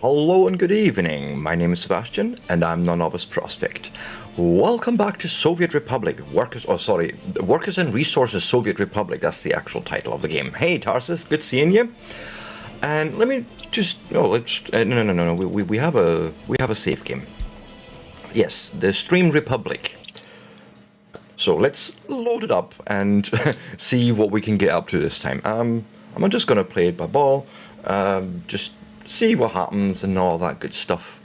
Hello and good evening. My name is Sebastian and I'm the Novice Prospect. Welcome back to Soviet Republic. Workers and Resources Soviet Republic. That's the actual title of the game. Hey Tarsus, good seeing you. And let me just no. We have a safe game. Yes, the Stream Republic. So let's load it up and see what we can get up to this time. I'm just gonna play it by ball. Just see what happens and all that good stuff.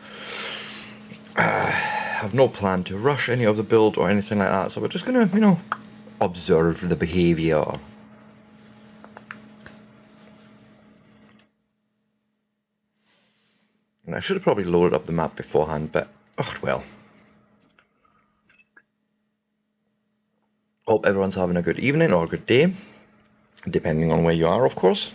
I have no plan to rush any of the build or anything like that, so we're just gonna, observe the behavior. And I should have probably loaded up the map beforehand, but oh well. Hope everyone's having a good evening or a good day, depending on where you are, of course.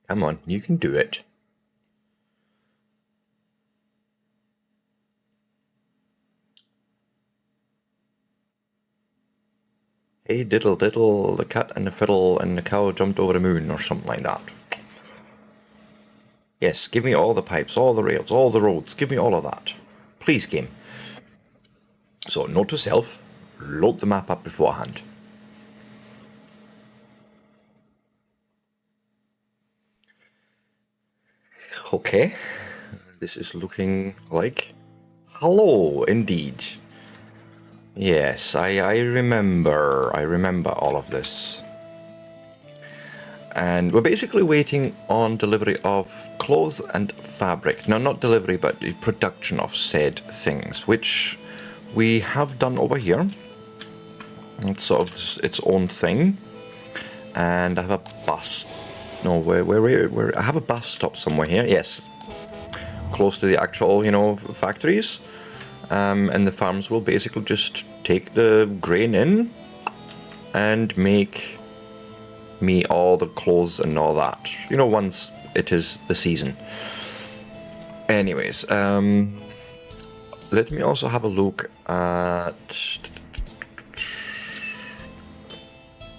Come on, you can do it. Hey diddle diddle, the cat and the fiddle and the cow jumped over the moon, or something like that. Yes, give me all the pipes, all the rails, all the roads, give me all of that. Please, game. So, note to self, load the map up beforehand. Okay, this is looking like hello, indeed. Yes, I remember all of this. And we're basically waiting on delivery of clothes and fabric. No, not delivery, but the production of said things, which we have done over here. It's sort of its own thing. And I have a bus. No, where I have a bus stop somewhere here. Yes, close to the actual, factories. And the farms will basically just take the grain in and make me all the clothes and all that. Once it is the season. Anyways, let me also have a look at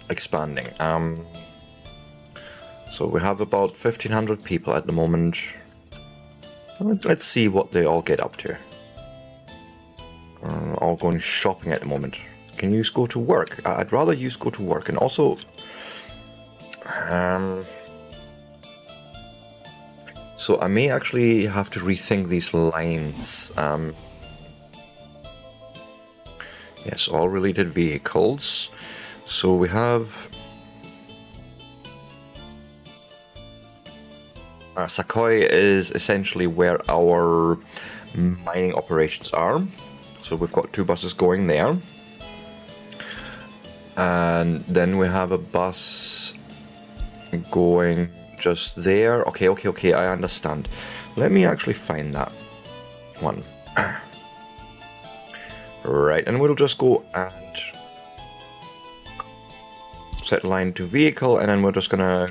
expanding. So we have about 1,500 people at the moment. Let's see what they all get up to. All going shopping at the moment. Can you go to work? I'd rather you go to work. And also, so I may actually have to rethink these lines. Yes, all related vehicles. So we have Sakoi is essentially where our mining operations are. So we've got 2 buses going there. And then we have a bus going just there. Okay, I understand. Let me actually find that one. Right, and we'll just go and set line to vehicle, and then we're just gonna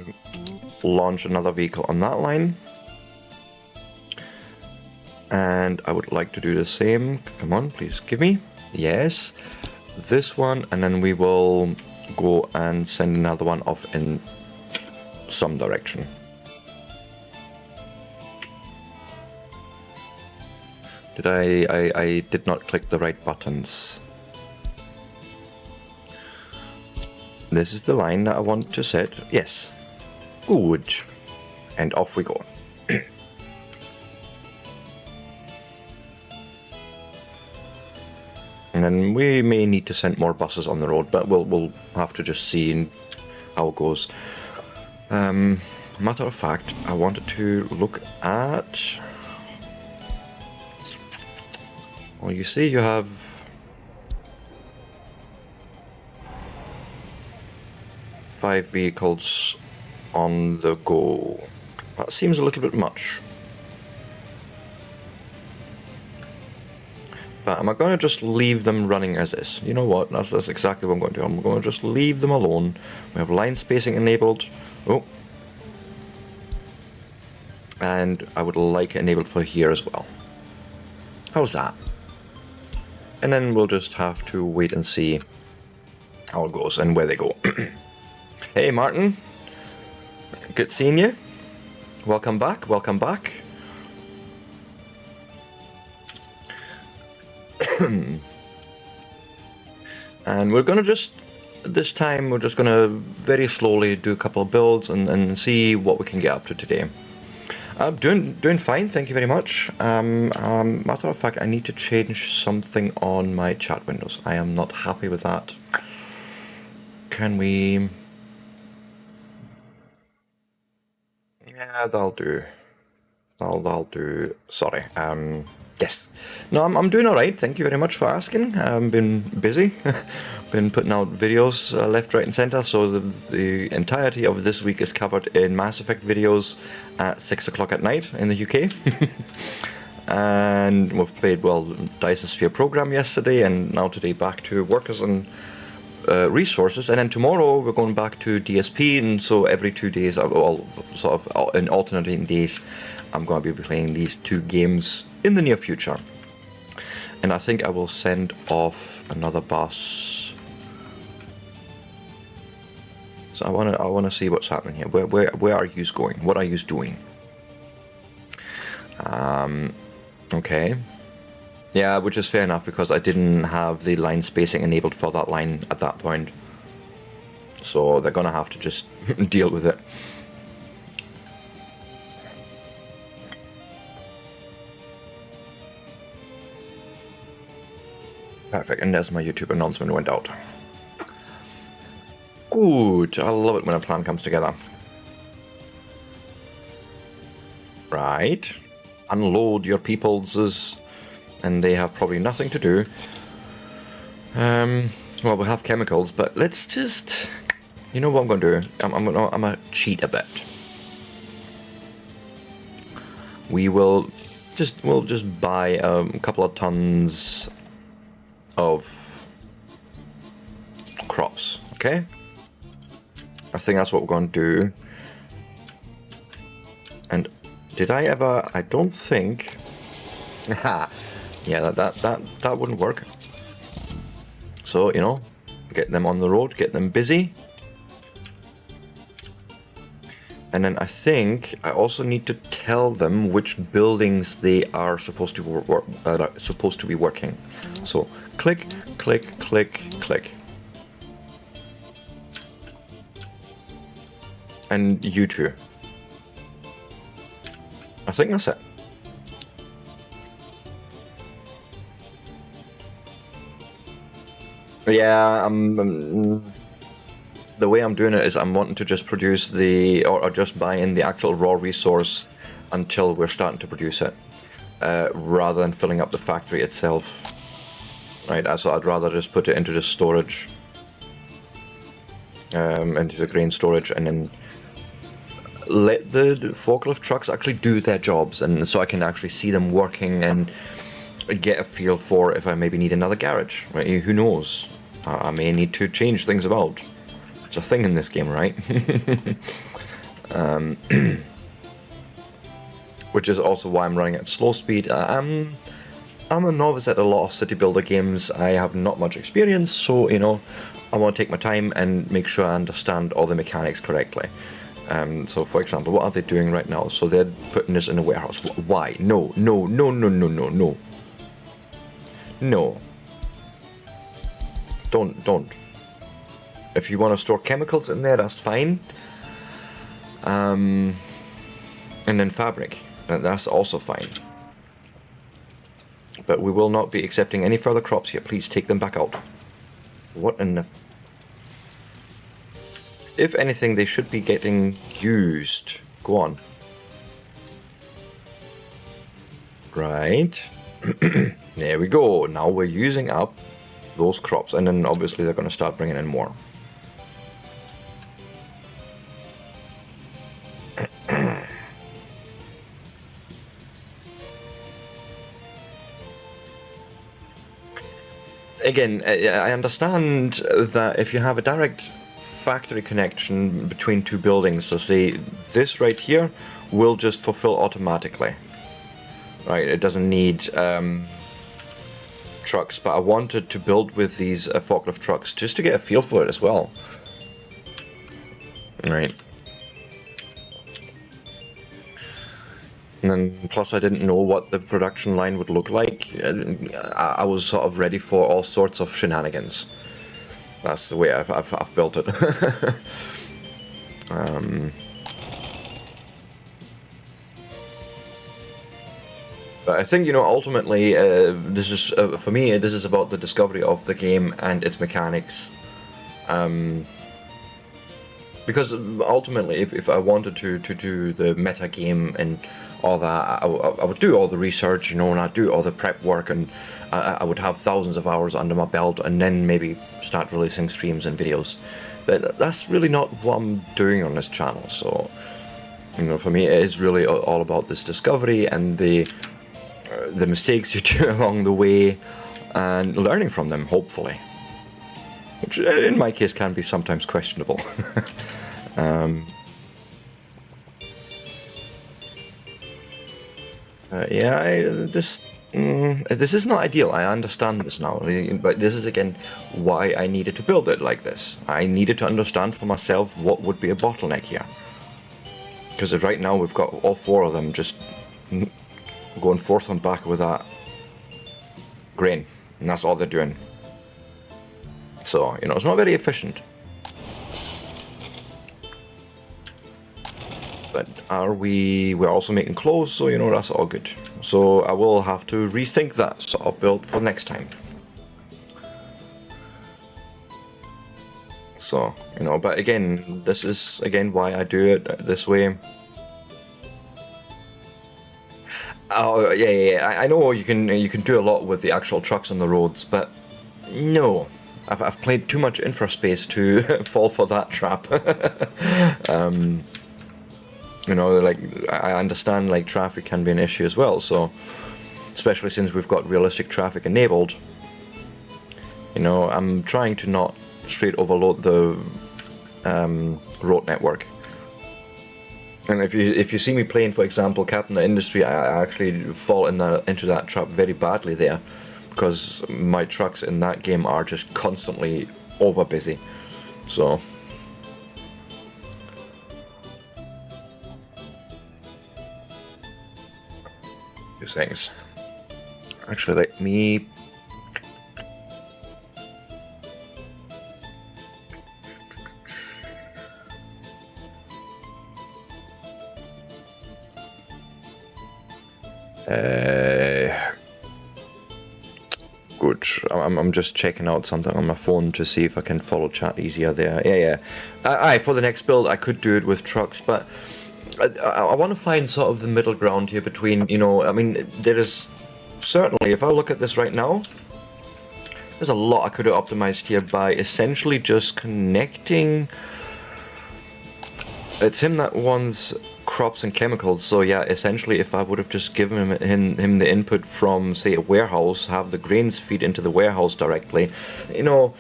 launch another vehicle on that line. And I would like to do the same. Come on, please give me. Yes, this one, and then we will go and send another one off in some direction. Did I did not click the right buttons. This is the line that I want to set. Yes. Good. And off we go. And then we may need to send more buses on the road, but we'll have to just see how it goes. Matter of fact, I wanted to look at. Well, you see, you have 5 vehicles on the go. That seems a little bit much. But am I going to just leave them running as is? You know what? That's exactly what I'm going to do. I'm going to just leave them alone. We have line spacing enabled. Oh. And I would like it enabled for here as well. How's that? And then we'll just have to wait and see how it goes and where they go. Hey Martin, good seeing you. Welcome back, welcome back. And we're gonna just, this time we're just gonna very slowly do a couple of builds and see what we can get up to today. Doing fine, thank you very much. Matter of fact, I need to change something on my chat windows. I am not happy with that. Can we... Yeah, that'll do. That'll do. Sorry. Yes. No, I'm doing alright. Thank you very much for asking. I've been busy. Been putting out videos left, right and centre. So the entirety of this week is covered in Mass Effect videos at 6 o'clock at night in the UK. And we've played, well, Dyson Sphere Program yesterday, and now today back to Workers and Resources, and then tomorrow we're going back to DSP, and so every 2 days, well, sort of in alternating days, I'm going to be playing these 2 games in the near future. And I think I will send off another bus. So I want to see what's happening here. Where are you going? What are you doing? Okay. Yeah, which is fair enough, because I didn't have the line spacing enabled for that line at that point. So they're gonna have to just deal with it. Perfect, and there's my YouTube announcement went out. Good, I love it when a plan comes together. Right, unload your peoples' and they have probably nothing to do. Well, we have chemicals, but let's just, you know what I'm going to do? I'm gonna cheat a bit. We'll just buy a couple of tons of crops, okay? I think that's what we're going to do. And did I ever? I don't think. Yeah, that wouldn't work. So, you know, get them on the road, get them busy. And then I think I also need to tell them which buildings they are supposed to be working. So, click, click, click, click. And you too. I think that's it. Yeah, the way I'm doing it is I'm wanting to just produce the, or just buy in the actual raw resource until we're starting to produce it, rather than filling up the factory itself. Right, so I'd rather just put it into the storage, into the grain storage, and then let the forklift trucks actually do their jobs, and so I can actually see them working and get a feel for if I maybe need another garage. Right? Who knows? I may need to change things about. It's a thing in this game, right? Which is also why I'm running at slow speed. I'm a novice at a lot of city builder games. I have not much experience, so you know, I want to take my time and make sure I understand all the mechanics correctly. So for example, what are they doing right now? So they're putting this in a warehouse. Why? No, no, no, no, no, no, no. No. Don't. If you want to store chemicals in there, that's fine. And then fabric, that's also fine. But we will not be accepting any further crops here. Please take them back out. What in the... If anything, they should be getting used. Go on. Right. There we go. Now we're using up those crops, and then obviously they're going to start bringing in more. again, I understand that if you have a direct factory connection between two buildings, so say this right here will just fulfill automatically, right? It doesn't need trucks, but I wanted to build with these forklift trucks just to get a feel for it as well, right? And then plus I didn't know what the production line would look like. I was sort of ready for all sorts of shenanigans. That's the way I've built it. But I think, you know, ultimately, this is, for me, this is about the discovery of the game and its mechanics. Because ultimately, if I wanted to do the meta game and all that, I would do all the research, you know, and I'd do all the prep work, and I would have thousands of hours under my belt, and then maybe start releasing streams and videos. But that's really not what I'm doing on this channel. So, you know, for me, it is really all about this discovery and the mistakes you do along the way, and learning from them, hopefully. Which, in my case, can be sometimes questionable. Yeah, this is not ideal. I understand this now, but this is again why I needed to build it like this. I needed to understand for myself what would be a bottleneck here. Because right now we've got all four of them just going forth and back with that grain, and that's all they're doing. So, you know, it's not very efficient. But we're also making clothes, so, you know, that's all good. So I will have to rethink that sort of build for next time. So, you know, but again, this is, again, why I do it this way. Oh, yeah, I know you can do a lot with the actual trucks on the roads, but no. I've played too much infraspace to fall for that trap. You know, like, I understand, like, traffic can be an issue as well, so, especially since we've got realistic traffic enabled, you know, I'm trying to not straight overload the road network. And if you see me playing, for example, Captain the Industry, I actually fall into that trap very badly there, because my trucks in that game are just constantly over busy. So these things. Actually, let me good. I'm just checking out something on my phone to see if I can follow chat easier there. Yeah. For the next build, I could do it with trucks, but I want to find sort of the middle ground here between, you know, I mean, there is certainly, if I look at this right now, there's a lot I could have optimized here by essentially just connecting. It's him that wants crops and chemicals, so yeah, essentially if I would have just given him the input from, say, a warehouse, have the grains feed into the warehouse directly, you know.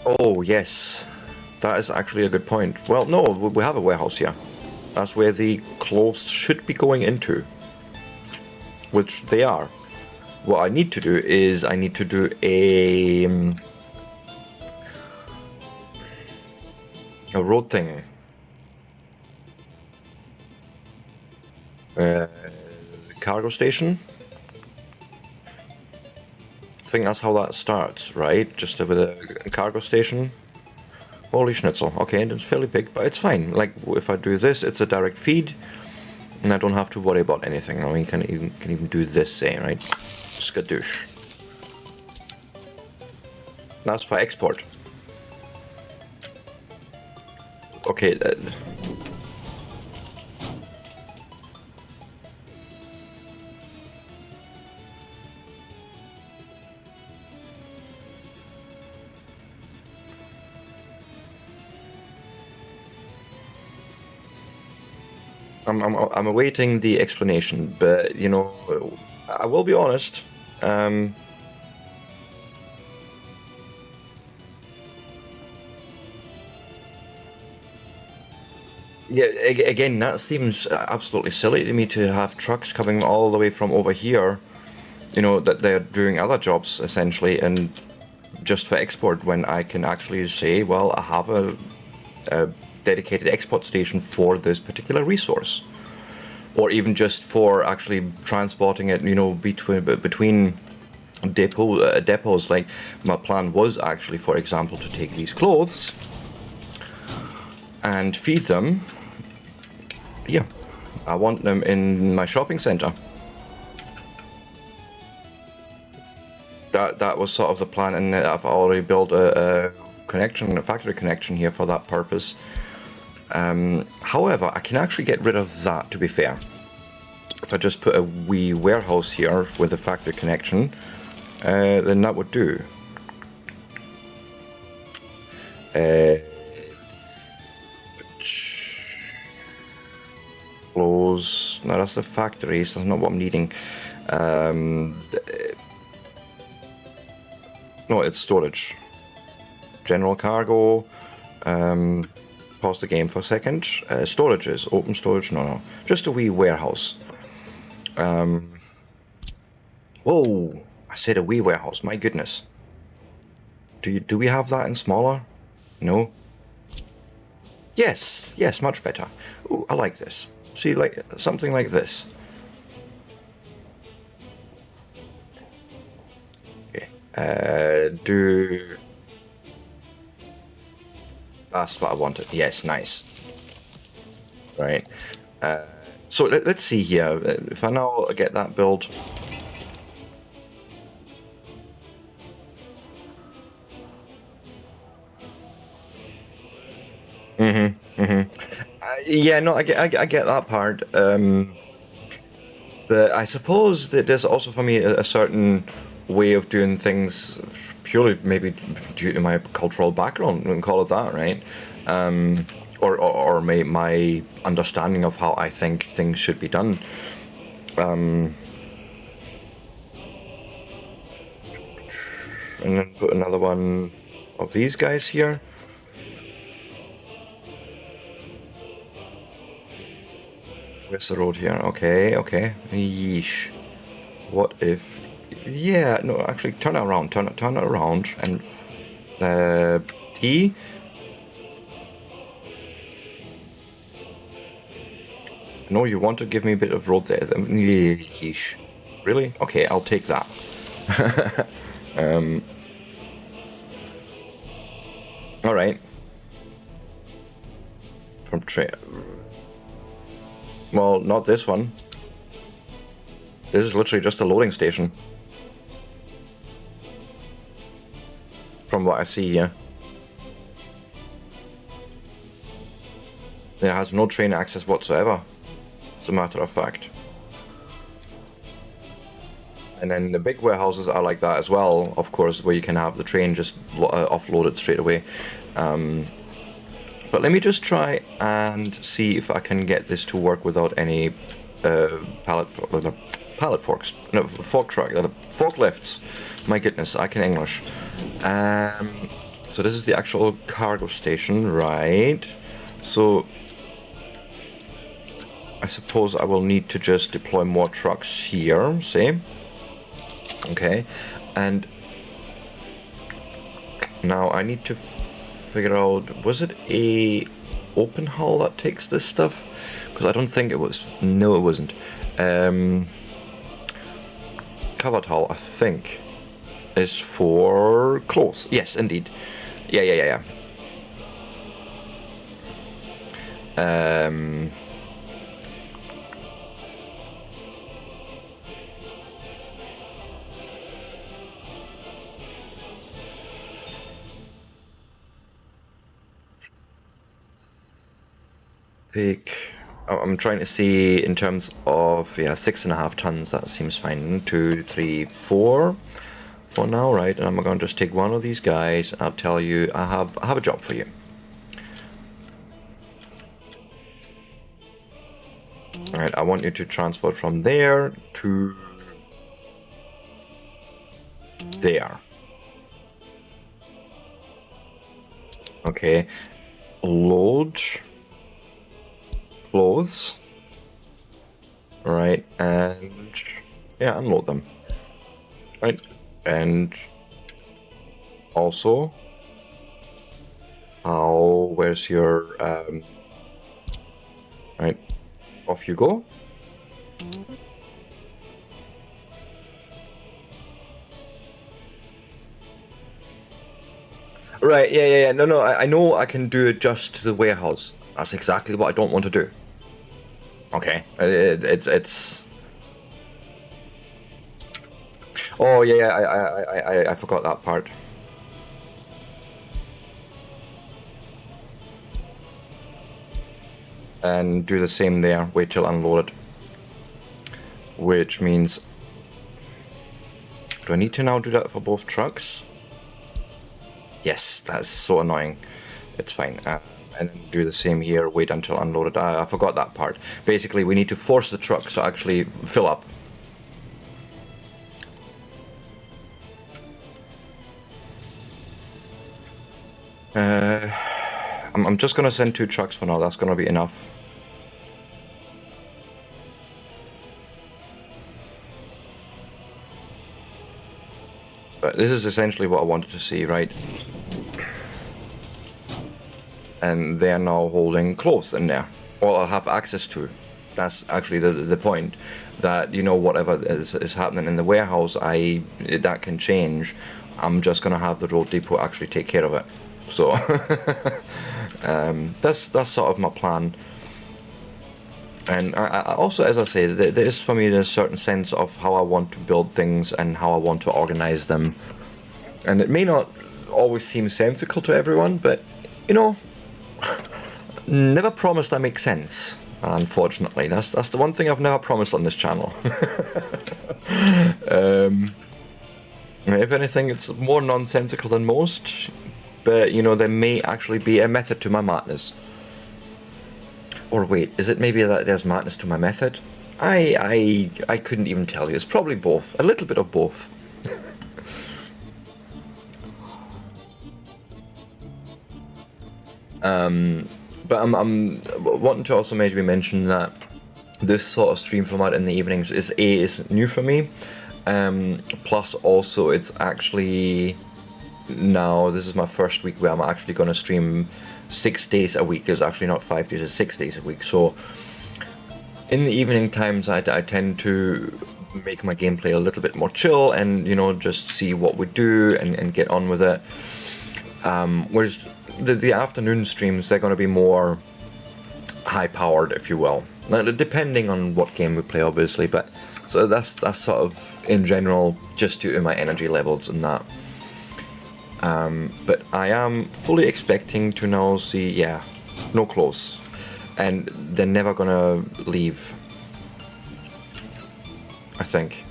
Oh yes, that is actually a good point. Well, no, we have a warehouse here. That's where the clothes should be going into, which they are. What I need to do is I need to do a road thing. Cargo station. I think that's how that starts, right? Just with a cargo station. Holy schnitzel. Okay, and it's fairly big, but it's fine. Like, if I do this, it's a direct feed, and I don't have to worry about anything. I mean, can even do this, say, right? Skadoosh. That's for export. Okay. I'm awaiting the explanation, but you know, I will be honest. Yeah, again, that seems absolutely silly to me to have trucks coming all the way from over here, you know, that they're doing other jobs essentially, and just for export when I can actually say, well, I have a dedicated export station for this particular resource. Or even just for actually transporting it, you know, between depots. Like my plan was actually, for example, to take these clothes and feed them. Yeah, I want them in my shopping center. That was sort of the plan, and I've already built a connection, a factory connection here for that purpose. However, I can actually get rid of that, to be fair. If I just put a wee warehouse here with a factory connection, then that would do. Close. No, that's the factory, so that's not what I'm needing. No, it's storage. General cargo. Pause the game for a second. Storage is open storage. No, just a wee warehouse. Whoa! I said a wee warehouse. My goodness. Do we have that in smaller? No. Yes, much better. Ooh, I like this. See, like something like this. Okay. That's what I wanted. Yes, nice. Right. So let's see here. If I now get that build. Yeah, no, I get that part. But I suppose that there's also for me a certain way of doing things, purely maybe due to my cultural background, we can call it that, right? Or my understanding of how I think things should be done. And then put another one of these guys here. Where's the road here? Okay. Yeesh. What if... Yeah, no, actually, turn it around. Turn it around. And... T... No, you want to give me a bit of road there. Yeesh. Really? Okay, I'll take that. Alright. From train... Well, not this one. This is literally just a loading station. From what I see here. It has no train access whatsoever, as a matter of fact. And then the big warehouses are like that as well, of course, where you can have the train just offloaded straight away. But let me just try and see if I can get this to work without any pallet forks, no, forklifts. My goodness, I can English. So this is the actual cargo station, right? So I suppose I will need to just deploy more trucks here, see? Okay, and now I need to figure out, was it a open hull that takes this stuff? Because I don't think it was. No, it wasn't. Covered hull, I think, is for clothes. Yes, indeed. Yeah. I'm trying to see in terms of 6.5 tons. That seems fine. 2, 3, 4 for now, right? And I'm going to just take one of these guys. And I'll tell you, I have a job for you. All right, I want you to transport from there to there. Okay, load clothes. Right, and yeah, unload them. Right, and also, where's your, right, off you go. Right, yeah, no, I know I can do it just to the warehouse. That's exactly what I don't want to do. Okay, it's... Oh, yeah, I forgot that part. And do the same there, wait till unloaded. Which means... Do I need to now do that for both trucks? Yes, that's so annoying. It's fine. And then do the same here, wait until unloaded. I forgot that part. Basically, we need to force the trucks to actually fill up. I'm just gonna send 2 trucks for now, that's gonna be enough. But this is essentially what I wanted to see, right? And they're now holding clothes in there, or I'll have access to. That's actually the point, that, you know, whatever is happening in the warehouse, that can change. I'm just gonna have the road depot actually take care of it. So that's sort of my plan. And I also, as I say, there is for me a certain sense of how I want to build things and how I want to organize them. And it may not always seem sensical to everyone, but, you know, never promised I make sense, unfortunately. That's the one thing I've never promised on this channel. If anything, it's more nonsensical than most, but, you know, there may actually be a method to my madness. Or wait, is it maybe that there's madness to my method? I couldn't even tell you. It's probably both. A little bit of both. But I'm wanting to also maybe mention that this sort of stream format in the evenings is new for me. Plus also it's actually, now this is my first week where I'm actually going to stream 6 days a week. It's actually not 5 days, it's 6 days a week. So in the evening times I tend to make my gameplay a little bit more chill and, you know, just see what we do and get on with it. Whereas the afternoon streams, they're going to be more high powered, if you will. Now, depending on what game we play, obviously, but so that's sort of in general just due to my energy levels and that. But I am fully expecting to now see, yeah, no clothes, and they're never gonna leave, I think.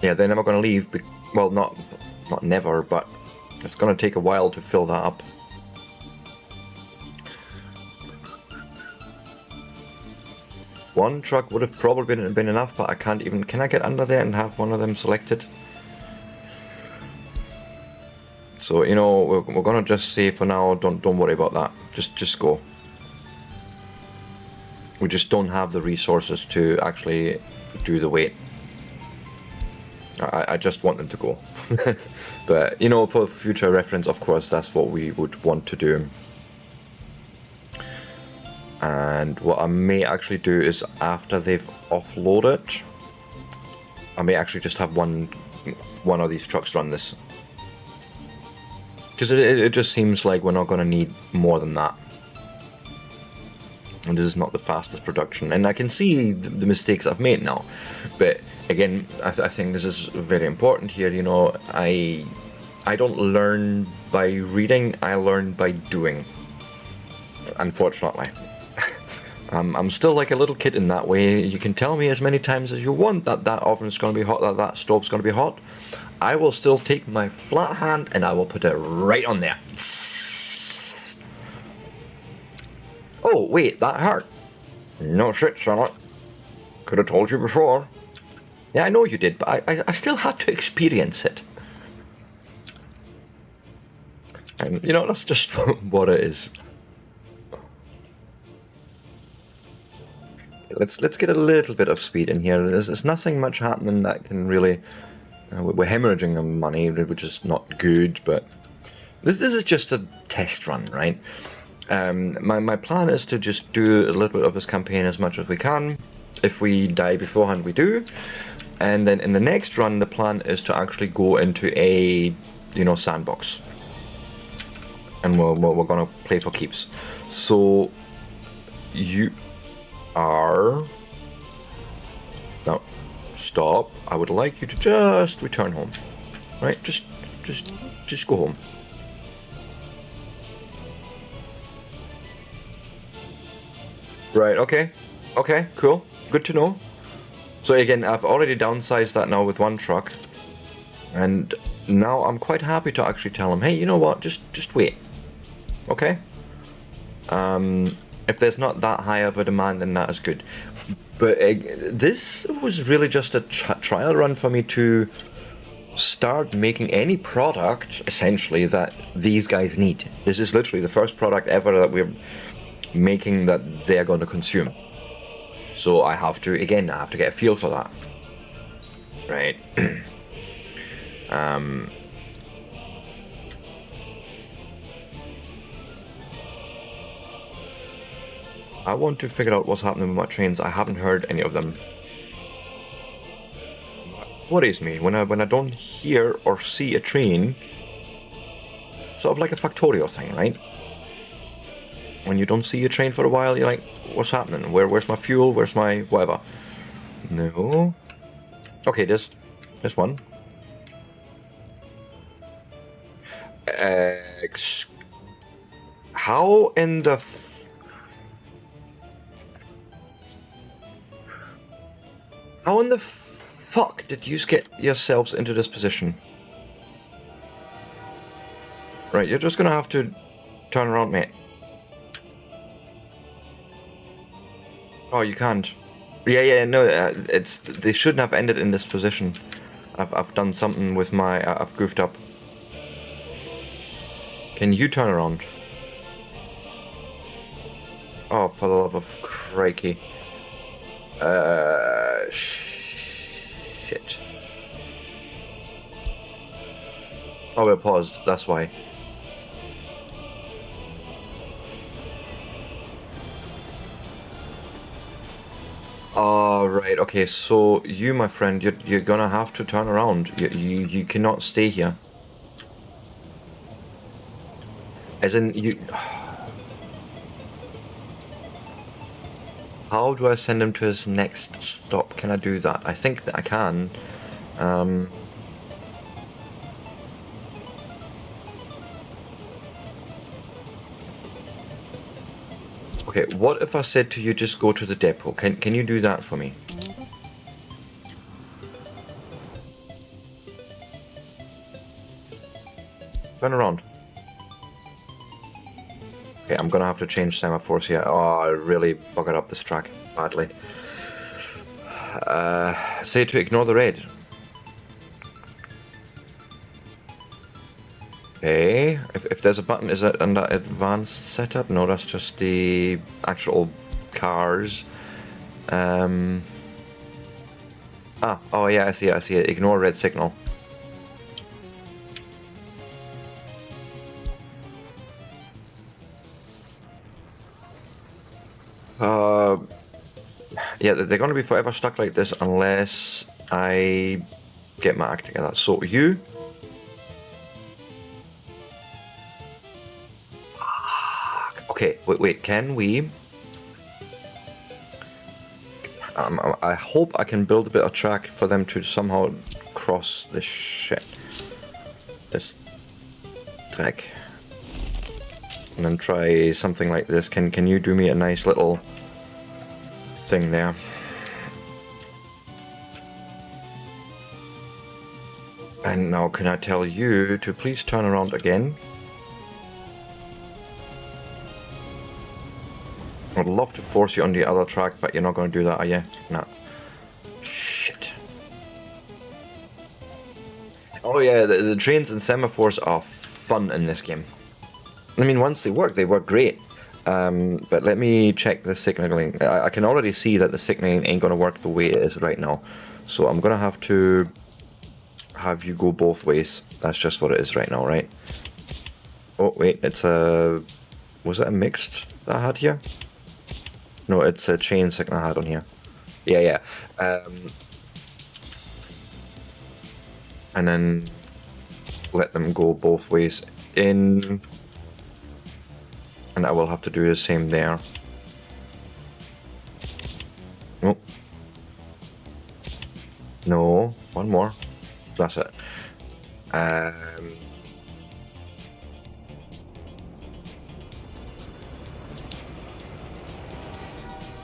Yeah, they're never gonna leave. Well, not never, but it's gonna take a while to fill that up. One truck would have probably been enough, but I can't even. Can I get under there and have one of them selected? So, you know, we're gonna just say for now, don't worry about that. Just go. We just don't have the resources to actually do the weight. I just want them to go. But, you know, for future reference, of course, that's what we would want to do. And what I may actually do is, after they've offloaded, I may actually just have one of these trucks run this. Because it just seems like we're not going to need more than that. And this is not the fastest production. And I can see the mistakes I've made now. But again, I think this is very important here. You know, I don't learn by reading, I learn by doing. Unfortunately. I'm still like a little kid in that way. You can tell me as many times as you want that oven's going to be hot, that stove's going to be hot. I will still take my flat hand and I will put it right on there. Oh, wait, that hurt. No shit, Charlotte. Could have told you before. Yeah, I know you did, but I still had to experience it. And, you know, that's just what it is. Let's get a little bit of speed in here. There's nothing much happening that can really... we're hemorrhaging of money, which is not good, but... This is just a test run, right? My plan is to just do a little bit of this campaign as much as we can. If we die beforehand, we do. And then in the next run, the plan is to actually go into a, you know, sandbox. And we're gonna play for keeps. So, you are... Now, stop. I would like you to just return home. Right? Just go home. Right, okay. Okay, cool. Good to know. So again, I've already downsized that now with one truck. And now I'm quite happy to actually tell him, hey, you know what, just wait. Okay? If there's not that high of a demand, then that is good. But this was really just a trial run for me to start making any product, essentially, that these guys need. This is literally the first product ever that we're making that they're going to consume. So I have to get a feel for that. Right. I want to figure out what's happening with my trains. I haven't heard any of them. What is me? When I don't hear or see a train, sort of like a Factorio thing, right? When you don't see a train for a while, you're like, what's happening? Where's my fuel? Where's my whatever? No. Okay, there's one. How in the fuck did you get yourselves into this position? Right, you're just gonna have to turn around, mate. Oh, you can't. Yeah, no, they shouldn't have ended in this position. I've done something with my... I've goofed up. Can you turn around? Oh, for the love of crikey. Shit. Oh, we're paused, that's why. Right, okay, so you, my friend, you're gonna have to turn around. You cannot stay here. As in, you... How do I send him to his next stop? Can I do that? I think that I can. Okay, what if I said to you, just go to the depot? Can you do that for me? Turn around. Okay, I'm gonna have to change semaphores here. Oh, I really buggered up this track badly. Say to ignore the red. Okay, if there's a button, is it under advanced setup? No, that's just the actual cars. Oh yeah, I see it. Ignore red signal. Yeah, they're going to be forever stuck like this unless I get my act together. So you... Okay, wait, can we... I hope I can build a bit of track for them to somehow cross this shit. This track. And then try something like this. Can you do me a nice little thing there? And now can I tell you to please turn around again? I'd love to force you on the other track, but you're not going to do that, are you? No. Shit. Oh yeah, the trains and semaphores are fun in this game. I mean, once they work great. But let me check the signaling. I can already see that the signaling ain't gonna work the way it is right now. So I'm gonna have to have you go both ways. That's just what it is right now, right? Oh wait, it's a... Was it a mixed that I had here? No, it's a chain signal I had on here. Yeah. And then let them go both ways in. And I will have to do the same there. Oh. No, one more. That's it.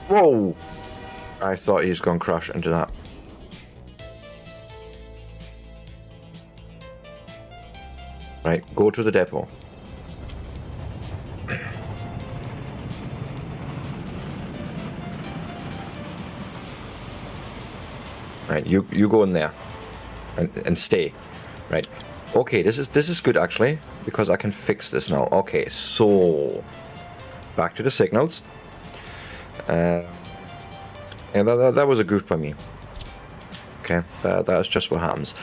Whoa! I thought he was going to crash into that. Right, go to the depot. Right, you go in there and stay. Right. Okay, this is good actually, because I can fix this now. Okay, so back to the signals. And that was a goof by me. Okay, that's just what happens.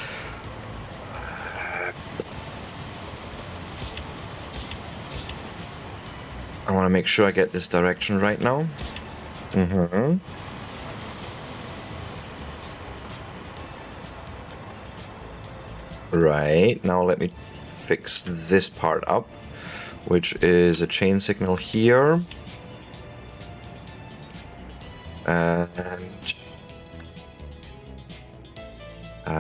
I want to make sure I get this direction right now. Right, now let me fix this part up, which is a chain signal here. And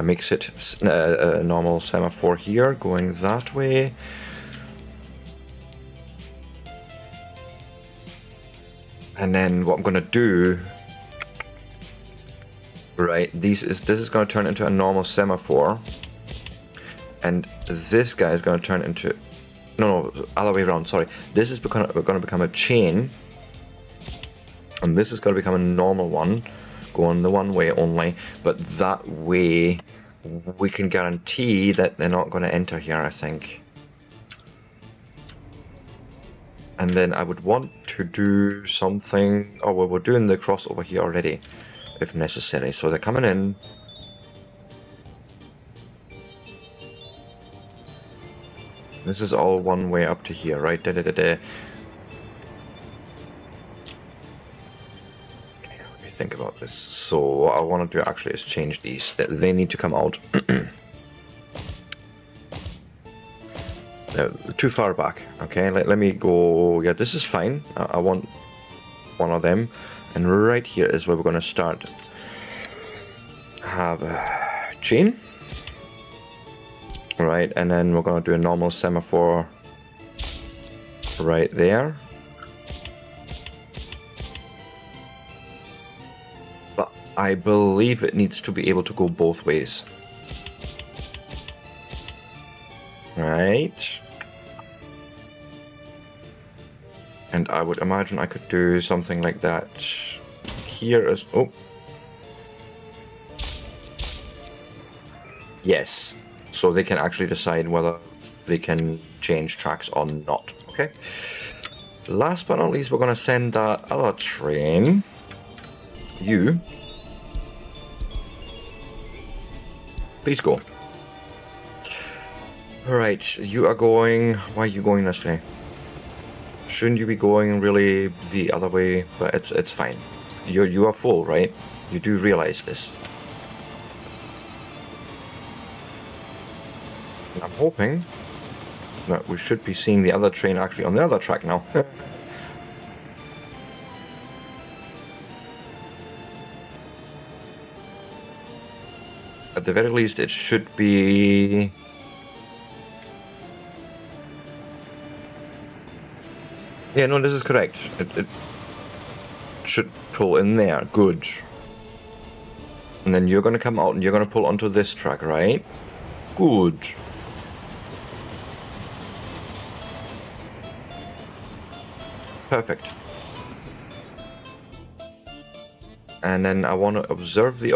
makes it a normal semaphore here, going that way. And then what I'm going to do, right, this is going to turn into a normal semaphore. And this guy is going to turn into... No, other way around, sorry. This is going to become a chain. And this is going to become a normal one, going the one way only. But that way, we can guarantee that they're not going to enter here, I think. And then I would want to do something... Oh, well, we're doing the crossover here already, if necessary. So they're coming in. This is all one way up to here, right? Okay, let me think about this. So what I want to do actually is change these. They need to come out. They're too far back. Okay, let me go. Yeah, this is fine. I want one of them. And right here is where we're going to start. Have a chain. Right, and then we're going to do a normal semaphore right there. But I believe it needs to be able to go both ways. Right. And I would imagine I could do something like that here as... Oh. Yes. So they can actually decide whether they can change tracks or not. Okay. Last but not least, we're going to send that other train. You. Please go. Alright, you are going... Why are you going this way? Shouldn't you be going really the other way? But it's fine. You are full, right? You do realize this. I'm hoping that we should be seeing the other train actually on the other track now. At the very least, it should be... Yeah, no, this is correct. It should pull in there. Good. And then you're going to come out and you're going to pull onto this track, right? Good. Perfect. And then I want to observe the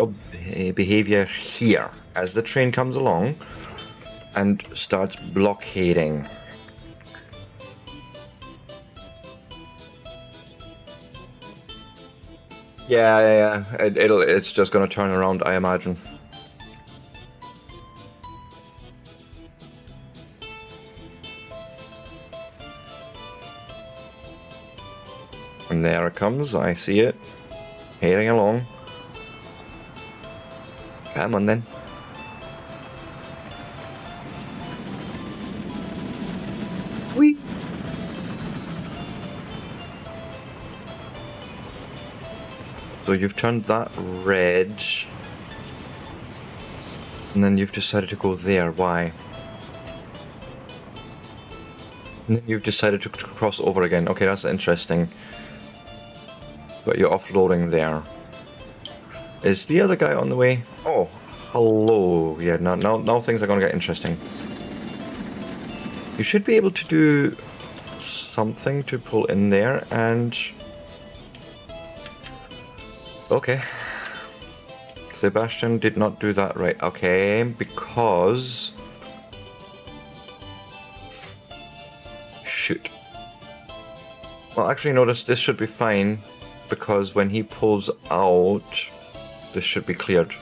behavior here. As the train comes along, and starts blockading. Yeah. It's just gonna turn around, I imagine. And there it comes, I see it. Heading along. Come on then. Whee! So you've turned that red. And then you've decided to go there. Why? And then you've decided to cross over again. Okay, that's interesting. But you're offloading there. Is the other guy on the way? Oh, hello. Yeah, now things are gonna get interesting. You should be able to do something to pull in there and... Okay. Sebastian did not do that right. Okay, because... Shoot. Well, actually, notice this should be fine, because when he pulls out, this should be cleared.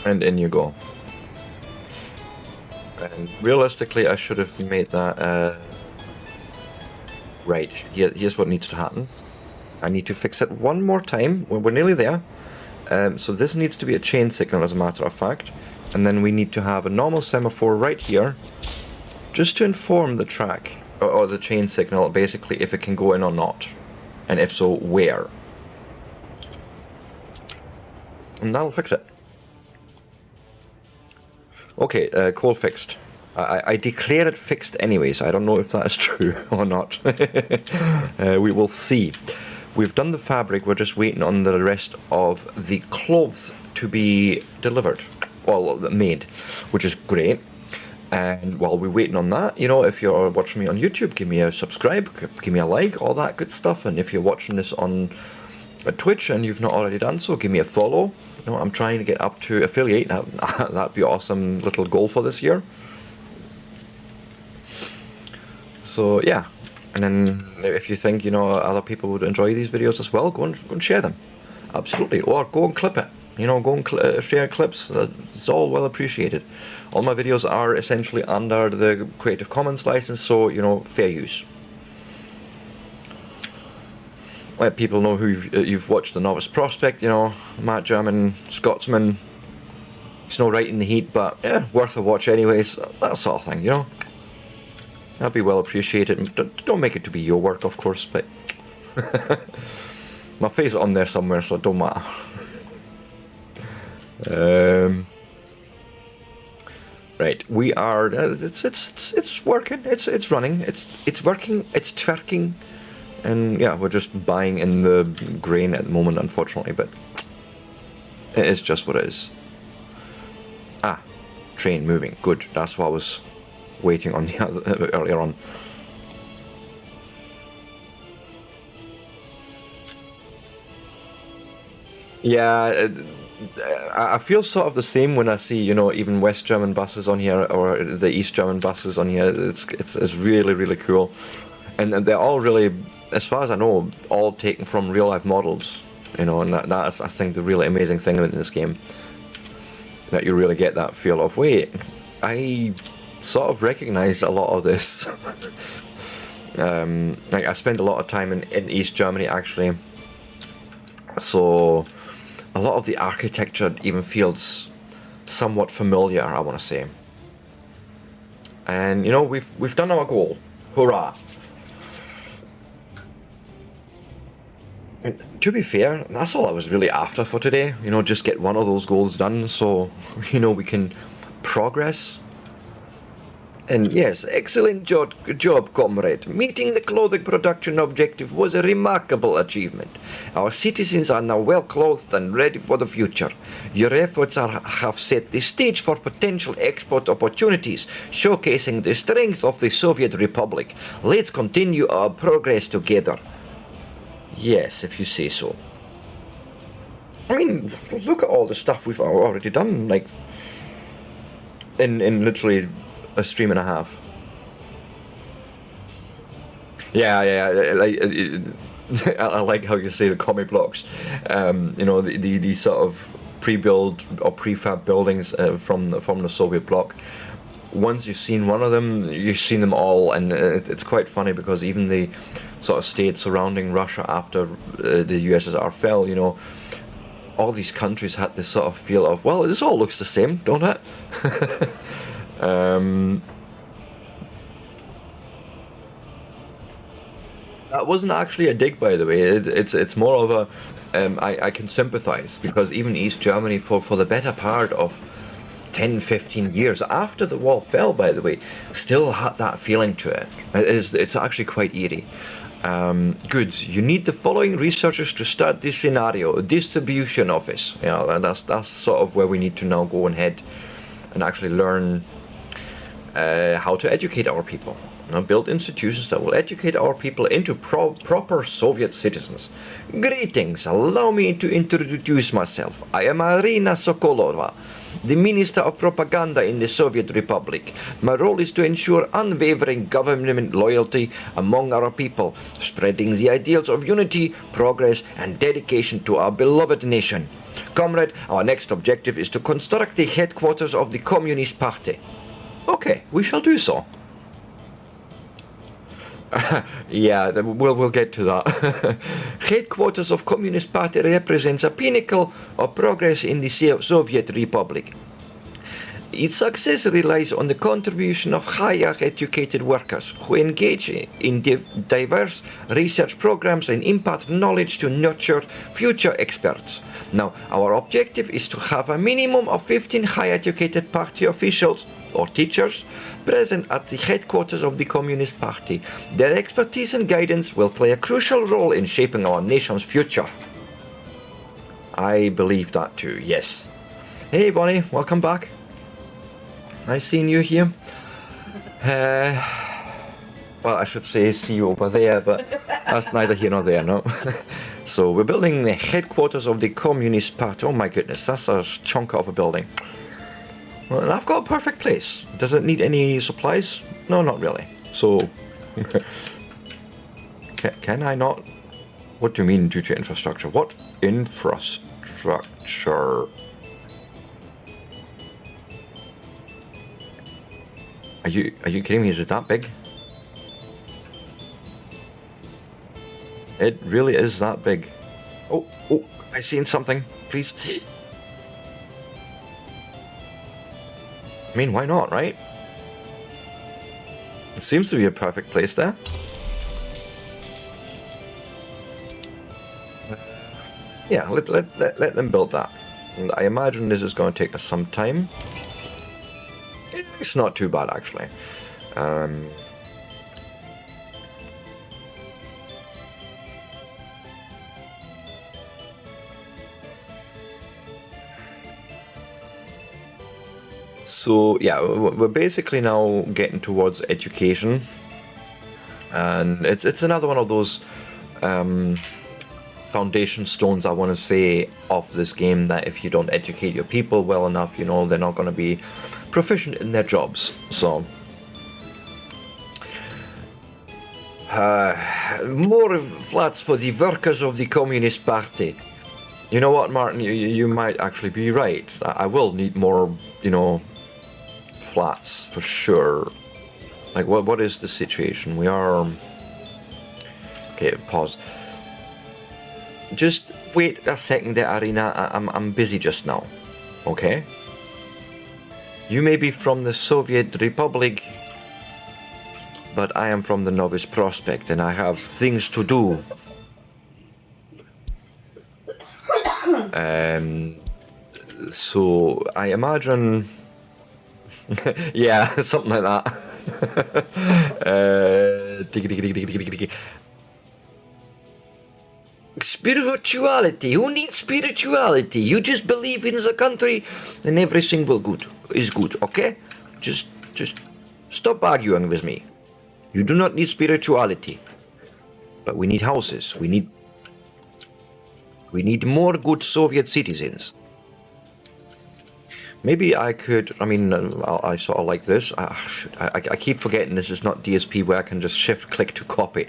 And in you go. And realistically, I should have made that... Right, here's what needs to happen. I need to fix it one more time. We're nearly there. So this needs to be a chain signal, as a matter of fact. And then we need to have a normal semaphore right here, just to inform the track, or the chain signal, basically, if it can go in or not. And if so, where. And that'll fix it. Okay, coal fixed. I declare it fixed anyways. I don't know if that is true or not. We will see. We've done the fabric, we're just waiting on the rest of the clothes to be delivered. Well, made, which is great. And while we're waiting on that, you know, if you're watching me on YouTube, give me a subscribe, give me a like, all that good stuff. And if you're watching this on Twitch and you've not already done so, give me a follow. You know, I'm trying to get up to affiliate. That'd be an awesome little goal for this year. So yeah, and then if you think, you know, other people would enjoy these videos as well, go and share them. Absolutely. Or go and clip it. You know, go and share clips. It's all well appreciated. All my videos are essentially under the Creative Commons license, so, you know, fair use. Let people know who you've watched The Novice Prospect, you know, Matt German, Scotsman. It's no right in the heat, but yeah, worth a watch anyways. That sort of thing, you know. That'd be well appreciated. Don't make it to be your work, of course, but my face is on there somewhere, so it don't matter. Right, we are. It's working. It's running. It's working. It's twerking, and yeah, we're just buying in the grain at the moment, unfortunately. But it is just what it is. Ah, train moving. Good. That's what I was waiting on the other, earlier on. Yeah, I feel sort of the same when I see, you know, even West German buses on here, or the East German buses on here. It's really, really cool. And they're all really, as far as I know, all taken from real life models, you know, and that's, I think, the really amazing thing in this game. That you really get that feel of, wait, I sort of recognize a lot of this. Like, I spent a lot of time in East Germany, actually. So a lot of the architecture even feels somewhat familiar, I want to say. And, you know, we've done our goal. Hurrah! And to be fair, that's all I was really after for today. You know, just get one of those goals done so, you know, we can progress. And yes, excellent job, comrade. Meeting the clothing production objective was a remarkable achievement. Our citizens are now well clothed and ready for the future. Your efforts have set the stage for potential export opportunities, showcasing the strength of the Soviet Republic. Let's continue our progress together. Yes, if you say so. I mean, look at all the stuff we've already done, like, in literally a stream and a half. Yeah, like, I like how you say the commie blocks. You know, the sort of pre-build or prefab buildings from the Soviet bloc. Once you've seen one of them, you've seen them all, and it's quite funny because even the sort of state surrounding Russia after the USSR fell, you know, all these countries had this sort of feel of, well, this all looks the same, don't it? That wasn't actually a dig, by the way. It's more of a I can sympathize, because even East Germany for the better part of 10, 15 years after the wall fell, by the way, still had that feeling to it. It's actually quite eerie. Good. You need the following researchers to start this scenario. Distribution office. You know, and that's sort of where we need to now go and head and actually learn how to educate our people. You know, build institutions that will educate our people into proper Soviet citizens. Greetings. Allow me to introduce myself. I am Arina Sokolova, the Minister of Propaganda in the Soviet Republic. My role is to ensure unwavering government loyalty among our people, spreading the ideals of unity, progress, and dedication to our beloved nation. Comrade, our next objective is to construct the headquarters of the Communist Party. Okay, we shall do so. Yeah, we'll get to that. Headquarters of Communist Party represents a pinnacle of progress in the Soviet Republic. Its success relies on the contribution of higher educated workers who engage in diverse research programs and impart knowledge to nurture future experts. Now, our objective is to have a minimum of 15 high educated party officials or teachers present at the headquarters of the Communist Party. Their expertise and guidance will play a crucial role in shaping our nation's future. I believe that too, yes. Hey Bonnie, welcome back. Nice seeing you here. Well, I should say see you over there, but that's neither here nor there, no? So we're building the headquarters of the Communist Party. Oh my goodness, that's a chunk of a building. Well, and I've got a perfect place. Does it need any supplies? No, not really. So, can I not? What do you mean due to infrastructure? What infrastructure? Are you kidding me? Is it that big? It really is that big. Oh, I seen something. Please. I mean, why not, right? It seems to be a perfect place there. Yeah, let them build that. And I imagine this is going to take us some time. It's not too bad, actually. So yeah, we're basically now getting towards education, and it's another one of those foundation stones, I want to say, of this game, that if you don't educate your people well enough, you know, they're not going to be proficient in their jobs. So more flats for the workers of the Communist Party. You know what, Martin, you might actually be right. I will need more, you know, flats for sure. Like, what is the situation? We are... Okay, pause. Just wait a second there, Arina. I'm busy just now. Okay? You may be from the Soviet Republic, but I am from the Novice Prospect, and I have things to do. So I imagine... yeah, something like that. Spirituality. Who needs spirituality? You just believe in the country and everything is good, okay? Just stop arguing with me. You do not need spirituality. But we need houses. We need We need more good Soviet citizens. Maybe I could, I mean, I sort of like this. I keep forgetting this is not DSP where I can just shift click to copy.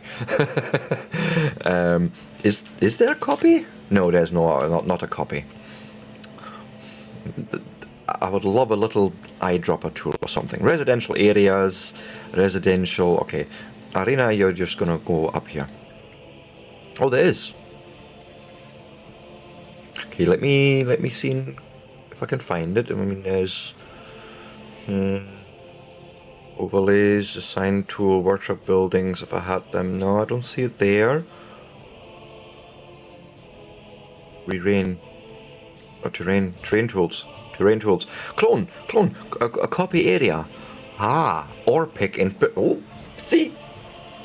Is there a copy? No, there's not a copy. I would love a little eyedropper tool or something. Residential areas, residential, okay. Arena, you're just gonna go up here. Oh, there is. Okay, let me see if I can find it. I mean, there's overlays, assign tool, workshop buildings. If I had them, no, I don't see it there. Terrain tools. Clone, a copy area. Or pick and oh, see.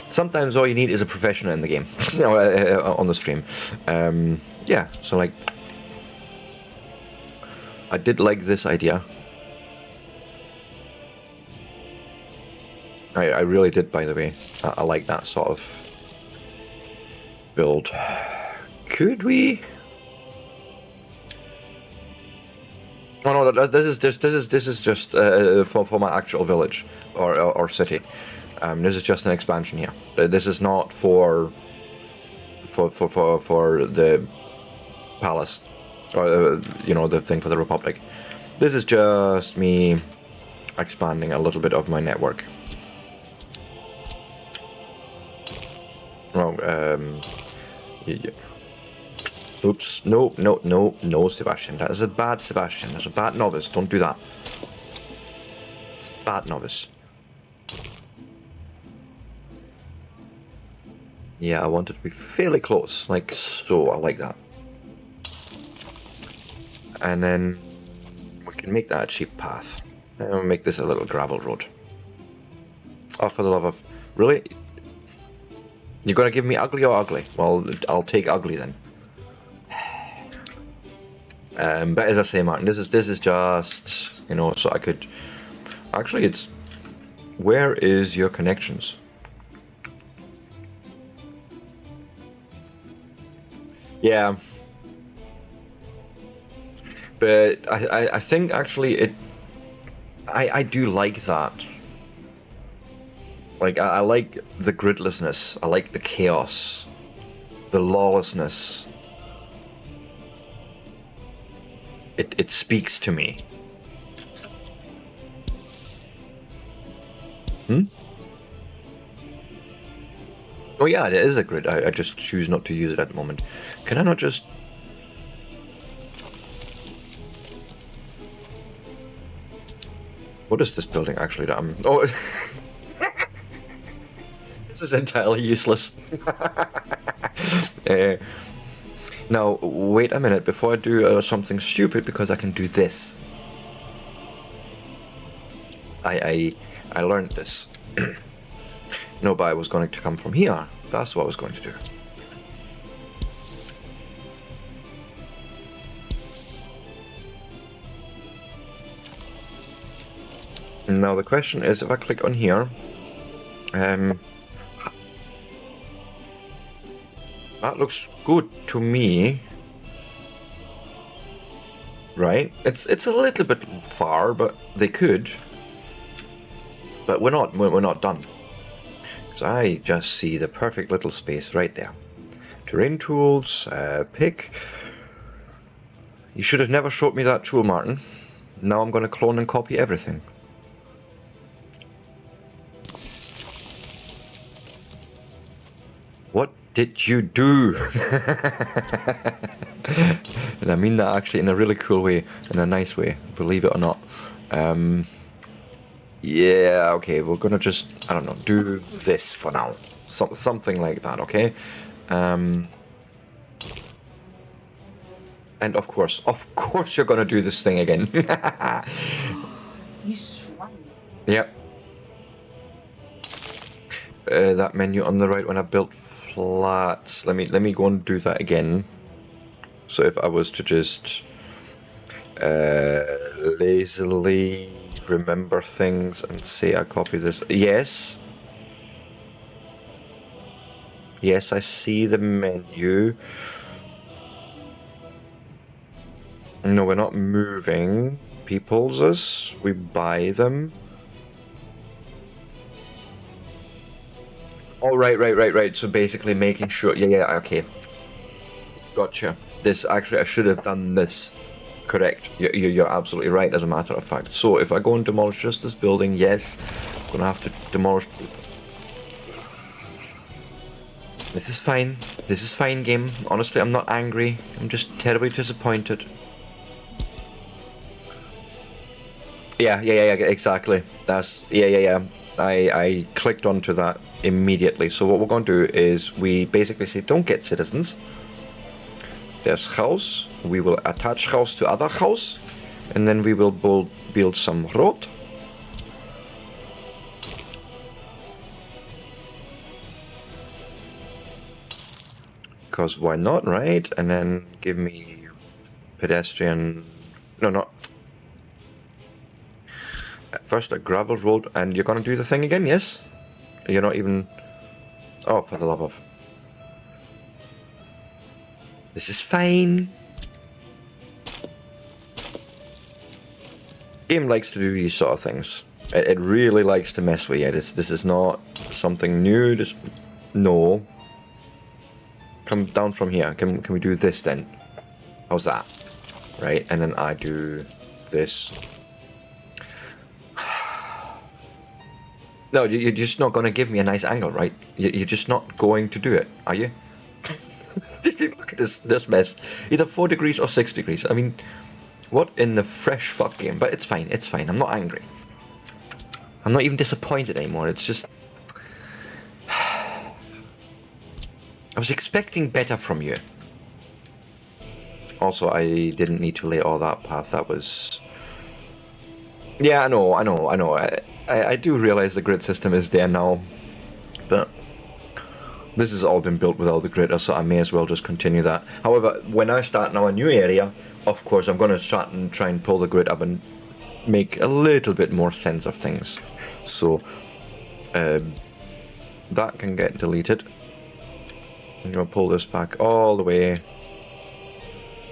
Sometimes all you need is a professional in the game, on the stream. Yeah, so like, I did like this idea. I really did, by the way. I like that sort of build. Could we? Oh no, this is just for my actual village or city. This is just an expansion here. This is not for the palace, or the thing for the Republic. This is just me expanding a little bit of my network. Well, yeah. Oops, no, Sebastian. That is a bad Sebastian. That's a bad novice. Don't do that. It's a bad novice. Yeah, I want it to be fairly close, like so. I like that. And then we can make that a cheap path. And we'll make this a little gravel road. Oh, for the love of... Really? You're gonna give me ugly or ugly? Well, I'll take ugly then. But as I say, Martin, this is just, so I could... Actually, it's... Where is your connections? Yeah. But I think actually I do like that. Like, I like the gridlessness. I like the chaos. The lawlessness. It speaks to me. Oh yeah, it is a grid. I just choose not to use it at the moment. Can I not just... What is this building actually that I'm... Oh, this is entirely useless. Now, wait a minute before I do something stupid, because I can do this. I learned this. No, but I was going to come from here. That's what I was going to do. Now the question is, if I click on here, that looks good to me, right? It's a little bit far, but they could. But we're not done. So I just see the perfect little space right there. Terrain tools, pick. You should have never showed me that tool, Martin. Now I'm going to clone and copy everything. What did you do? And I mean that actually in a really cool way, in a nice way, believe it or not. Yeah, okay, we're gonna just, I don't know, do this for now. Something like that, okay? And of course you're gonna do this thing again. You swine. Yep. That menu on the right when I built flats. Let me go and do that again. So if I was to just lazily remember things and say I copy this. Yes. Yes, I see the menu. No, we're not moving people's. We buy them. Oh, right. So basically making sure... Yeah, okay. Gotcha. This, actually, I should have done this. Correct. You're absolutely right, as a matter of fact. So if I go and demolish just this building, yes, I'm going to have to demolish... This is fine. This is fine, game. Honestly, I'm not angry. I'm just terribly disappointed. Yeah, exactly. That's... Yeah. I clicked onto that immediately. So what we're going to do is we basically say, don't get citizens. There's house. We will attach house to other house. And then we will build some road. Because why not, right? And then give me pedestrian... No, not... First a gravel road, and you're gonna do the thing again, yes? You're not even... Oh, for the love of... This is fine. Game likes to do these sort of things. It really likes to mess with you. This is not something new. No. Come down from here. Can we do this then? How's that? Right, and then I do this. No, you're just not going to give me a nice angle, right? You're just not going to do it, are you? Did you look at this mess? Either 4 degrees or 6 degrees. I mean, what in the fresh fuck game? But it's fine, it's fine. I'm not angry. I'm not even disappointed anymore. It's just... I was expecting better from you. Also, I didn't need to lay all that path. That was... Yeah, I know. I do realize the grid system is there now, but this has all been built without the grid, so I may as well just continue that. However, when I start now a new area, of course I'm going to start and try and pull the grid up and make a little bit more sense of things. So that can get deleted. I'm going to pull this back all the way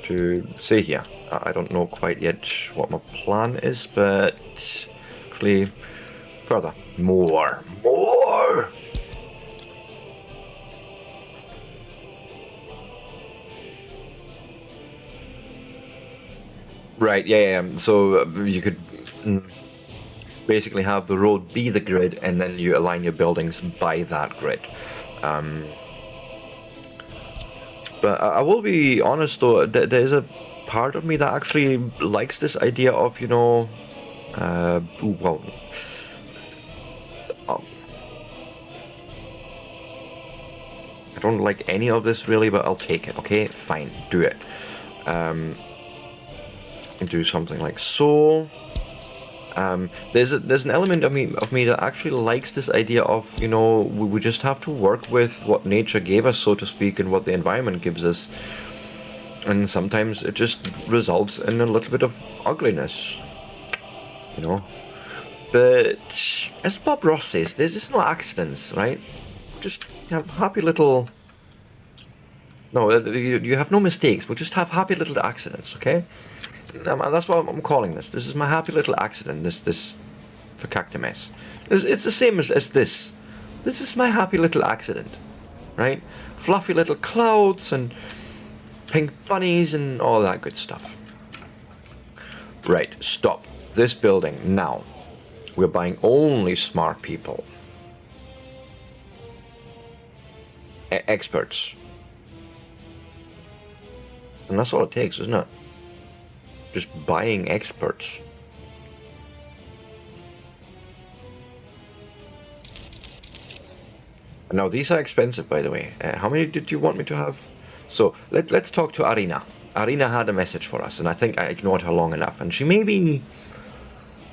to, say, here. I don't know quite yet what my plan is, but actually further. More! Right, yeah. So you could basically have the road be the grid, and then you align your buildings by that grid. But I will be honest though, there's a part of me that actually likes this idea of, you know, well, I don't like any of this really, but I'll take it, okay? Fine, do it. And do something like so. There's an element of me that actually likes this idea of, you know, we just have to work with what nature gave us, so to speak, and what the environment gives us. And sometimes it just results in a little bit of ugliness, you know. But as Bob Ross says, there's just no accidents, right? Just have happy little... No, you have no mistakes. We'll just have happy little accidents, okay? That's what I'm calling this. This is my happy little accident, this verkackte mess. It's the same as this. This is my happy little accident, right? Fluffy little clouds and pink bunnies and all that good stuff. Right, stop. This building, now. We're buying only smart people. Experts. And that's all it takes, isn't it? Just buying experts. Now these are expensive, by the way. How many did you want me to have? So let's talk to Arena. Arena had a message for us, and I think I ignored her long enough. And she may be...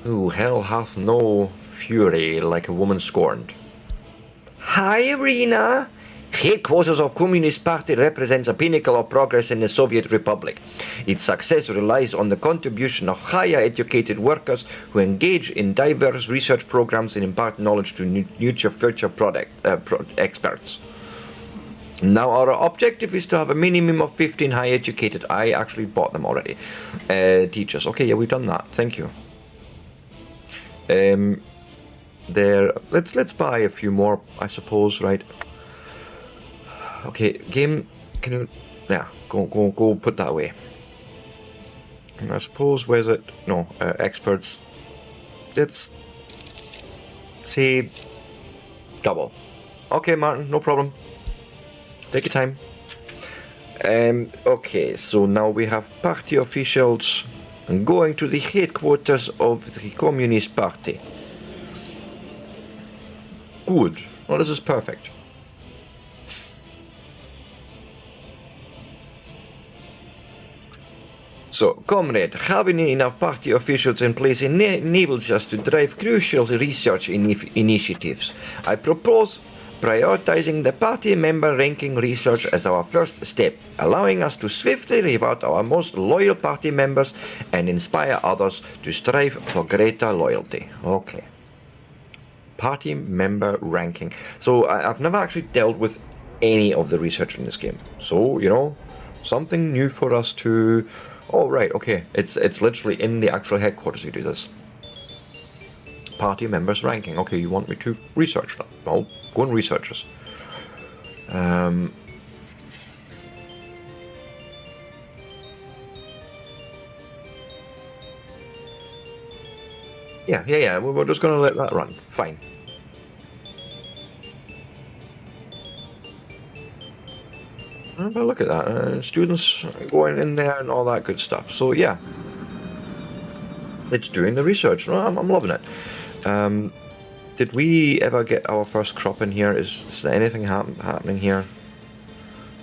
Ooh, hell hath no fury like a woman scorned. Hi, Arena. Headquarters of Communist Party represents a pinnacle of progress in the Soviet Republic. Its success relies on the contribution of higher educated workers who engage in diverse research programs and impart knowledge to future experts. Now our objective is to have a minimum of 15 high educated. I actually bought them already. Teachers. Okay, yeah, we've done that. Thank you. There. Let's buy a few more, I suppose, right? Okay, game. Can you? Yeah, go. Put that away. And I suppose. Where's it? No, experts. Let's say double. Okay, Martin, no problem. Take your time. Okay, so now we have party officials going to the headquarters of the Communist Party. Good. Well, this is perfect. So, comrade, having enough party officials in place enables us to drive crucial research initiatives. I propose prioritizing the party member ranking research as our first step, allowing us to swiftly reward our most loyal party members and inspire others to strive for greater loyalty. Okay. Party member ranking. So I've never actually dealt with any of the research in this game. So, you know, something new for us to... Oh, right, okay. It's literally in the actual headquarters you do this. Party members ranking. Okay, you want me to research that? Well, go and research us. Yeah. We're just going to let that run. Fine. Have a look at that. Students going in there and all that good stuff. So, yeah. It's doing the research. I'm loving it. Did we ever get our first crop in here? Is there anything happening here?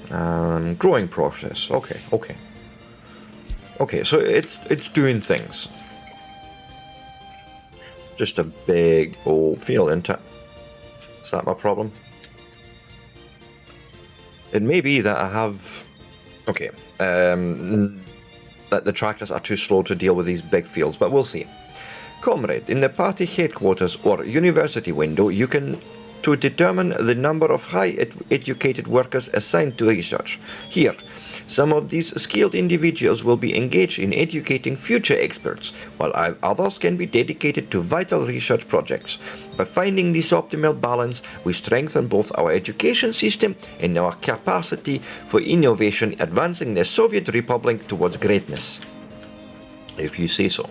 Growing process. Okay. Okay, so it's doing things. Just a big old field, isn't it? Is that my problem? It may be that I have... Okay. That the tractors are too slow to deal with these big fields, but we'll see. Comrade, in the party headquarters or university window, you can to determine the number of high-educated workers assigned to research. Here, some of these skilled individuals will be engaged in educating future experts, while others can be dedicated to vital research projects. By finding this optimal balance, we strengthen both our education system and our capacity for innovation, advancing the Soviet Republic towards greatness. If you say so.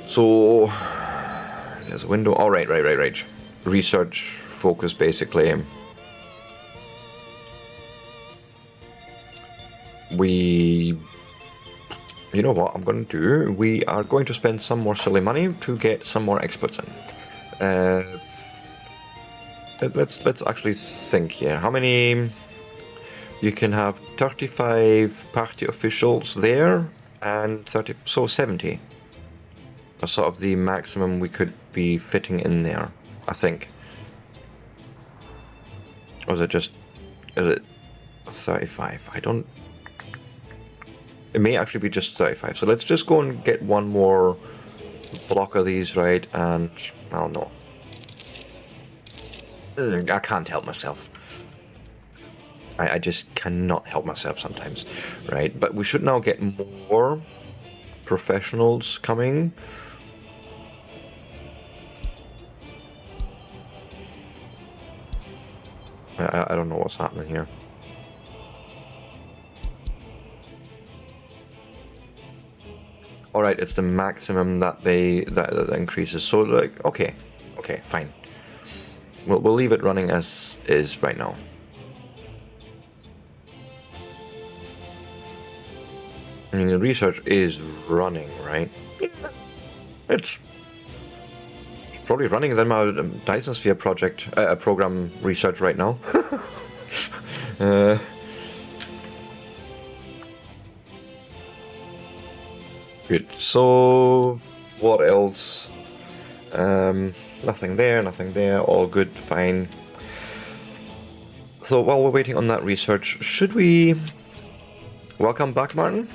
So, there's a window. Oh, right. Research focus, basically. You know what I'm going to do? We are going to spend some more silly money to get some more experts in. Let's actually think here. How many? You can have 35 party officials there, and 70. That's sort of the maximum we could be fitting in there, I think. Or is it 35? I don't... It may actually be just 35. So let's just go and get one more block of these, right? And, well, no. I can't help myself. I just cannot help myself sometimes, right? But we should now get more professionals coming. I don't know what's happening here. Alright, it's the maximum that that increases. So, like, okay, fine. We'll leave it running as is right now. I mean, the research is running, right? Yeah. It's probably running than my Dyson Sphere project, program research right now. Good. So, what else? Nothing there. All good, fine. So while we're waiting on that research, should we welcome back, Martin?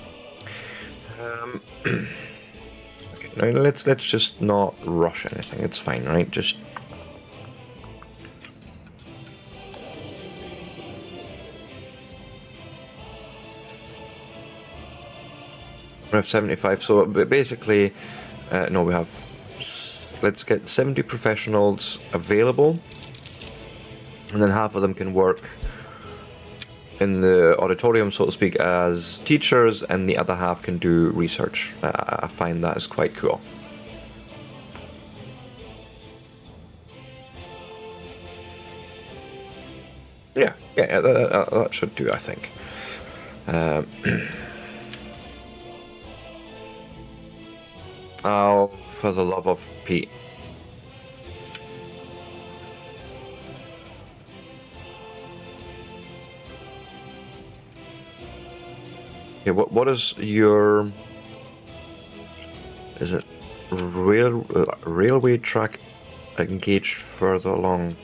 Now let's just not rush anything. It's fine, right? Just We have 75, so basically, no, we have, let's get 70 professionals available, and then half of them can work in the auditorium, so to speak, as teachers, and the other half can do research. I find that is quite cool. Yeah, that should do, I think. Oh, for the love of Pete. Okay, what is your... Is it railway track engaged further along?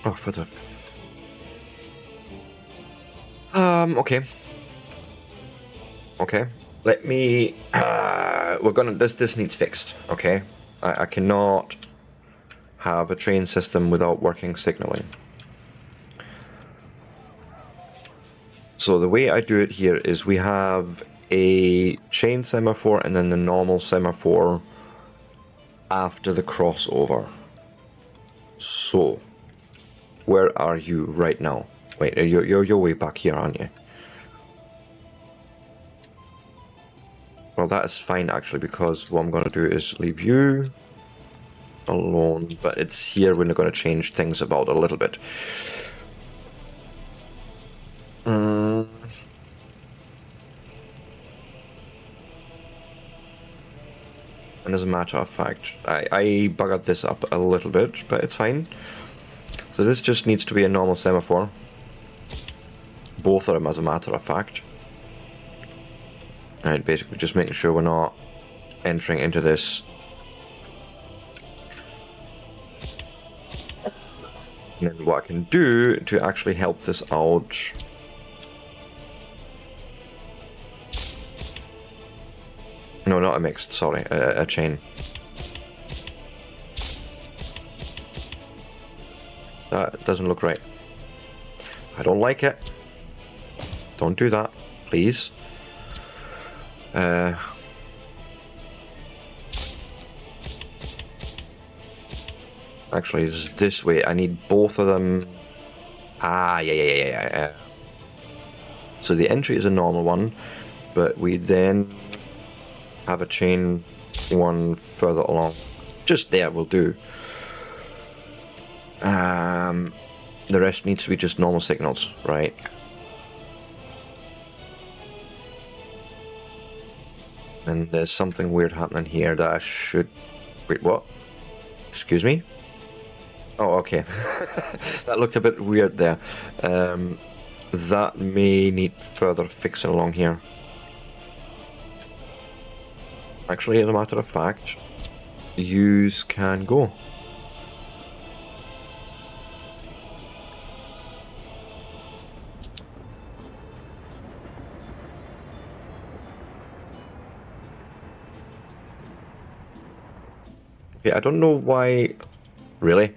Oh, for the... okay. Okay, let me, this needs fixed, okay? I cannot have a train system without working signaling. So the way I do it here is we have a chain semaphore and then the normal semaphore after the crossover. So, where are you right now? Wait, you're way back here, aren't you? Well, that is fine actually, because what I'm going to do is leave you alone, but it's here when we're going to change things about a little bit. And as a matter of fact, I buggered this up a little bit, but it's fine. So this just needs to be a normal semaphore. Both of them, as a matter of fact. And basically just making sure we're not entering into this. And then what I can do to actually help this out. No, not a mixed, sorry, a chain. That doesn't look right. I don't like it. Don't do that, please. Actually, it's this way. I need both of them. Ah, yeah. So the entry is a normal one, but we then have a chain one further along. Just there will do. The rest needs to be just normal signals, right? And there's something weird happening here that I should... Wait, what? Excuse me? Oh, okay. That looked a bit weird there. That may need further fixing along here. Actually, as a matter of fact, yous can go. Okay, I don't know why... Really?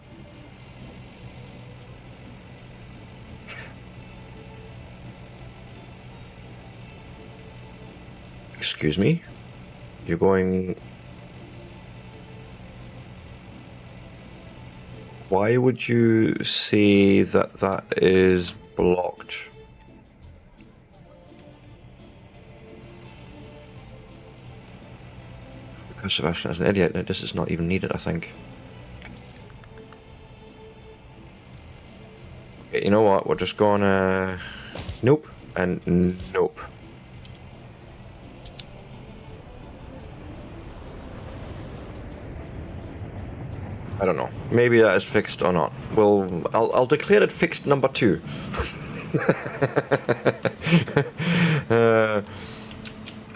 Excuse me? You're going... Why would you say that that is blocked? Because Sebastian is an idiot, this is not even needed, I think. Okay, you know what? We're just gonna... Nope, and nope. I don't know. Maybe that is fixed or not. Well, I'll declare it fixed number 2.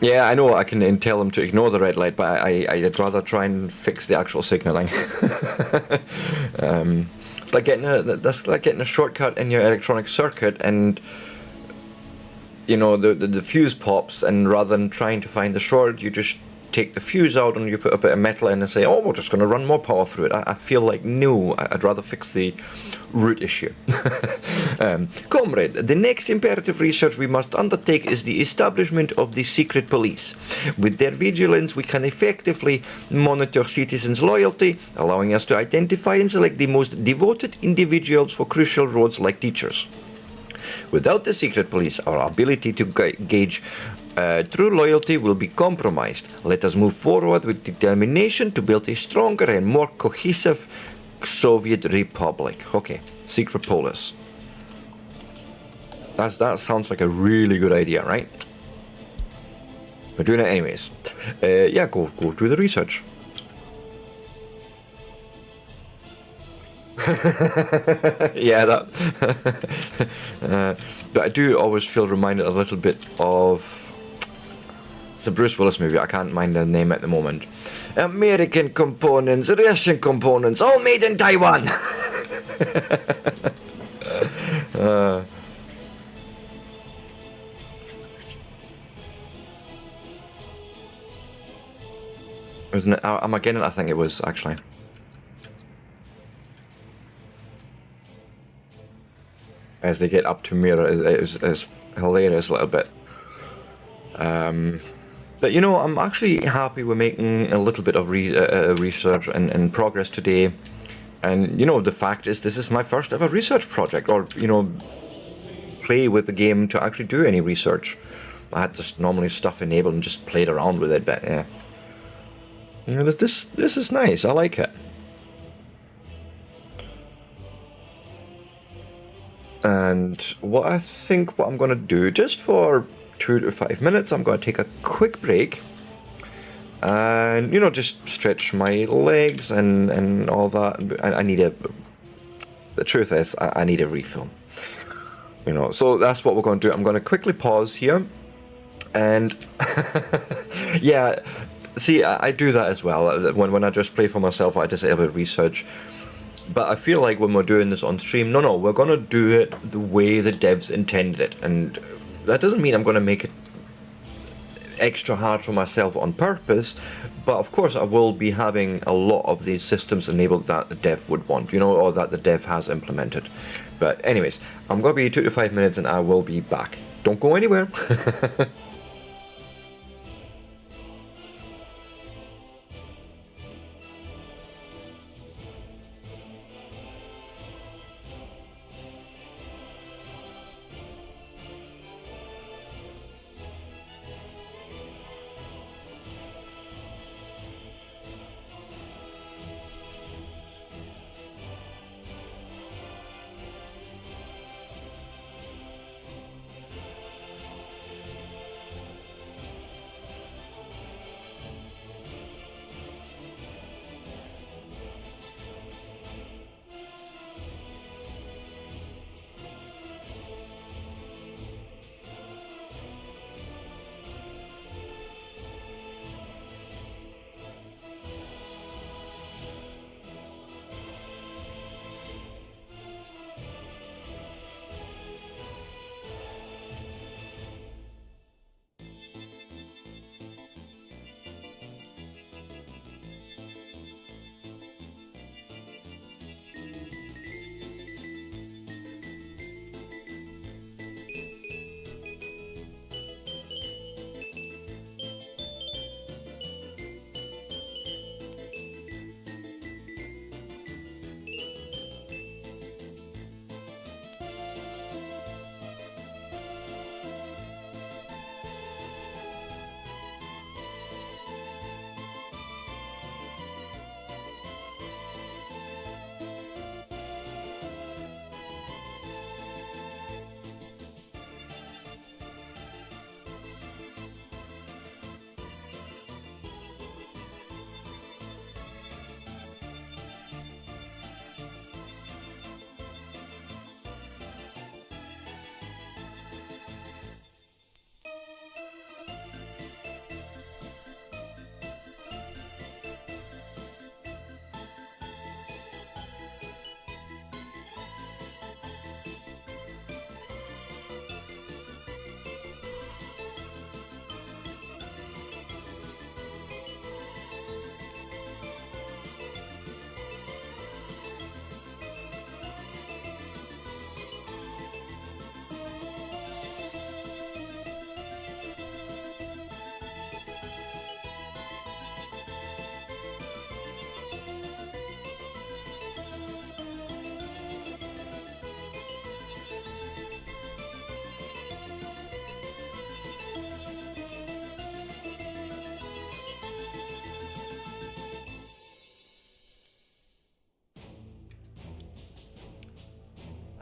Yeah, I know I can tell them to ignore the red light, but I'd rather try and fix the actual signaling. It's like getting a shortcut in your electronic circuit, and you know the fuse pops, and rather than trying to find the short, you just take the fuse out and you put a bit of metal in and say, oh, we're just going to run more power through it. I feel like, no, I'd rather fix the root issue. Comrade, the next imperative research we must undertake is the establishment of the secret police. With their vigilance, we can effectively monitor citizens' loyalty, allowing us to identify and select the most devoted individuals for crucial roles like teachers. Without the secret police, our ability to gauge true loyalty will be compromised. Let us move forward with determination to build a stronger and more cohesive Soviet Republic. Okay, secret police. That sounds like a really good idea, right? We're doing it anyways. Yeah, go do the research. Yeah, that. But I do always feel reminded a little bit of. It's a Bruce Willis movie. I can't mind the name at the moment. American components, Russian components, all made in Taiwan. Wasn't it Armageddon? I think it was, actually. As they get up to Mira, it's hilarious a little bit. But you know, I'm actually happy we're making a little bit of research and progress today. And you know, the fact is, this is my first ever research project, or you know, play with the game to actually do any research. I had just normally stuff enabled and just played around with it, but yeah. You know, this is nice. I like it. And what I'm going to do, just for 2 to 5 minutes, I'm going to take a quick break and, you know, just stretch my legs and all that. I need the truth is, I need a refill, you know, so that's what we're going to do. I'm going to quickly pause here and yeah, see, I do that as well. When I just play for myself, I just have a research. But I feel like when we're doing this on stream, no, we're going to do it the way the devs intended it. And that doesn't mean I'm going to make it extra hard for myself on purpose. But of course, I will be having a lot of these systems enabled that the dev would want, you know, or that the dev has implemented. But anyways, I'm going to be 2 to 5 minutes and I will be back. Don't go anywhere.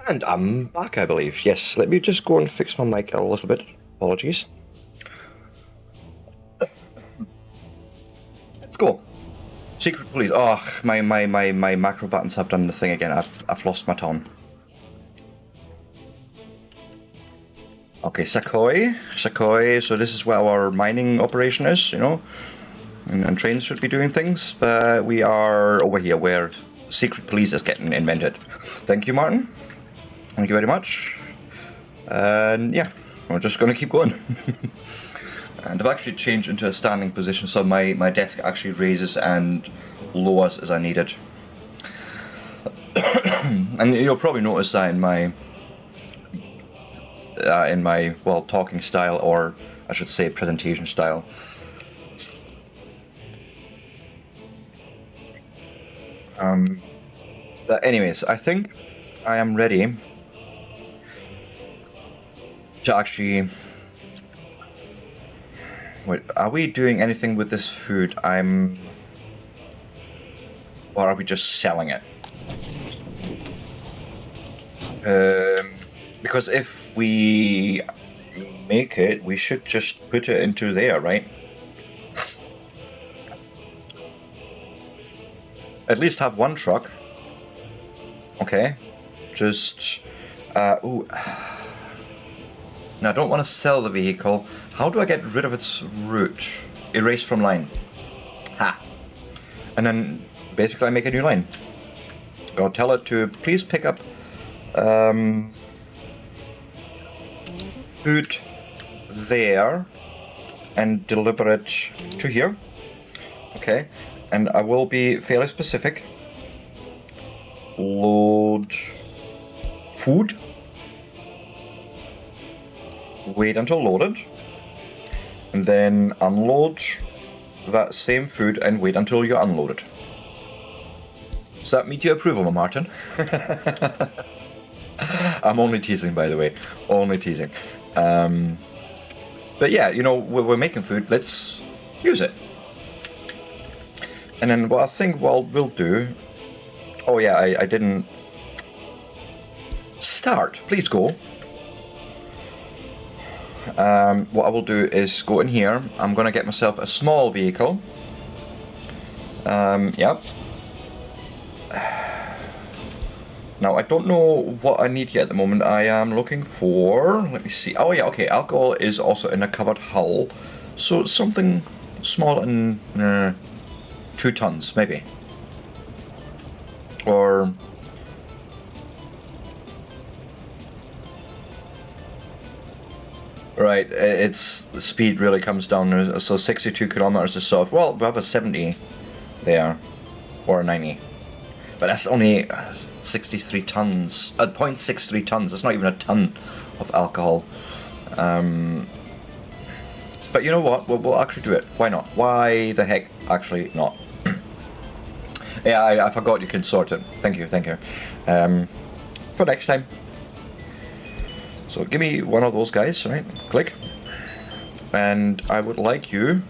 And I'm back, I believe. Yes, let me just go and fix my mic a little bit. Apologies. Let's go. Secret police. Oh, my macro buttons have done the thing again. I've lost my tone. Okay, Sakoi. So this is where our mining operation is, you know. And trains should be doing things, but we are over here where secret police is getting invented. Thank you, Martin. Thank you very much. And yeah, we're just going to keep going. And I've actually changed into a standing position, so my desk actually raises and lowers as I need it. And you'll probably notice that in my well, talking style, or I should say presentation style. But anyways, I think I am ready to actually... Wait, are we doing anything with this food? Or are we just selling it? Because if we make it, we should just put it into there, right? At least have one truck. Okay. Just... ooh. Now, I don't want to sell the vehicle. How do I get rid of its route? Erase from line. Ha! And then, basically, I make a new line. I'll tell it to please pick up food there and deliver it to here. Okay. And I will be fairly specific. Load food. Wait until loaded, and then unload that same food and wait until you're unloaded. Does that meet your approval, my Martin? I'm only teasing, by the way. Only teasing. But yeah, you know, we're making food. Let's use it. And then what I think what we'll do... Oh yeah, I didn't... Start. Please go. What I will do is go in here. I'm going to get myself a small vehicle. Yep. Now, I don't know what I need here at the moment. I am looking for... Let me see. Oh, yeah, okay. Alcohol is also in a covered hull. So, something small and 2 tons, maybe. Or... Right, its speed really comes down, so 62 kilometers is sort of, well, we have a 70 there, or a 90. But that's only 63 tons, 0.63 tons, that's not even a ton of alcohol. But you know what, we'll actually do it, why not? Why the heck actually not? Yeah, I forgot you can sort it, thank you. For next time. So give me one of those guys, right? Click. And I would like you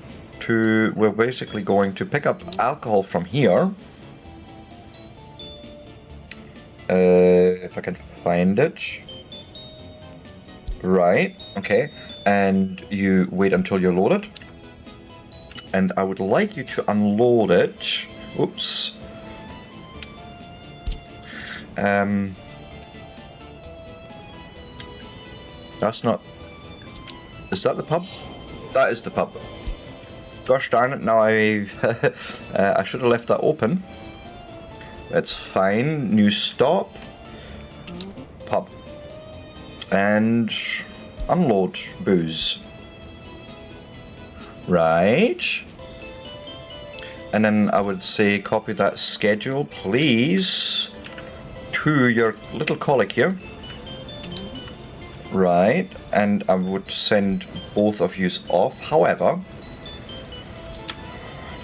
to... We're basically going to pick up alcohol from here. If I can find it. Right, okay. And you wait until you're loaded. And I would like you to unload it. Oops. That's not... Is that the pub? That is the pub. Gosh darn it, now I should have left that open. That's fine. New stop. Pub. And unload booze. Right. And then I would say copy that schedule, please, to your little colic here. Right, and I would send both of you off. However,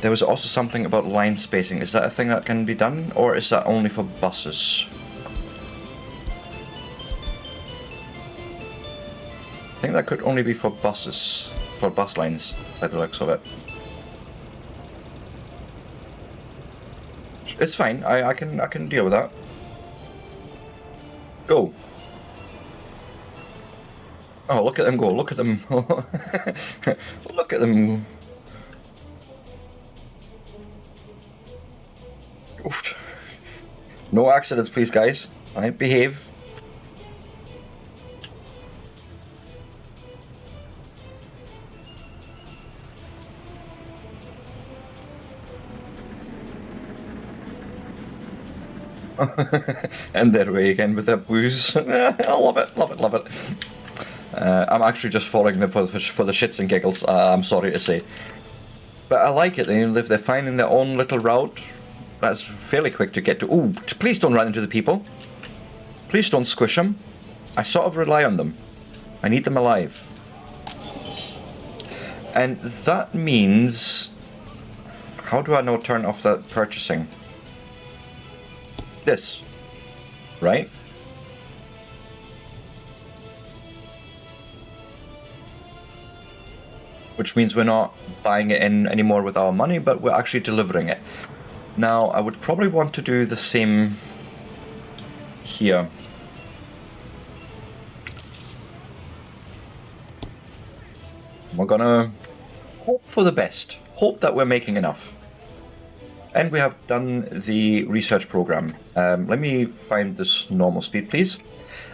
there was also something about line spacing. Is that a thing that can be done, or is that only for buses? I think that could only be for buses, for bus lines, by the looks of it. It's fine. I can deal with that. Go. Oh, look at them go, look at them. Look at them. Oof. No accidents, please, guys. I behave. And there we again with that booze. I love it, love it, love it. I'm actually just following them for the shits and giggles, I'm sorry to say. But I like it, they're finding their own little route. That's fairly quick to get to. Ooh, please don't run into the people. Please don't squish them. I sort of rely on them. I need them alive. And that means... How do I now turn off that purchasing? This. Right? Which means we're not buying it in anymore with our money, but we're actually delivering it. Now, I would probably want to do the same here. We're gonna hope for the best. Hope that we're making enough. And we have done the research program. Let me find this normal speed, please.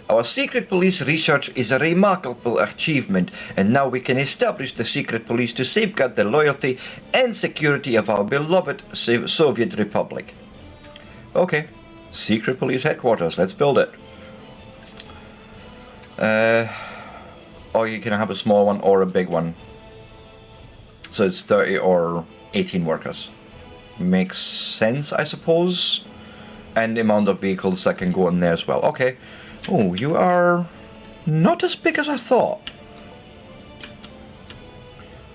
Our secret police research is a remarkable achievement, and now we can establish the secret police to safeguard the loyalty and security of our beloved Soviet Republic. Okay, secret police headquarters, let's build it. Or you can have a small one or a big one. So it's 30 or 18 workers. Makes sense, I suppose. And the amount of vehicles that can go in there as well. Okay. Oh, you are not as big as I thought.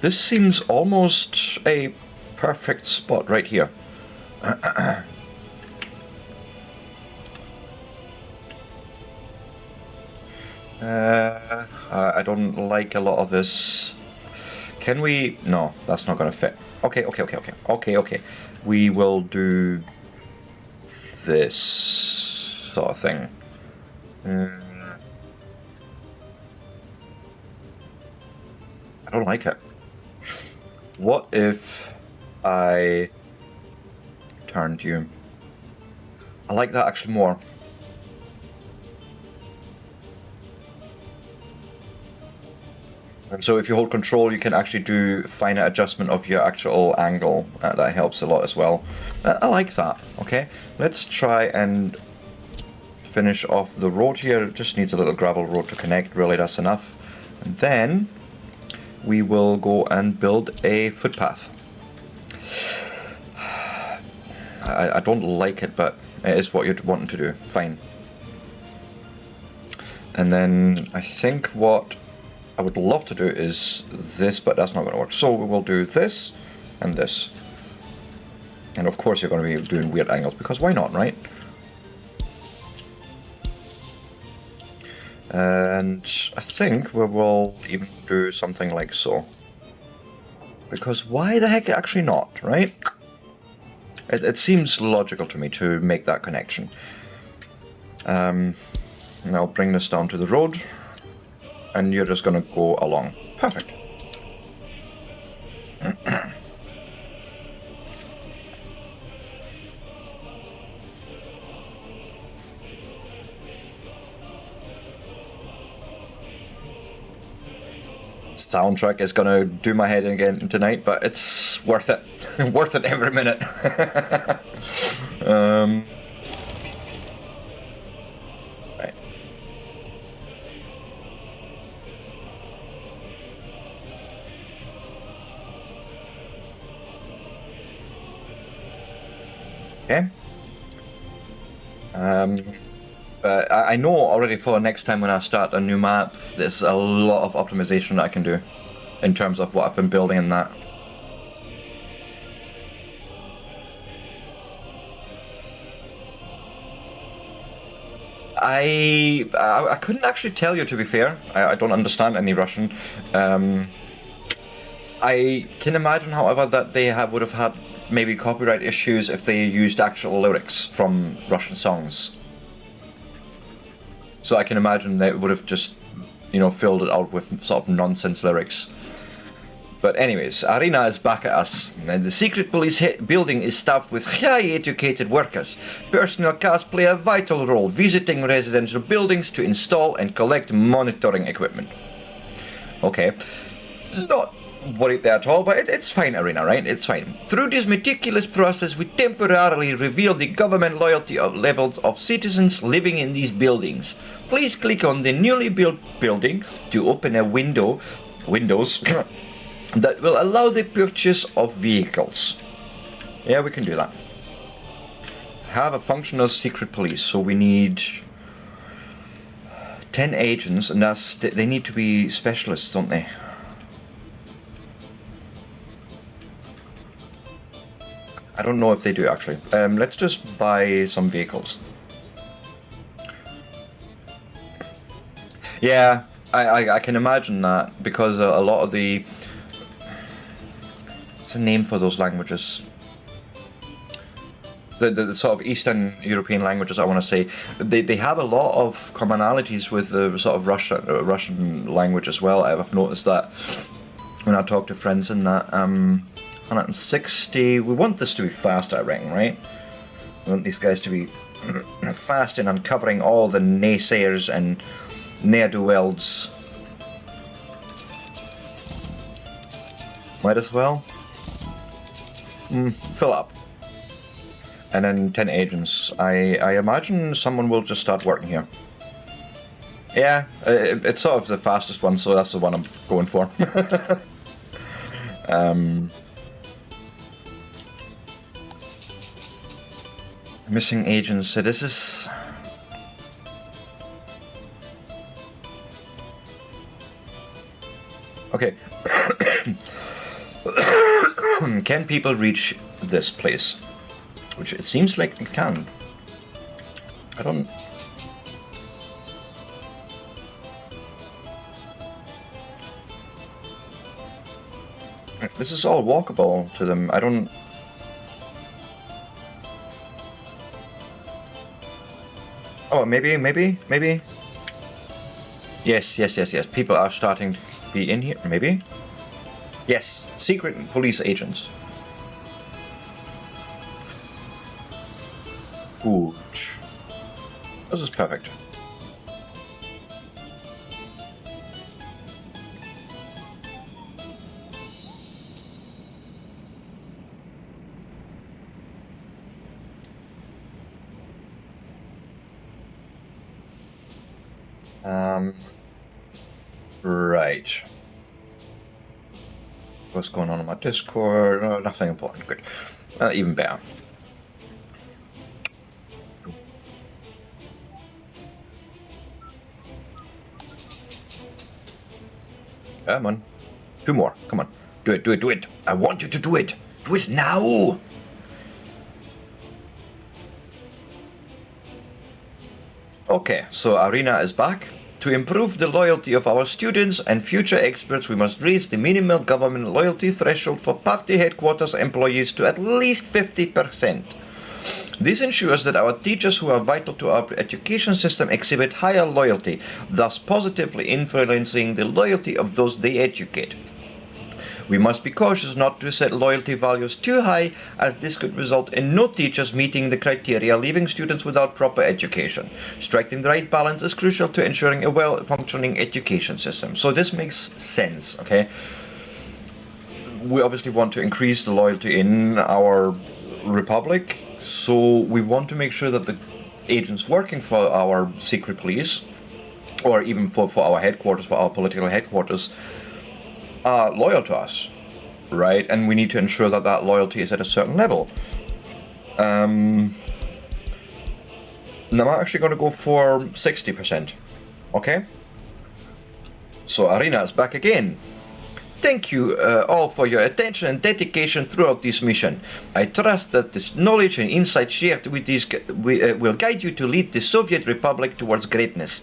This seems almost a perfect spot right here. I don't like a lot of this. Can we... No, that's not going to fit. Okay. We will do this sort of thing. I don't like it. What if I turned you? I like that actually more. And so if you hold control, you can actually do finer adjustment of your actual angle. That helps a lot as well. I like that. Okay, let's try and finish off the road here. It just needs a little gravel road to connect. Really, that's enough. And then we will go and build a footpath. I don't like it, but it is what you're wanting to do. Fine. And then I think what I would love to do is this, but that's not going to work. So we will do this and this. And of course you're going to be doing weird angles, because why not, right? And I think we will even do something like so. Because why the heck actually not, right? It seems logical to me to make that connection. And I'll bring this down to the road. And you're just going to go along. Perfect. Soundtrack is going to do my head in again tonight, but it's worth it. Worth it every minute. Right. Okay. But I know already for next time when I start a new map, there's a lot of optimization that I can do in terms of what I've been building in that. I couldn't actually tell you, to be fair. I don't understand any Russian. I can imagine, however, that they would have had maybe copyright issues if they used actual lyrics from Russian songs. So I can imagine they would have just filled it out with sort of nonsense lyrics. But anyways, Arena is back at us, and the secret police building is staffed with highly educated workers. Personnel cars play a vital role, visiting residential buildings to install and collect monitoring equipment. Okay, not worried there at all, but it's fine, Arena, right? It's fine. Through this meticulous process, we temporarily reveal the government loyalty levels of citizens living in these buildings. Please click on the newly built building to open a windows that will allow the purchase of vehicles. Yeah, we can do that. Have a functional secret police, so we need 10 agents, and they need to be specialists, don't they? I don't know if they do, actually. Let's just buy some vehicles. Yeah, I can imagine that, because a lot of the... What's the name for those languages? The sort of Eastern European languages, I want to say, they have a lot of commonalities with the sort of Russian language as well. I've noticed that when I talk to friends in that. 160. We want this to be fast, I reckon, right? We want these guys to be fast in uncovering all the naysayers and ne'er-do-wells. Might as well. Fill up. And then 10 agents. I imagine someone will just start working here. Yeah, it's sort of the fastest one, so that's the one I'm going for. Missing agents. So this is... Okay. Can people reach this place? Which it seems like they can. I don't... This is all walkable to them. I don't... Oh, maybe. Yes. People are starting to be in here. Maybe. Yes, secret police agents. Good. This is perfect. Right. What's going on my Discord? Oh, nothing important. Good. Even better. Come on. 2 more. Come on. Do it. I want you to do it. Do it now. Okay, so Arena is back. To improve the loyalty of our students and future experts, we must raise the minimal government loyalty threshold for party headquarters employees to at least 50%. This ensures that our teachers who are vital to our education system exhibit higher loyalty, thus positively influencing the loyalty of those they educate. We must be cautious not to set loyalty values too high, as this could result in no teachers meeting the criteria, leaving students without proper education. Striking the right balance is crucial to ensuring a well-functioning education system. So this makes sense, okay? We obviously want to increase the loyalty in our republic, so we want to make sure that the agents working for our secret police, or even for our headquarters, for our political headquarters, are loyal to us, right? And we need to ensure that that loyalty is at a certain level. And I'm actually going to go for 60%, okay? So Arena is back again. Thank you all for your attention and dedication throughout this mission. I trust that this knowledge and insight shared with these will guide you to lead the Soviet Republic towards greatness.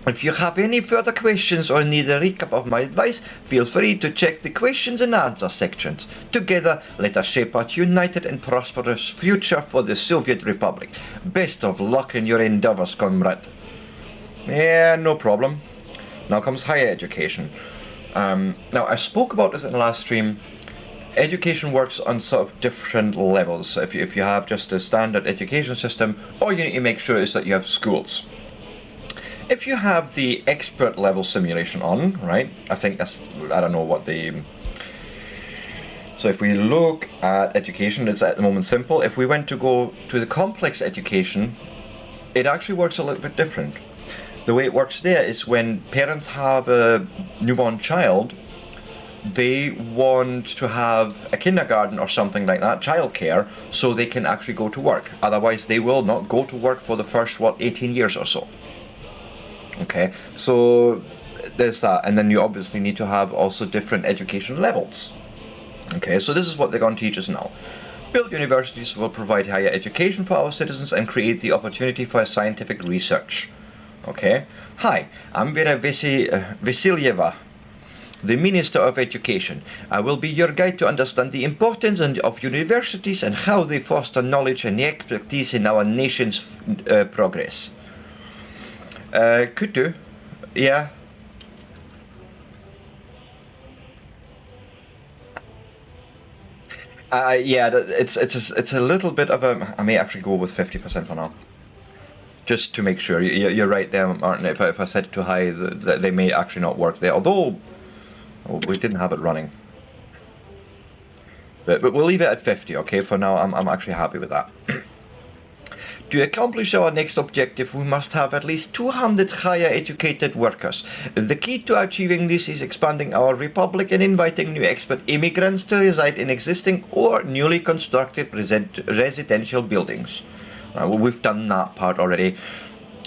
If you have any further questions or need a recap of my advice, feel free to check the questions and answers sections. Together, let us shape a united and prosperous future for the Soviet Republic. Best of luck in your endeavors, comrade. Yeah, no problem. Now comes higher education. Now, I spoke about this in the last stream. Education works on sort of different levels. If you have just a standard education system, all you need to make sure is that you have schools. If you have the expert level simulation on, right, I think that's, I don't know what the... So if we look at education, it's at the moment simple. If we went to go to the complex education, it actually works a little bit different. The way it works there is when parents have a newborn child, they want to have a kindergarten or something like that, childcare, so they can actually go to work. Otherwise, they will not go to work for the first, 18 years or so. Okay, so there's that. And then you obviously need to have also different education levels. Okay, so this is what they're going to teach us now. Build universities will provide higher education for our citizens and create the opportunity for scientific research. Okay, hi, I'm Vera Vasilyeva, the Minister of Education. I will be your guide to understand the importance of universities and how they foster knowledge and expertise in our nation's progress. Could do, yeah. Yeah, it's a little bit of a... I may actually go with 50% for now. Just to make sure. You're right there, Martin. If I set it too high, they may actually not work there. Although, we didn't have it running. But we'll leave it at 50, okay? For now, I'm actually happy with that. To accomplish our next objective, we must have at least 200 higher educated workers. The key to achieving this is expanding our republic and inviting new expert immigrants to reside in existing or newly constructed residential buildings. Well, we've done that part already,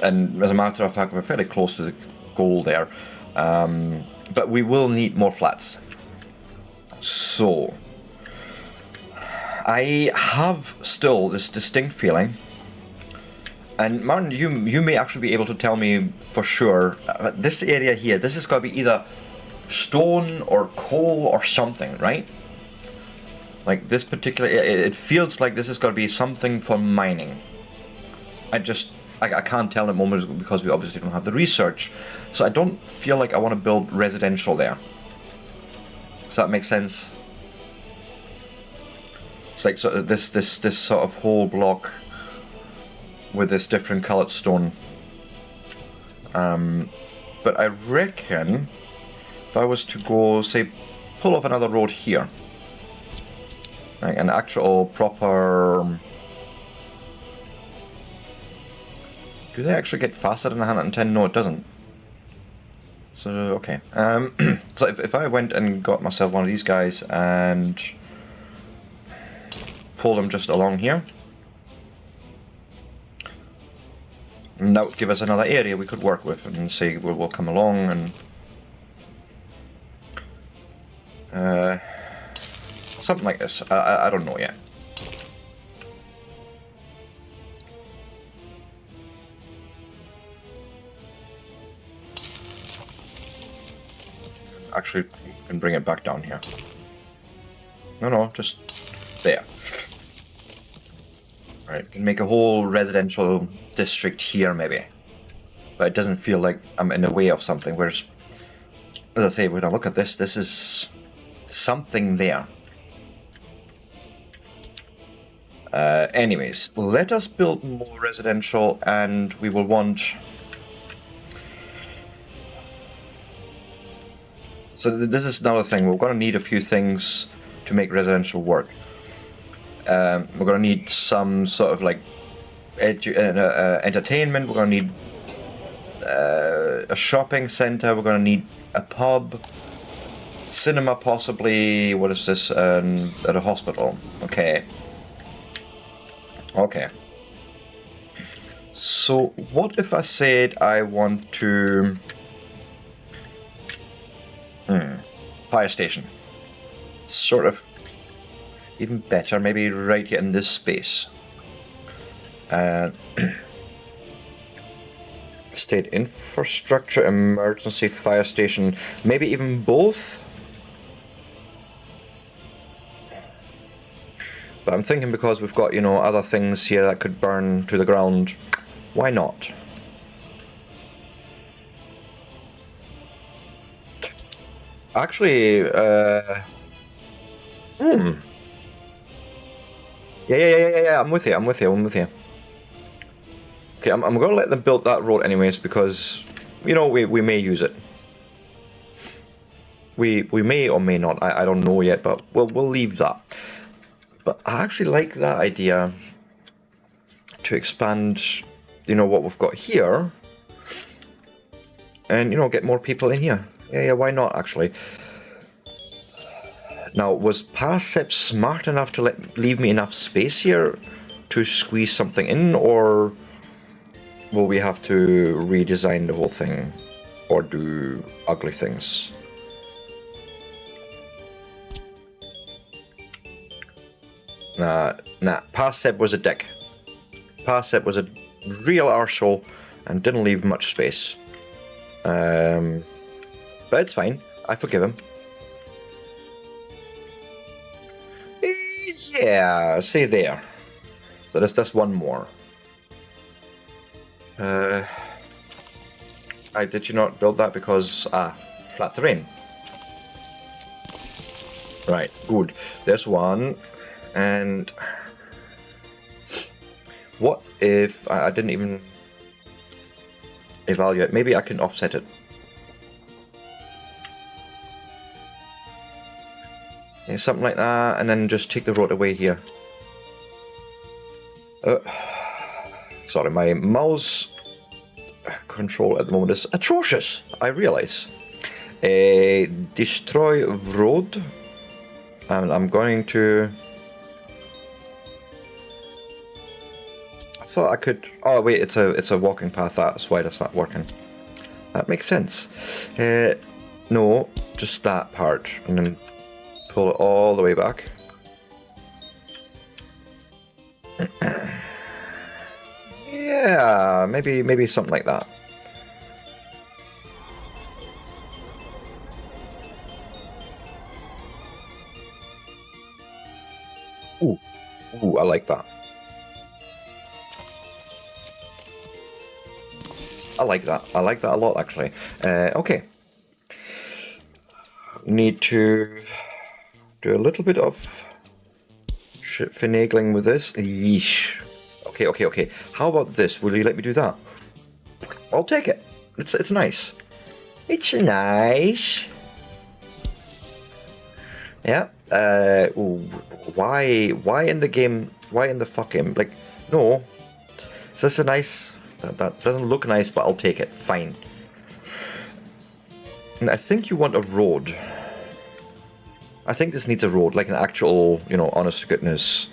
and as a matter of fact, we're fairly close to the goal there. But we will need more flats. So, I have still this distinct feeling. And Martin, you may actually be able to tell me for sure, this area here, this is going to be either stone or coal or something, right? Like this particular, it feels like this is going to be something for mining. I can't tell at the moment because we obviously don't have the research. So I don't feel like I want to build residential there. Does that make sense? It's like sort of this sort of whole block with this different coloured stone. But I reckon if I was to go, say, pull off another road here, like an actual proper... Do they actually get faster than 110? No, it doesn't. So, okay. So if I went and got myself one of these guys and pull them just along here, and that would give us another area we could work with and say we'll come along and something like this. I don't know yet. Actually, you can bring it back down here. No, just there. Right, can make a whole residential district here maybe. But it doesn't feel like I'm in the way of something, whereas, as I say, when I look at this, this is something there. Anyways, let us build more residential, and we will want... So this is another thing, we're going to need a few things to make residential work. We're going to need some sort of like entertainment, we're going to need a shopping center, we're going to need a pub, cinema possibly, what is this, at a hospital. Okay. So what if I said I want to... Fire station. Sort of even better, maybe right here in this space. State infrastructure, emergency fire station, maybe even both. But I'm thinking because we've got, you know, other things here that could burn to the ground, why not? Actually, yeah, I'm with you, I'm with you, I'm with you. Okay, I'm gonna let them build that road anyways, because, you know, we may use it. We may or may not, I don't know yet, but we'll leave that. But I actually like that idea to expand, you know, what we've got here, and, you know, get more people in here. Yeah, why not, actually? Now, was Parsep smart enough to leave me enough space here to squeeze something in, or will we have to redesign the whole thing, or do ugly things? Nah, Parsep was a dick. Parsep was a real arsehole and didn't leave much space. But it's fine. I forgive him. Yeah, say there. So there's just one more. Did you not build that because... flat terrain. Right, good. There's one. And... what if... I didn't even... evaluate. Maybe I can offset it. Yeah, something like that, and then just take the road away here. Sorry, my mouse control at the moment is atrocious, I realize. Destroy road. And I'm going to... I thought I could... oh wait, it's a walking path, that's why that's not working. That makes sense. No, just that part, and then pull it all the way back. Yeah, maybe something like that. Ooh, I like that. I like that a lot, actually. Okay. Need to do a little bit of finagling with this. Yeesh. Okay. How about this? Will you let me do that? I'll take it. It's nice. It's nice. Yeah. Why in the game? Why in the fucking, like? No. Is this a nice? That doesn't look nice, but I'll take it. Fine. And I think you want a road. I think this needs a road, like an actual, you know, honest to goodness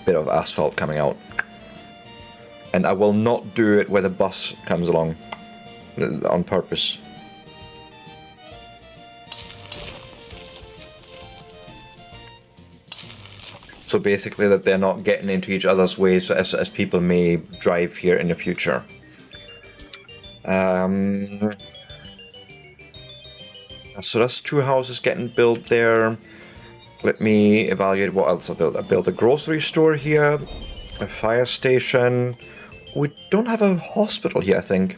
bit of asphalt coming out. And I will not do it where the bus comes along on purpose. So basically that they're not getting into each other's ways as people may drive here in the future. So that's 2 houses getting built there. Let me evaluate what else I built. I built a grocery store here, a fire station. We don't have a hospital here, I think.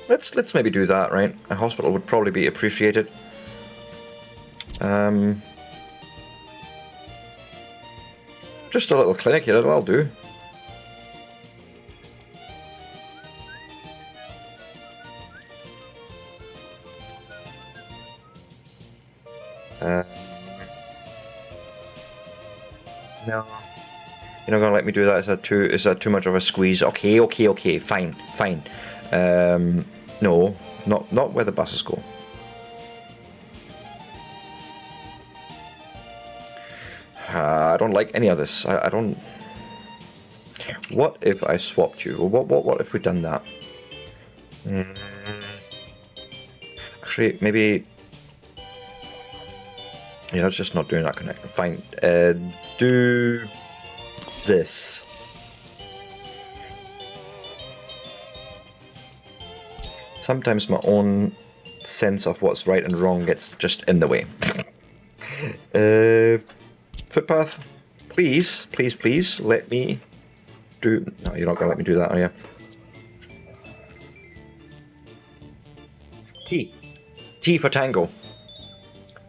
Let's maybe do that, right? A hospital would probably be appreciated. Just a little clinic here, that'll do. No, you're not gonna let me do that. Is that too much of a squeeze? Okay. Fine. No, not where the buses go. I don't like any of this. I don't. What if I swapped you? What if we done that? Actually, maybe. Yeah, let's just not doing that connection. Fine. Do this. Sometimes my own sense of what's right and wrong gets just in the way. Footpath, please, let me do... No, you're not going to let me do that, are you? T. T for Tango.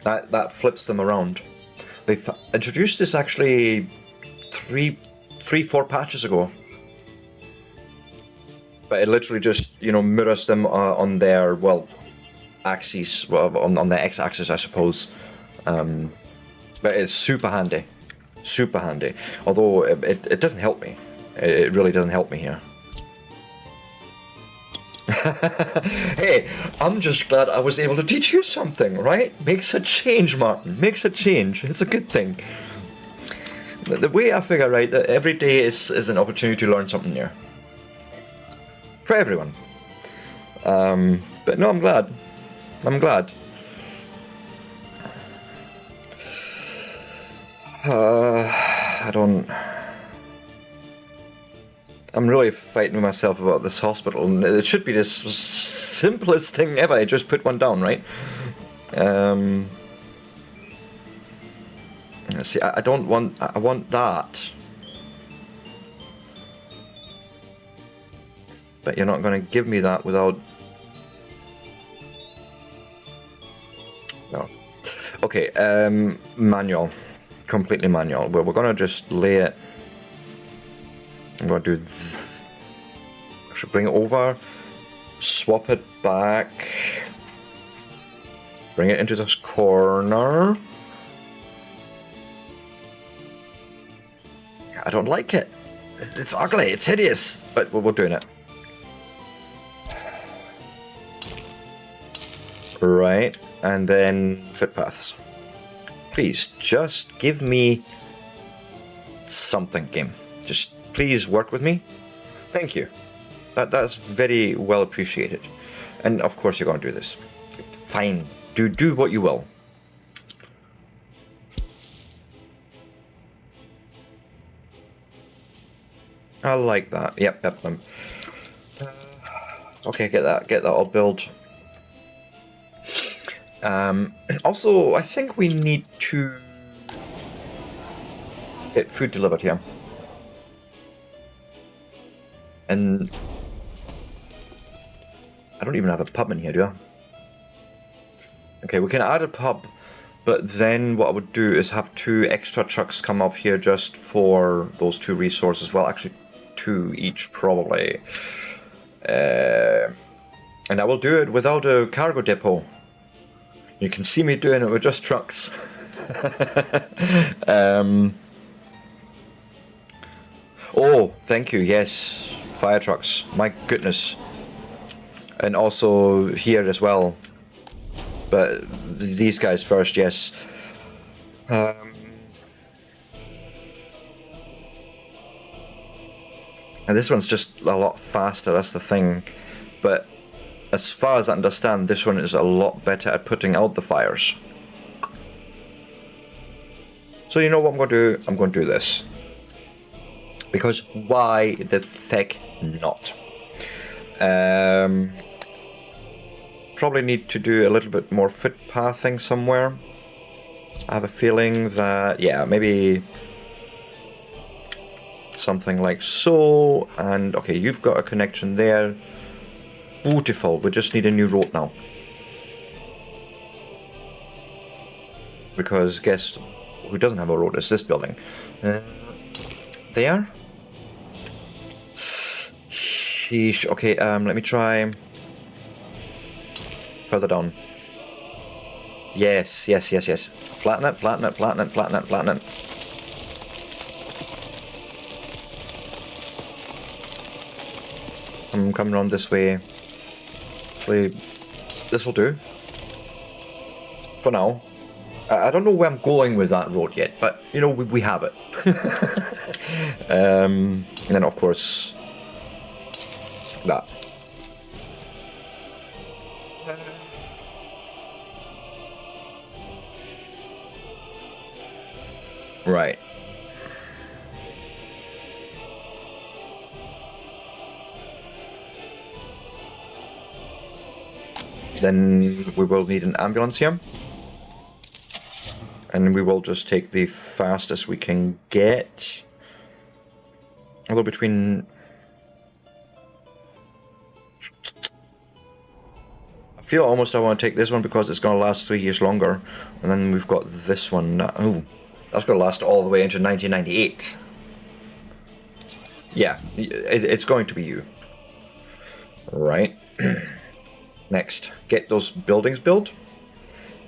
That flips them around. They've introduced this actually 4 patches ago. But it literally just, you know, mirrors them on their, well, axes, well, on their x-axis, I suppose. But it's super handy. Super handy. Although it doesn't help me. It really doesn't help me here. Hey, I'm just glad I was able to teach you something, right? Makes a change, Martin. Makes a change. It's a good thing. The way I figure, right, that every day is an opportunity to learn something new. For everyone. But no, I'm glad. I'm glad. I'm really fighting with myself about this hospital. It should be the simplest thing ever. I just put one down, right? See, I don't want... I want that. But you're not going to give me that without... No. Okay, manual. Completely manual. Well, we're going to just lay it... I'm going to do... Actually, bring it over. Swap it back. Bring it into this corner. I don't like it. It's ugly. It's hideous. But we're doing it. Right. And then footpaths. Please, just give me something, game. Just please work with me. Thank you. That's very well appreciated. And of course you're going to do this. Fine. Do what you will. I like that. Yep. Okay, get that all built. Also, I think we need to get food delivered here. And I don't even have a pub in here, do I? Okay, we can add a pub, but then what I would do is have 2 extra trucks come up here just for those 2 resources. Well, actually 2 each probably. And I will do it without a cargo depot. You can see me doing it with just trucks. Oh, thank you, yes. Fire trucks, my goodness. And also here as well. But these guys first, yes. And this one's just a lot faster, that's the thing. But as far as I understand, this one is a lot better at putting out the fires. So you know what I'm going to do? I'm going to do this. Because why the feck not? Probably need to do a little bit more footpathing somewhere. I have a feeling that, yeah, maybe something like so. And okay, you've got a connection there. Beautiful. We just need a new road now. Because guess who doesn't have a road? It's this building. There. Sheesh. Okay, let me try further down. Yes. Flatten it. I'm coming around this way. Actually, this will do. For now. I don't know where I'm going with that road yet, but, you know, we have it. And then, of course, that. Right. Then we will need an ambulance here. And we will just take the fastest we can get. Although between... feel almost I want to take this one because it's going to last 3 years longer. And then we've got this one. Oh, that's going to last all the way into 1998. Yeah, it's going to be you. Right. Next, get those buildings built.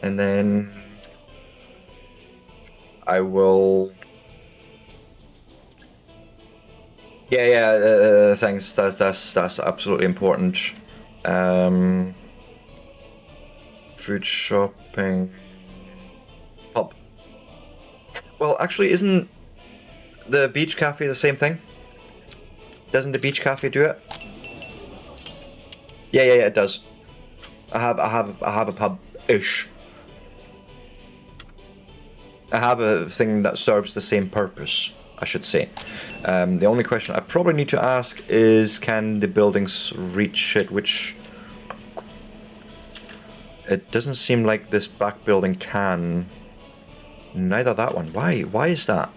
And then I will... Yeah, thanks. That's absolutely important. Food shopping pub. Well, actually, isn't the beach cafe the same thing? Doesn't the beach cafe do it? Yeah, it does. I have a pub-ish. I have a thing that serves the same purpose, I should say. The only question I probably need to ask is, can the buildings reach it? Which it doesn't seem like this back building can. Neither that one. Why? Why is that?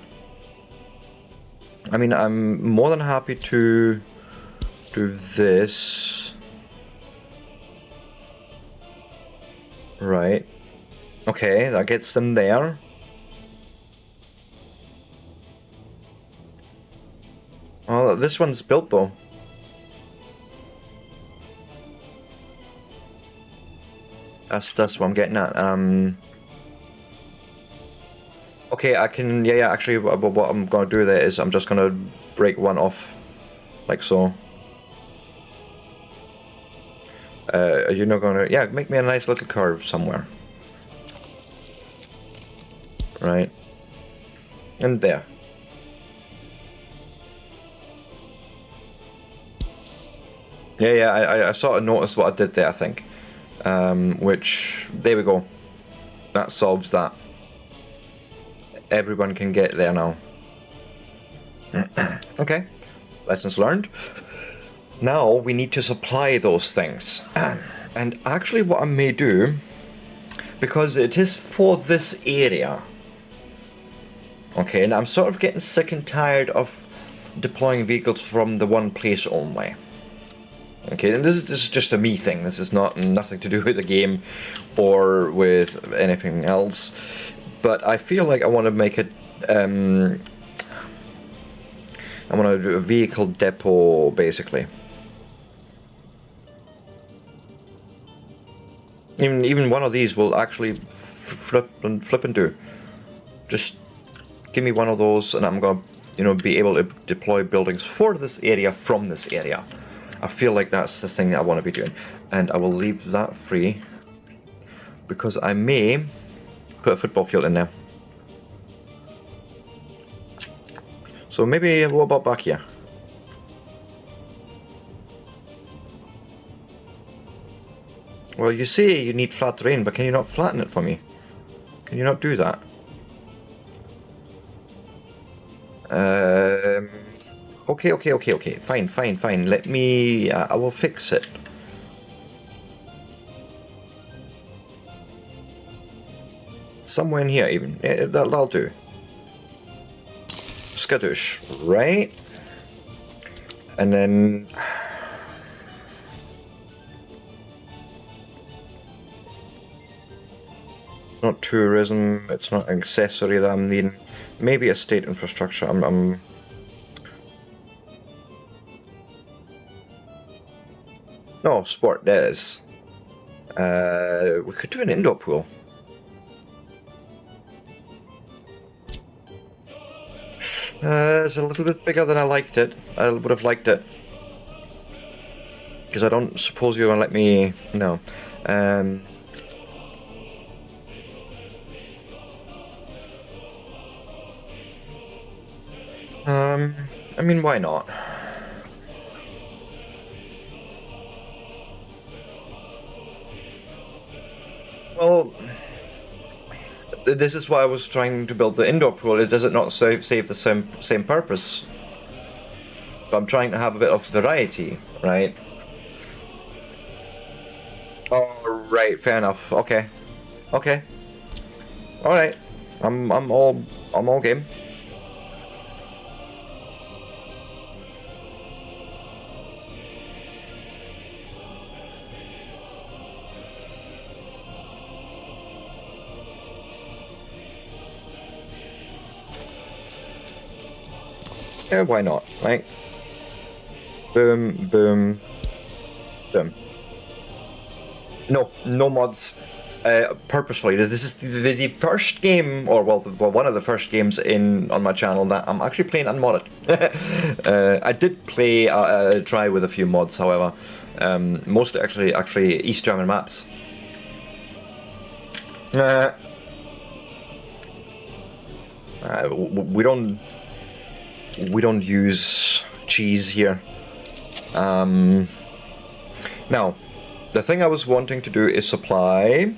I mean, I'm more than happy to do this. Right. Okay, that gets them there. Oh, this one's built though. That's what I'm getting at. Okay, I can. Yeah. Actually, what I'm gonna do there is I'm just gonna break one off, like so. You're not gonna. Yeah, make me a nice little curve somewhere. Right. And there. Yeah, I sort of noticed what I did there, I think. Which, there we go. That solves that. Everyone can get there now. Okay, lessons learned. Now we need to supply those things. And actually what I may do, because it is for this area. Okay, and I'm sort of getting sick and tired of deploying vehicles from the one place only. Okay, and this is just a me thing. This is nothing to do with the game or with anything else. But I feel like I want to make it. I want to do a vehicle depot, basically. Even one of these will actually flip and do. Just give me one of those, and I'm going to, be able to deploy buildings for this area from this area. I feel like that's the thing that I want to be doing, and I will leave that free because I may put a football field in there. So maybe, what about back here? Well, you say you need flat terrain, but can you not flatten it for me? Can you not do that? Okay. Fine. Let me... I will fix it. Somewhere in here, even. Yeah, that'll do. Skadoosh, right? And then... It's not tourism, it's not an accessory that I'm needing. Maybe a state infrastructure. No, sport, there is. We could do an indoor pool. It's a little bit bigger than I liked it. I would have liked it. Because I don't suppose you're going to let me... No. I mean, why not? Well, this is why I was trying to build the indoor pool. Does it not save the same purpose? But I'm trying to have a bit of variety, right? Oh, right, fair enough. Okay. All right. I'm all game. Yeah, why not, right? Boom, boom, boom. No mods. Purposefully, this is the first game, or well, one of the first games on my channel that I'm actually playing unmodded. I did play try with a few mods, however, mostly actually East German maps. We don't use cheese here. Now, the thing I was wanting to do is supply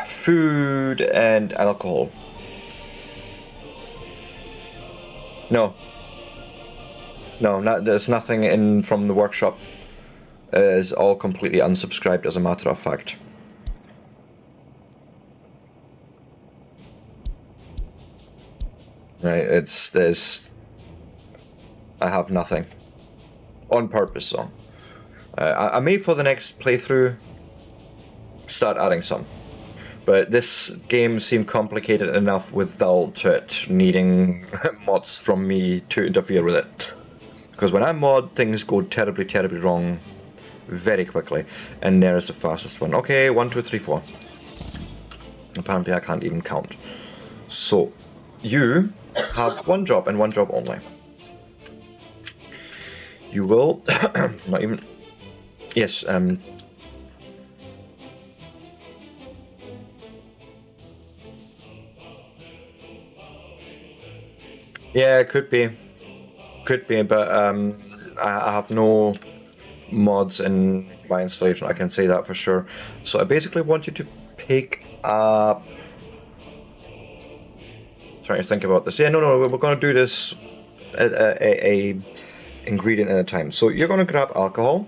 food and alcohol. No, there's nothing in from the workshop. It's all completely unsubscribed, as a matter of fact. Right, I have nothing. On purpose, so. I may, for the next playthrough, start adding some. But this game seemed complicated enough without it needing mods from me to interfere with it. Because when I mod, things go terribly, terribly wrong very quickly. And there is the fastest one. Okay, 1, 2, 3, 4. Apparently I can't even count. So, you have one job and one job only. You will not even. Yes. Yeah, could be, but I have no mods in my installation. I can say that for sure. So I basically want you to pick up. Trying to think about this. Yeah, no, we're going to do this a ingredient at a time. So you're going to grab alcohol,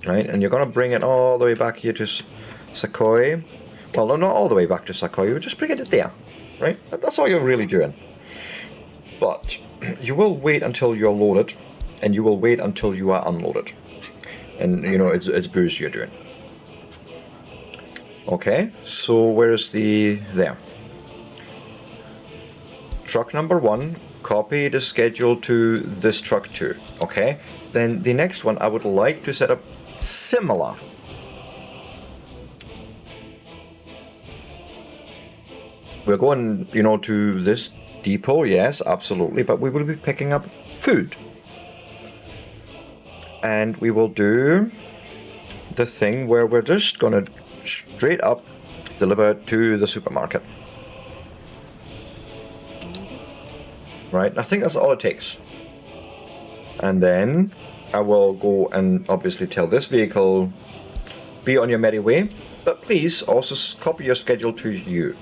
right, and you're going to bring it all the way back here to Sakoi. Well, no, not all the way back to Sakoi. You just bring it there, right? That's all you're really doing. But you will wait until you're loaded, and you will wait until you are unloaded. And you know it's booze you're doing. Okay, so where's there? Truck number 1, copy the schedule to this truck 2. Okay, then the next one I would like to set up similar. We're going, you know, to this depot, yes, absolutely, but we will be picking up food. And we will do the thing where we're just gonna straight up deliver to the supermarket. Right, I think that's all it takes. And then I will go and obviously tell this vehicle, be on your merry way, but please also copy your schedule to you.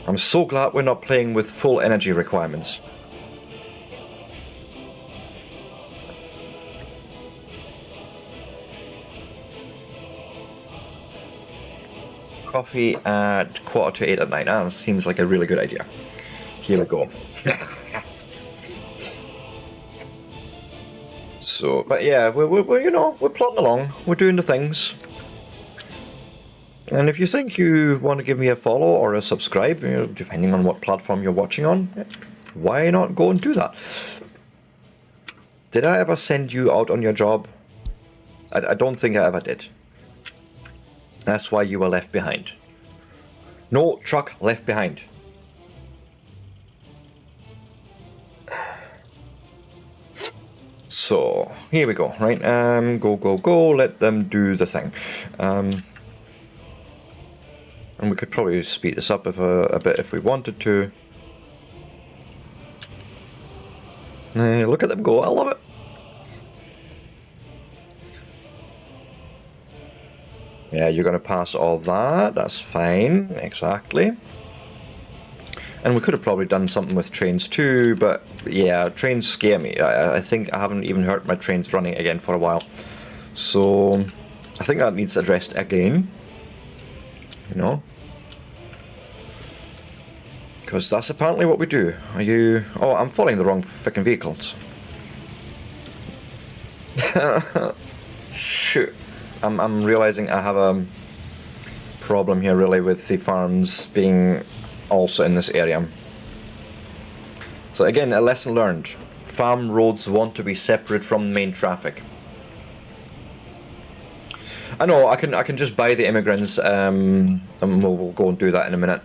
I'm so glad we're not playing with full energy requirements. Coffee at 7:45 at night. That seems like a really good idea. Here we go. So, but yeah, we're you know, we're plodding along. We're doing the things. And if you think you want to give me a follow or a subscribe, you know, depending on what platform you're watching on, why not go and do that? Did I ever send you out on your job? I don't think I ever did. That's why you were left behind. No truck left behind. So, here we go, right? Go, let them do the thing. And we could probably speed this up a bit if we wanted to. Look at them go, I love it. Yeah, you're going to pass all that, that's fine, exactly. And we could have probably done something with trains too, but yeah, trains scare me. I think I haven't even heard my trains running again for a while. So, I think that needs addressed again. You know? Because that's apparently what we do. Are you... Oh, I'm following the wrong frickin' vehicles. Shoot. I'm realizing I have a problem here really with the farms being also in this area. So again, a lesson learned. Farm roads want to be separate from main traffic. I know I can just buy the immigrants, and we'll go and do that in a minute.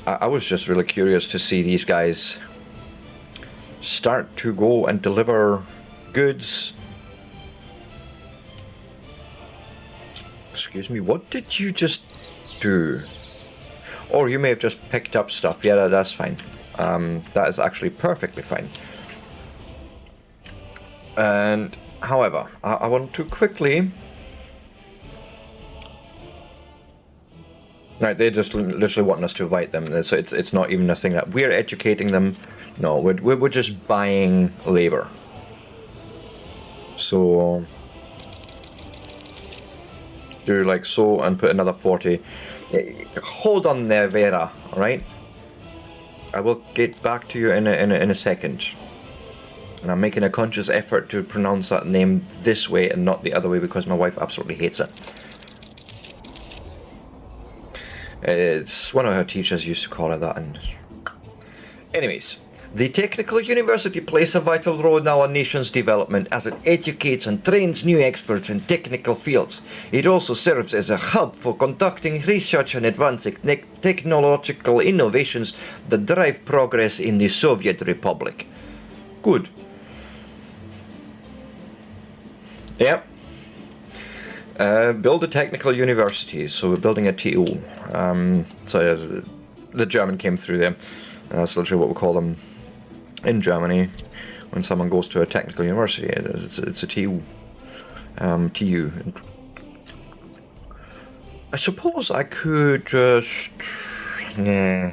I was just really curious to see these guys start to go and deliver goods. Excuse me, what did you just do? Or you may have just picked up stuff. Yeah, that's fine. That is actually perfectly fine. And however, I want to quickly. Right, they just literally want us to invite them, so it's not even a thing that we're educating them. No, we're just buying labor. So do like so and put another 40. Hold on there, Vera. All right, I will get back to you in a second. And I'm making a conscious effort to pronounce that name this way and not the other way because my wife absolutely hates it. It's one of her teachers used to call her that. And anyways, the technical university plays a vital role in our nation's development as it educates and trains new experts in technical fields. It also serves as a hub for conducting research and advancing technological innovations that drive progress in the Soviet Republic. Good. Yep. Build a technical university, so we're building a TU. So the German came through there. That's literally what we call them in Germany when someone goes to a technical university. It's a TU. TU. I suppose I could just. Nah.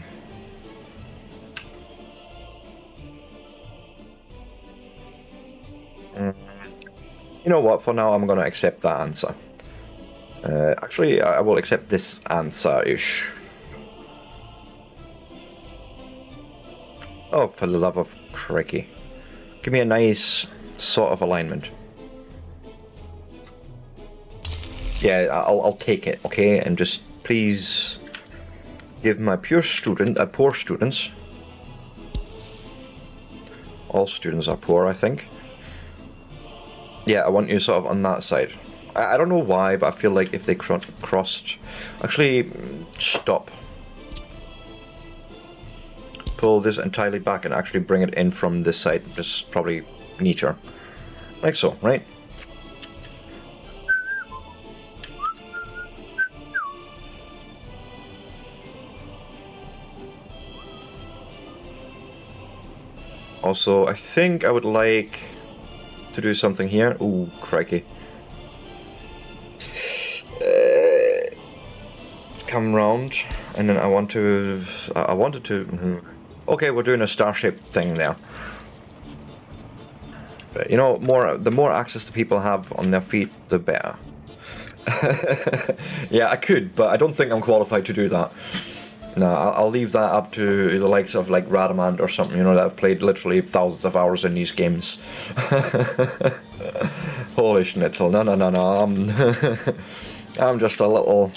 You know what? For now, I'm going to accept that answer. Actually, I will accept this answer-ish. Oh, for the love of cricky. Give me a nice sort of alignment. Yeah, I'll take it, okay? And just please give my poor students. All students are poor, I think. Yeah, I want you sort of on that side. I don't know why, but I feel like if they crossed... Actually, stop. Pull this entirely back and actually bring it in from this side. Just probably neater. Like so, right? Also, I think I would like to do something here. Ooh, crikey. Come round, and then I wanted to. Okay, we're doing a star-shaped thing there. But you know, the more access the people have on their feet, the better. Yeah, I could, but I don't think I'm qualified to do that. No, I'll leave that up to the likes of like Radamant or something, you know, that have played literally thousands of hours in these games. Holy schnitzel! No. I'm just a little.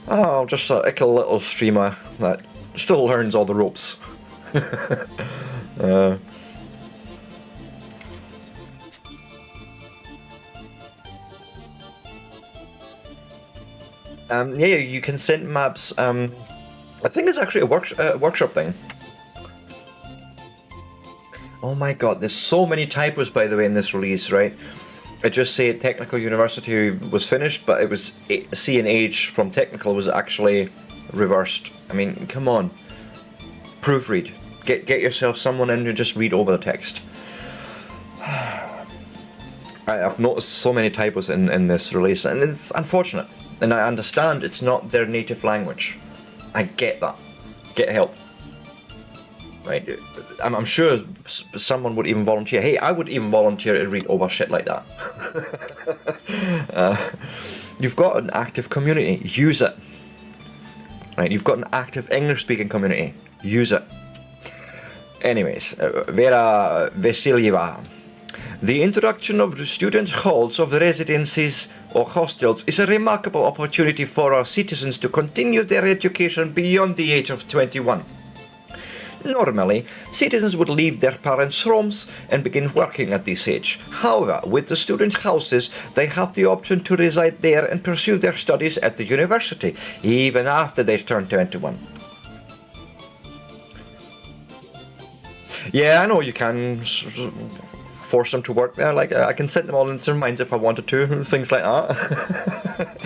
Oh, just a little streamer that still learns all the ropes. Yeah, you can send maps. I think it's actually a workshop thing. Oh my god, there's so many typos, by the way, in this release, right? I just say Technical University was finished, but it was C and H from Technical was actually reversed. I mean, come on. Proofread. Get yourself someone in to just read over the text. I've noticed so many typos in this release, and it's unfortunate. And I understand it's not their native language. I get that. Get help. Right? I'm sure someone would even volunteer. Hey, I would even volunteer to read over shit like that. You've got an active community. Use it. Right? You've got an active English-speaking community. Use it. Anyways, Vera Vasilyeva. The introduction of the student halls of residences or hostels is a remarkable opportunity for our citizens to continue their education beyond the age of 21. Normally, citizens would leave their parents' homes and begin working at this age. However, with the student houses, they have the option to reside there and pursue their studies at the university, even after they turn 21. Yeah, I know you can force them to work there. Like, I can set them all into their minds if I wanted to, things like that.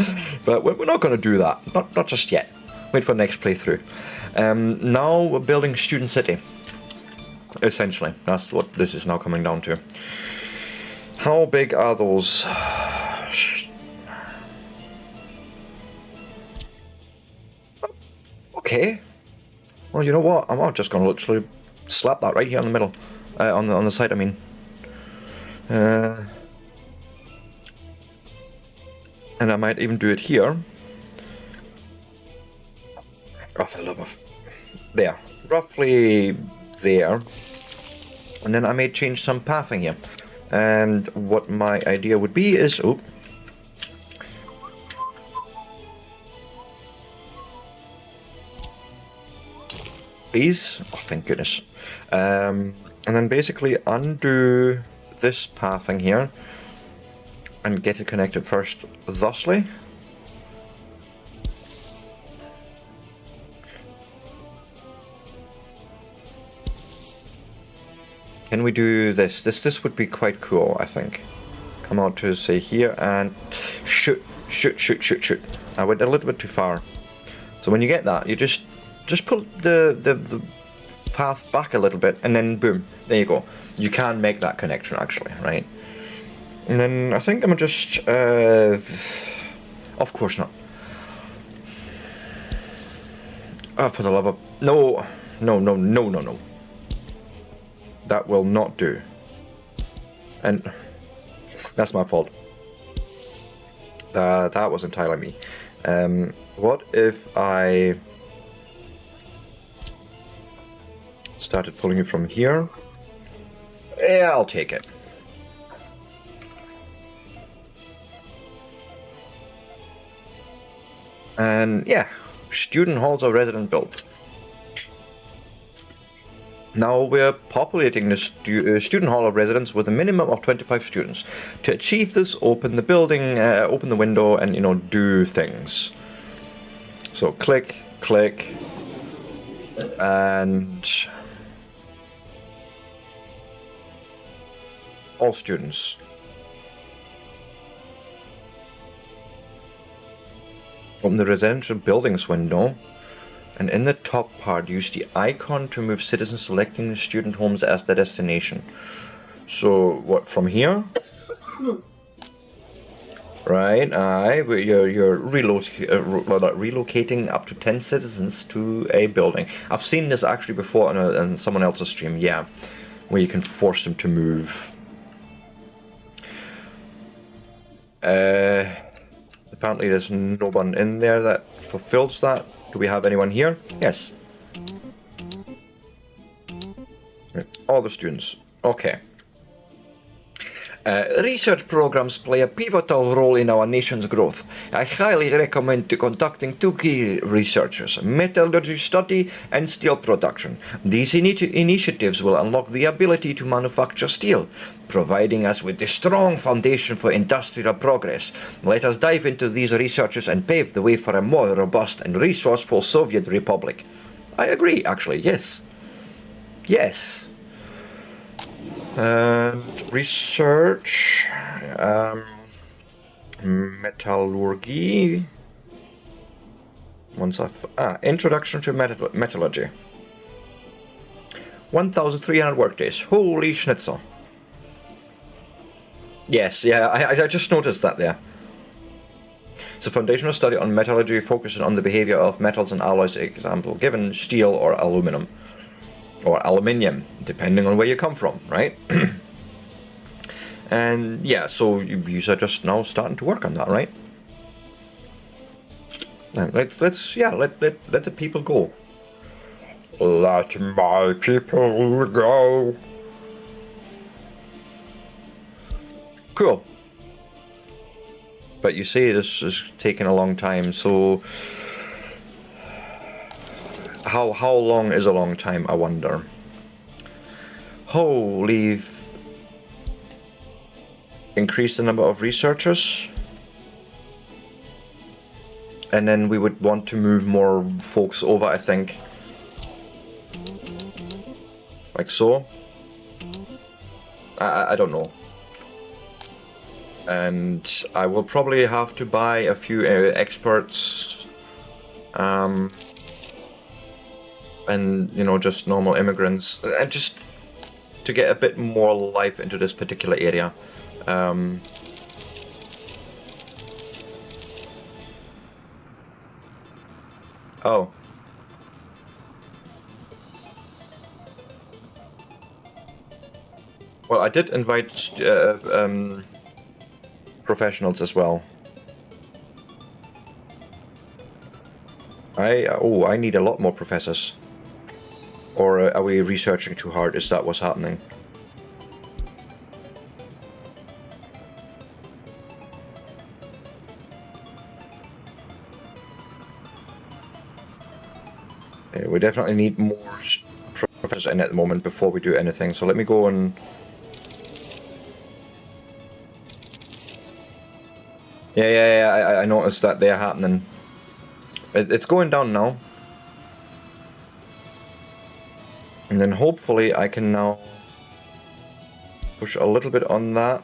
But we're not going to do that. Not just yet. Wait for the next playthrough. Now we're building Student City. Essentially, that's what this is now coming down to. How big are those? Okay. Well, you know what? I'm just going to literally slap that right here in the middle. On the side, I mean. And I might even do it here. Oh, for the love of... There. Roughly there. And then I may change some pathing here. And what my idea would be is... Oh. These. Oh, thank goodness. And then basically undo this pathing here. And get it connected first thusly. Can we do this? This would be quite cool, I think. Come out to, say, here and shoot. I went a little bit too far. So when you get that, you just pull the path back a little bit, and then boom, there you go. You can make that connection, actually, right? And then I think I'm gonna just... of course not. Oh, for the love of... No. That will not do. And that's my fault. That was entirely me. What if I started pulling it from here? Yeah, I'll take it. And yeah, student halls are resident built. Now we're populating the student hall of residence with a minimum of 25 students. To achieve this, open the building, open the window, and do things. So click, and all students. Open the residential buildings window. And in the top part, use the icon to move citizens selecting the student homes as the destination. So, what, from here? Right, you're relocating up to 10 citizens to a building. I've seen this actually before on someone else's stream, yeah. Where you can force them to move. Apparently there's no one in there that fulfills that. Do we have anyone here? Yes. All the students. Okay. Research programs play a pivotal role in our nation's growth. I highly recommend conducting two key researches, metallurgy study and steel production. These initiatives will unlock the ability to manufacture steel, providing us with a strong foundation for industrial progress. Let us dive into these researches and pave the way for a more robust and resourceful Soviet Republic. I agree, actually, yes. Yes. Research, metallurgy, introduction to metallurgy. 1,300 workdays, holy schnitzel. Yes, yeah, I just noticed that there. It's a foundational study on metallurgy focusing on the behavior of metals and alloys, example given steel or aluminum. Or aluminium, depending on where you come from, right? And yeah, so you are just now starting to work on that, right? And let the people go. Let my people go. Cool. But you say this is taking a long time, so how long is a long time, I wonder? Holy... Increase the number of researchers. And then we would want to move more folks over, I think. Like so. I don't know. And I will probably have to buy a few experts. And, you know, just normal immigrants. And just to get a bit more life into this particular area. Oh. Well, I did invite professionals as well. I need a lot more professors. Or are we researching too hard? Is that what's happening? We definitely need more professors in at the moment before we do anything. So let me go and... Yeah, I noticed that they're happening. It's going down now. And then hopefully I can now push a little bit on that.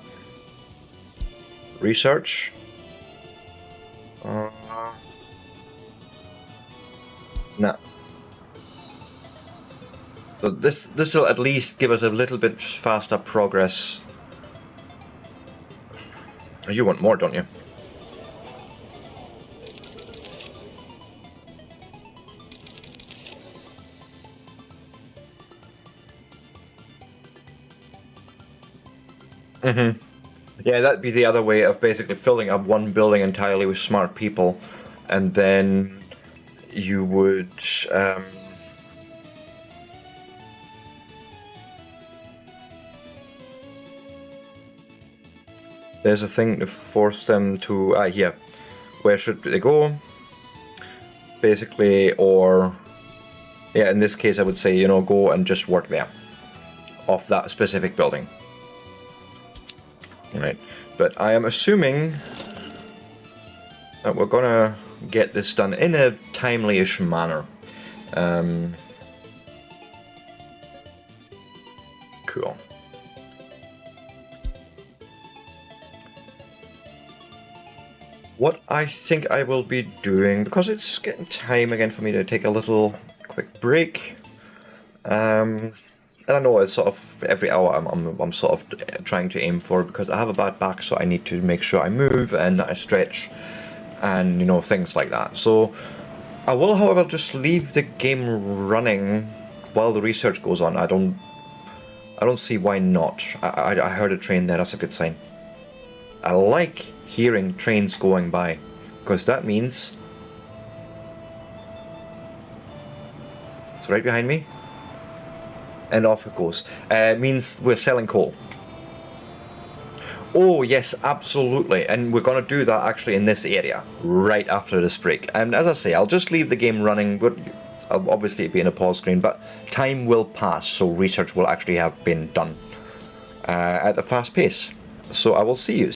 Research. Nah. So this will at least give us a little bit faster progress. You want more, don't you? Mm-hmm. Yeah, that'd be the other way of basically filling up one building entirely with smart people, and then you would there's a thing to force them to here. Where should they go? Basically, or yeah, in this case I would say, you know, go and just work there off that specific building. Right, but I am assuming that we're gonna get this done in a timely-ish manner. Cool. What I think I will be doing, because it's getting time again for me to take a little quick break. And I know it's sort of every hour I'm sort of trying to aim for, because I have a bad back, so I need to make sure I move and that I stretch and, you know, things like that. So I will, however, just leave the game running while the research goes on. I don't see why not. I heard a train there, that's a good sign. I like hearing trains going by, because that means it's right behind me. And off it goes. Means we're selling coal. Oh yes, absolutely. And we're going to do that actually in this area right after this break. And as I say, I'll just leave the game running. But obviously it'll be in a pause screen, but time will pass, so research will actually have been done at a fast pace. So I will see you.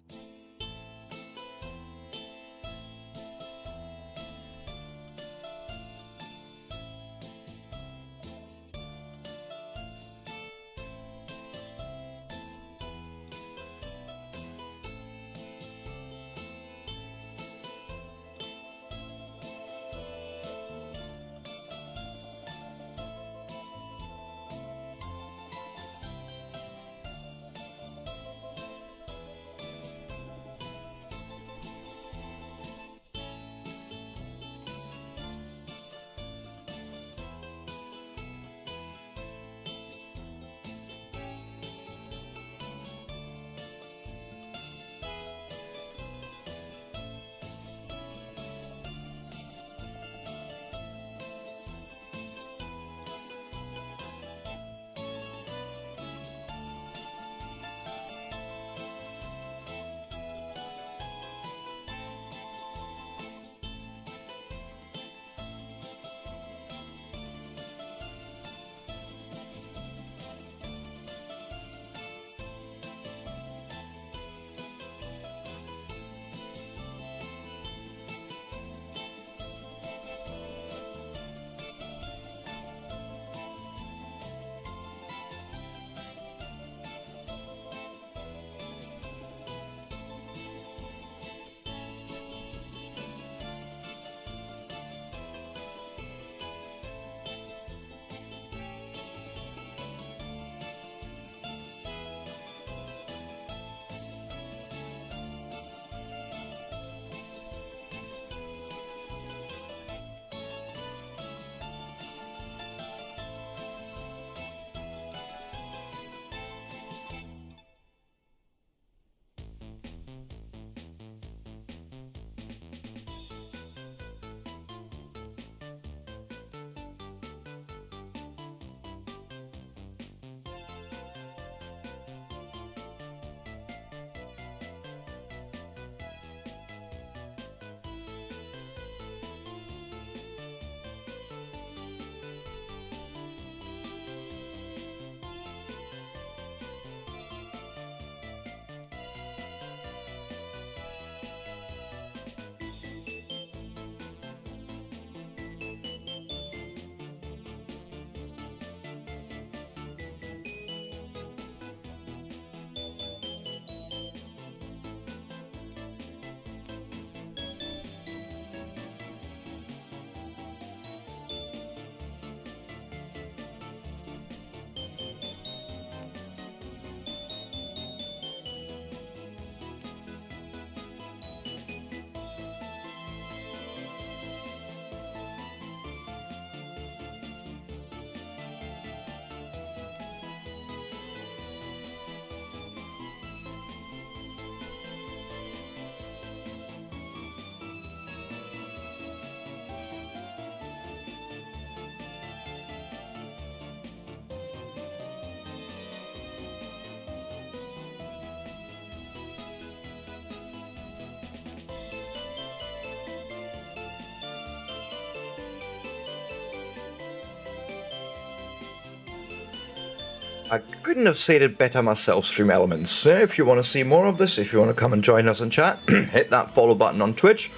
I couldn't have said it better myself, Stream Elements. If you want to see more of this, if you want to come and join us in chat, hit that follow button on Twitch,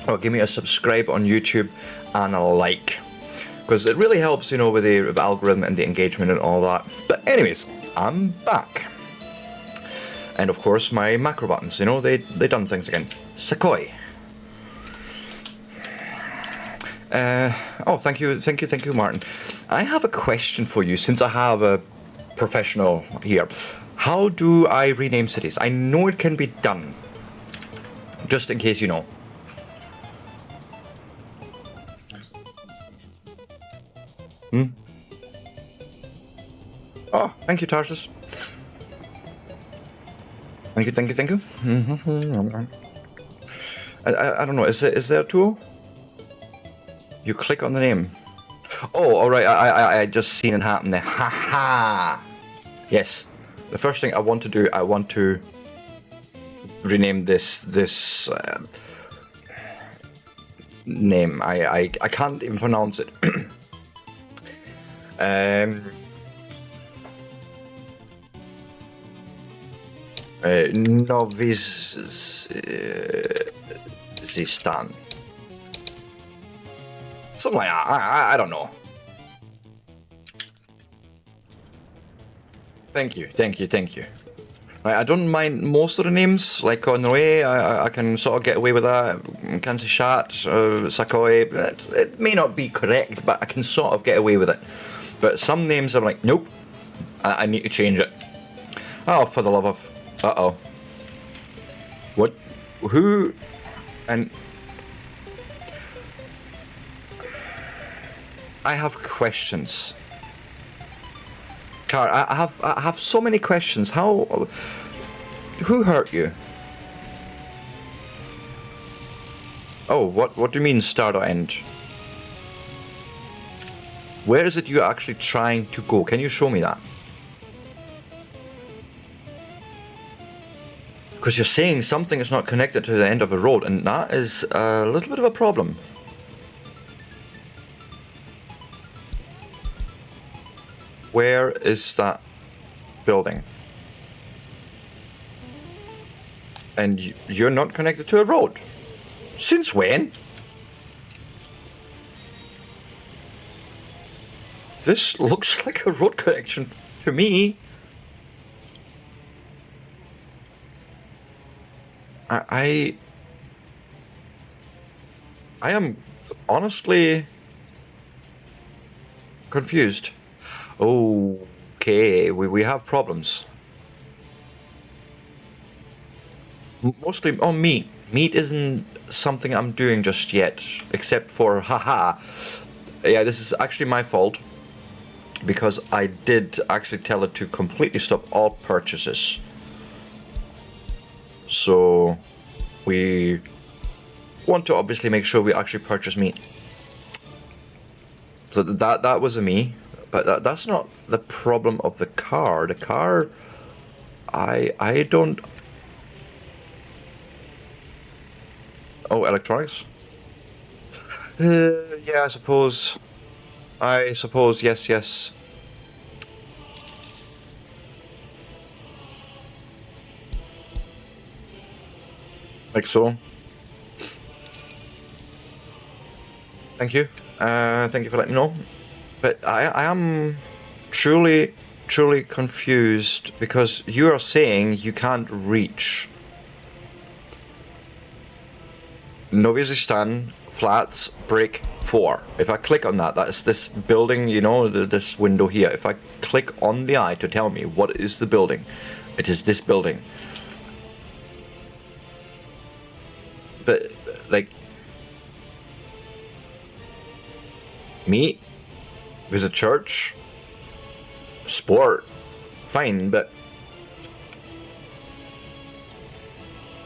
or give me a subscribe on YouTube and a like. Because it really helps, you know, with the algorithm and the engagement and all that. But anyways, I'm back. And of course, my macro buttons, you know, they done things again. Sakoi. Oh, thank you, Martin. I have a question for you, since I have a professional here. How do I rename cities? I know it can be done. Just in case you know. Oh, thank you, Tarsus. Thank you. I don't know, is there a tool? You click on the name. Oh, alright, I just seen it happen there. Haha! Yes. The first thing I want to do, I want to rename this name. I can't even pronounce it. Novizistan. Something like that. I don't know. Thank you. Right, I don't mind most of the names, like on the way, I can sort of get away with that. Kansas Shat, Sakoi, it may not be correct, but I can sort of get away with it. But some names I'm like, nope, I need to change it. Oh, for the love of... Uh-oh. What? Who? And... I have questions. Car, I have so many questions. How? Who hurt you? Oh, what do you mean start or end? Where is it you're actually trying to go? Can you show me that? Because you're saying something is not connected to the end of a road, and that is a little bit of a problem. Where is that building? And you're not connected to a road. Since when? This looks like a road connection to me. I am honestly confused. Okay, we have problems. Mostly on meat. Meat isn't something I'm doing just yet, except for haha. Yeah, this is actually my fault, because I did actually tell it to completely stop all purchases. So we want to obviously make sure we actually purchase meat. So that was a me. But that's not the problem of the car. The car, I don't... Oh, electronics? Yeah, I suppose, yes. Like so. Thank you. Thank you for letting me know. But I am truly confused, because you are saying you can't reach Novizistan Flats Break 4. If I click on that, that's this building, you know, this window here. If I click on the eye to tell me what is the building, it is this building. But, like... meat? Visit church, sport, fine, but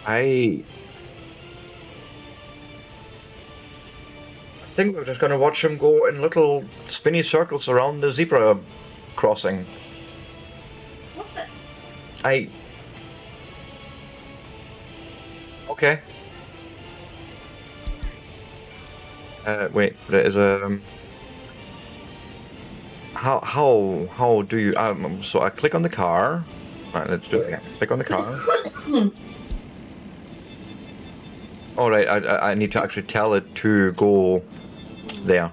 I think we're just gonna watch him go in little spinny circles around the zebra crossing. What the? Okay. Wait, there is a... how do you? So I click on the car. All right, let's do it again. Click on the car. All right, I need to actually tell it to go there.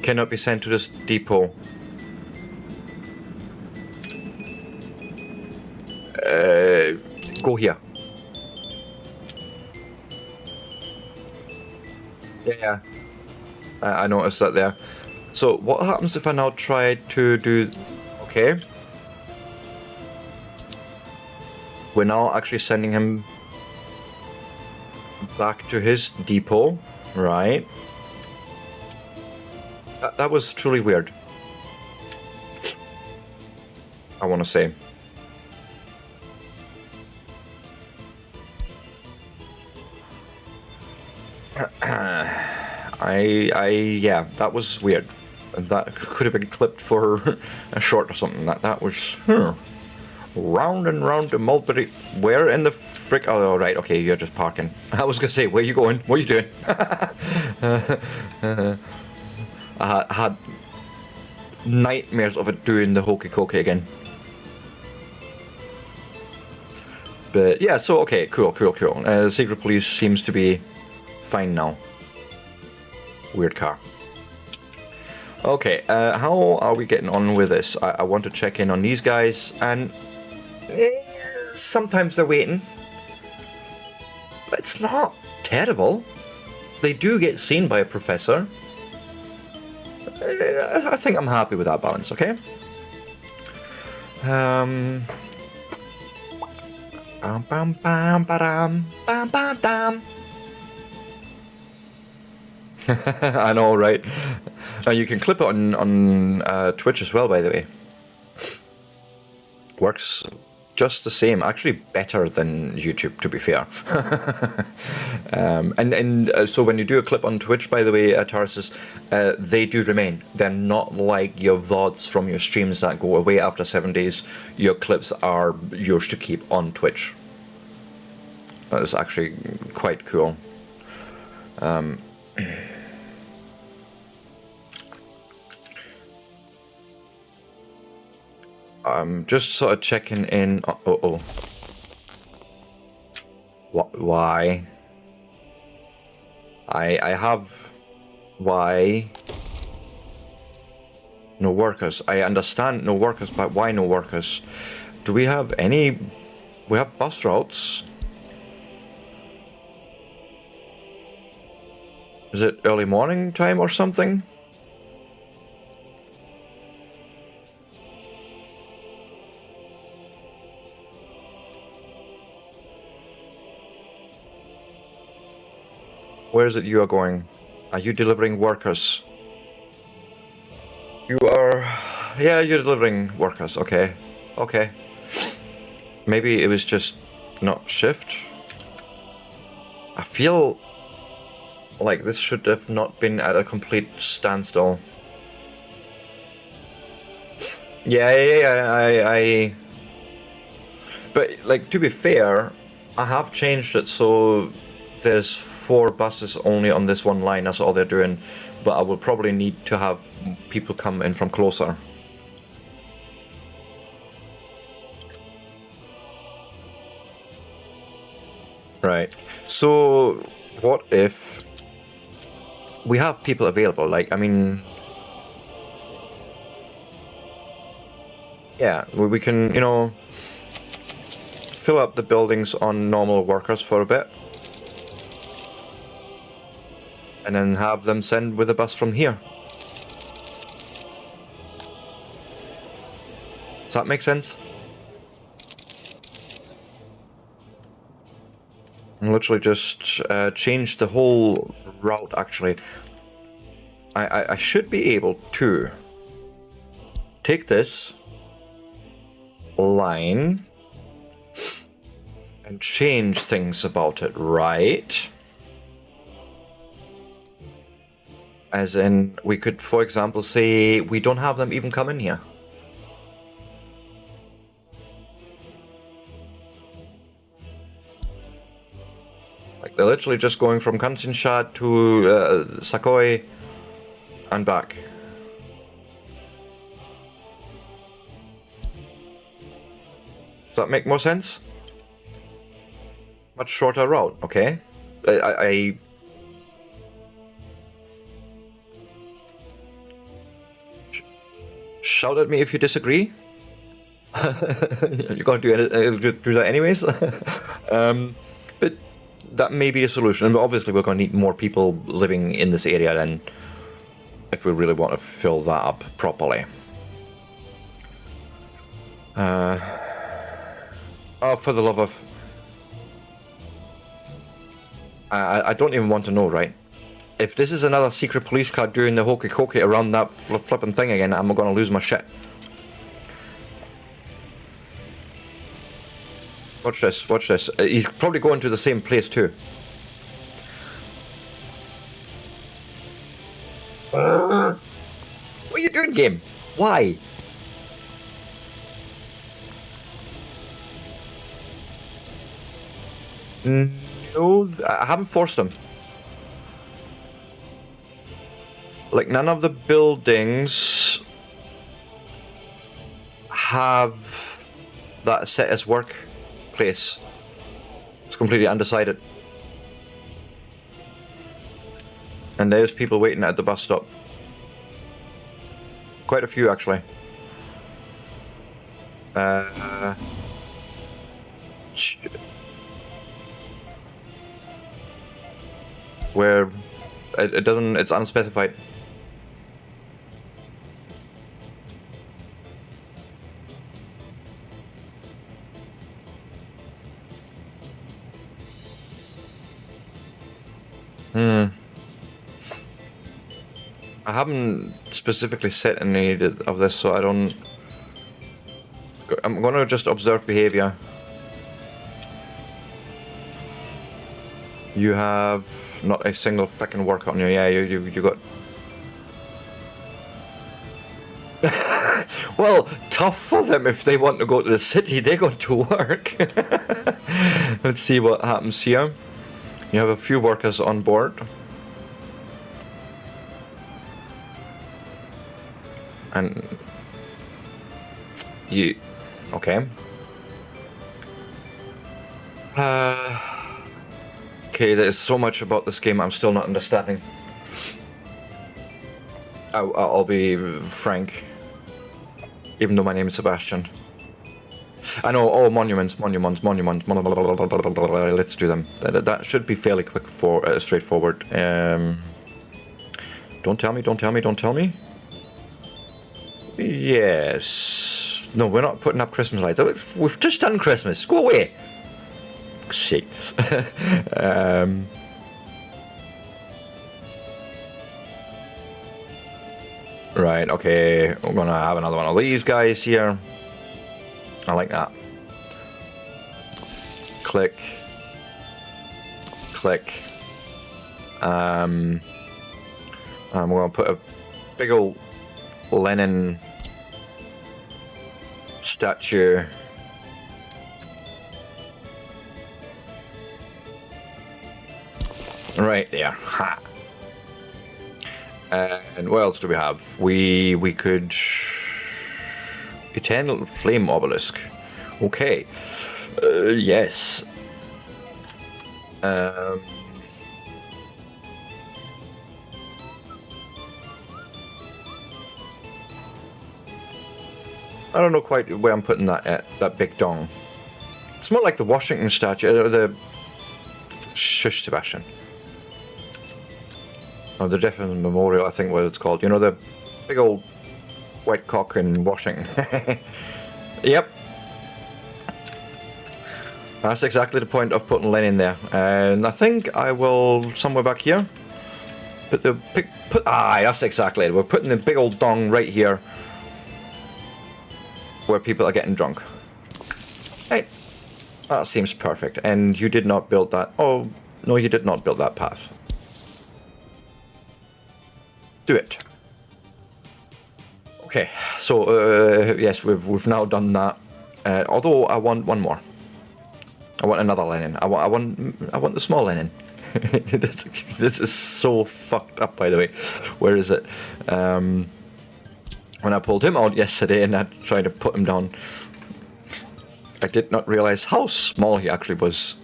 Cannot be sent to this depot. Go here. Yeah, I noticed that there. So what happens if I now try to do... Okay. We're now actually sending him back to his depot, right? That was truly weird, I want to say. Yeah, that was weird. That could have been clipped for a short or something. That was round and round the mulberry. Where in the frick? Oh, right. Okay, you're just parking. I was gonna say, where are you going? What are you doing? I had nightmares of it doing the hokey cokey again. But yeah, so okay, cool. Secret police seems to be fine now. Weird car. Okay, how are we getting on with this? I want to check in on these guys, and sometimes they're waiting. But it's not terrible. They do get seen by a professor. I think I'm happy with that balance, okay? Bam, bam, bam, ba-dam, bam, bam, dam. I know, right? You can clip it on Twitch as well, by the way. Works just the same, actually better than YouTube, to be fair. So when you do a clip on Twitch, by the way, Tarsus, they do remain. They're not like your VODs from your streams that go away after 7 days. Your clips are yours to keep on Twitch. That is actually quite cool. Just sort of checking in. Why? I have... Why? No workers. I understand no workers, but why no workers? Do we have any... We have bus routes. Is it early morning time or something? Where is it you are going? Are you delivering workers? You are... Yeah, you're delivering workers. Okay. Okay. Maybe it was just not shift. I feel like this should have not been at a complete standstill. Yeah, But, like, to be fair, I have changed it so there's 4 buses only on this one line, that's all they're doing. But I will probably need to have people come in from closer. Right. So, what if we have people available? Like, I mean... Yeah, we can, you know, fill up the buildings on normal workers for a bit. And then have them send with a bus from here. Does that make sense? And literally just change the whole route, actually. I should be able to take this line and change things about it, right? As in, we could, for example, say we don't have them even come in here. Like, they're literally just going from Kansinsha to Sakoi. and back. Does that make more sense? Much shorter route, okay. Shout at me if you disagree. You're going to do that anyways. But that may be a solution. And obviously we're going to need more people living in this area then, if we really want to fill that up properly. Oh, for the love of... I don't even want to know, right? If this is another secret police car doing the hokey cokey around that flipping thing again, I'm going to lose my shit. Watch this, watch this. He's probably going to the same place too. What are you doing, game? Why? No, I haven't forced him. Like, none of the buildings have that set as workplace. It's completely undecided. And there's people waiting at the bus stop. Quite a few, actually. Where it doesn't, it's unspecified. I haven't specifically set any of this, so I don't... I'm gonna just observe behavior. You have not a single fucking work on you. Yeah, you got... Well, tough for them if they want to go to the city. They got to work. Let's see what happens here. You have a few workers on board. And you... Okay. Okay, there's so much about this game I'm still not understanding. I'll be frank. Even though my name is Sebastian. I know, oh, monuments. Let's do them. That should be fairly quick straightforward. Don't tell me. Yes. No, we're not putting up Christmas lights. We've just done Christmas. Go away. Shit. Right, okay. I'm gonna have another one of these guys here. I like that. Click. Click. I'm gonna put a big old Lenin statue right there. Ha. And what else do we have? We could eternal flame obelisk. Okay. Yes. I don't know quite where I'm putting that at, that big dong. It's more like the Washington statue, the... Shush, Sebastian. Oh, the Jefferson Memorial, I think what it's called. You know, the big old white cock in Washington. Yep. That's exactly the point of putting Lenin there. And I think I will, somewhere back here, put the... that's exactly it. We're putting the big old dong right here, where people are getting drunk. Right. That seems perfect. And you did not build that. Oh, no, you did not build that path. Do it. Okay, so yes, we've now done that. Although I want one more. I want another Lenin. I want the small Lenin. This is so fucked up, by the way. Where is it? When I pulled him out yesterday and I tried to put him down, I did not realize how small he actually was.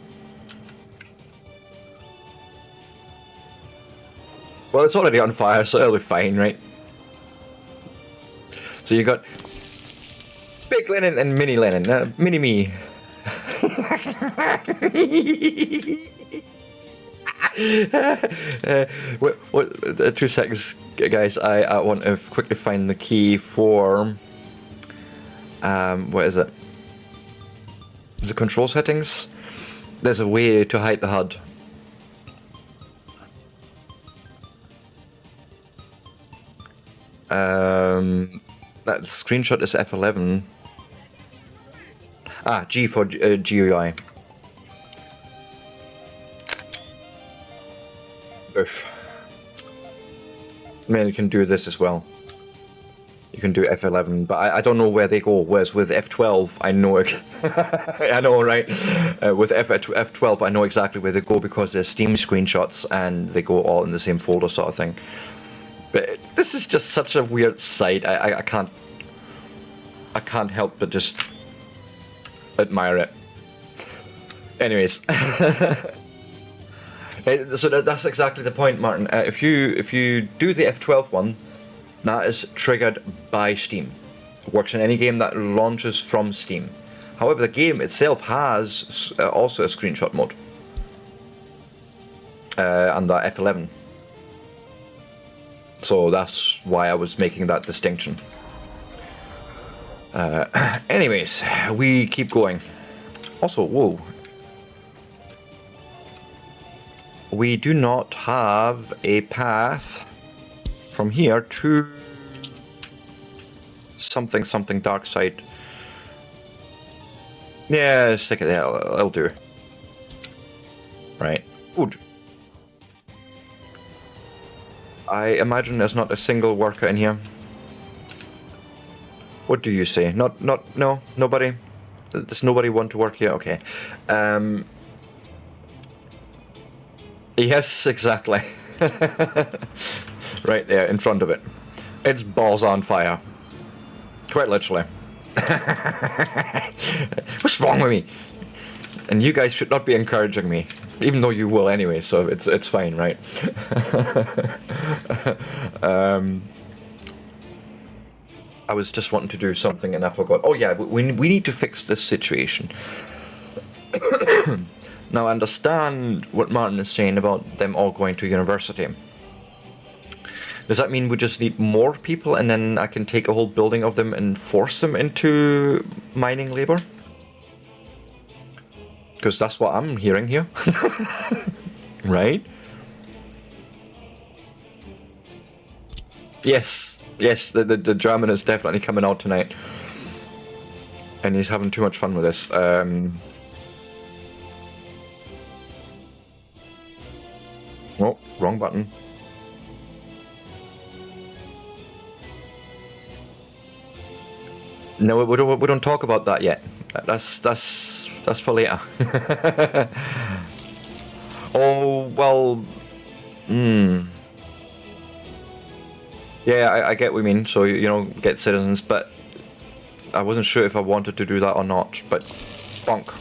Well, it's already on fire, so it'll be fine, right? So you got Big Lennon and Mini Lennon, Mini Me. What, 2 seconds, guys. I want to quickly find the key for what is it? The control settings. There's a way to hide the HUD. That screenshot is F11. Ah, G for GUI. Oof. Man, you can do this as well. You can do F11, but I don't know where they go. Whereas with F12, I know it. I know, right? With F12, I know exactly where they go because they're Steam screenshots and they go all in the same folder, sort of thing. But this is just such a weird sight. I can't help but just admire it. Anyways. So that's exactly the point, Martin. If you do the F12 one, that is triggered by Steam. It works in any game that launches from Steam. However, the game itself has also a screenshot mode. And the F11. So that's why I was making that distinction. Anyways, we keep going. Also, whoa. We do not have a path from here to something dark side. Yeah, stick it there. I'll do. Right. Good. I imagine there's not a single worker in here. What do you say? No, nobody? Does nobody want to work here? Okay. Yes, exactly. Right there, in front of it. It's balls on fire. Quite literally. What's wrong with me? And you guys should not be encouraging me. Even though you will anyway, so it's fine, right? I was just wanting to do something and I forgot. Oh yeah, we need to fix this situation. Now I understand what Martin is saying about them all going to university. Does that mean we just need more people and then I can take a whole building of them and force them into mining labor? Because that's what I'm hearing here. Right? Yes, the German is definitely coming out tonight. And he's having too much fun with this. Oh, wrong button. No, we don't talk about that yet. That's for later. Oh well. Yeah, I get what you mean. So you know, get citizens, but I wasn't sure if I wanted to do that or not. But bonk.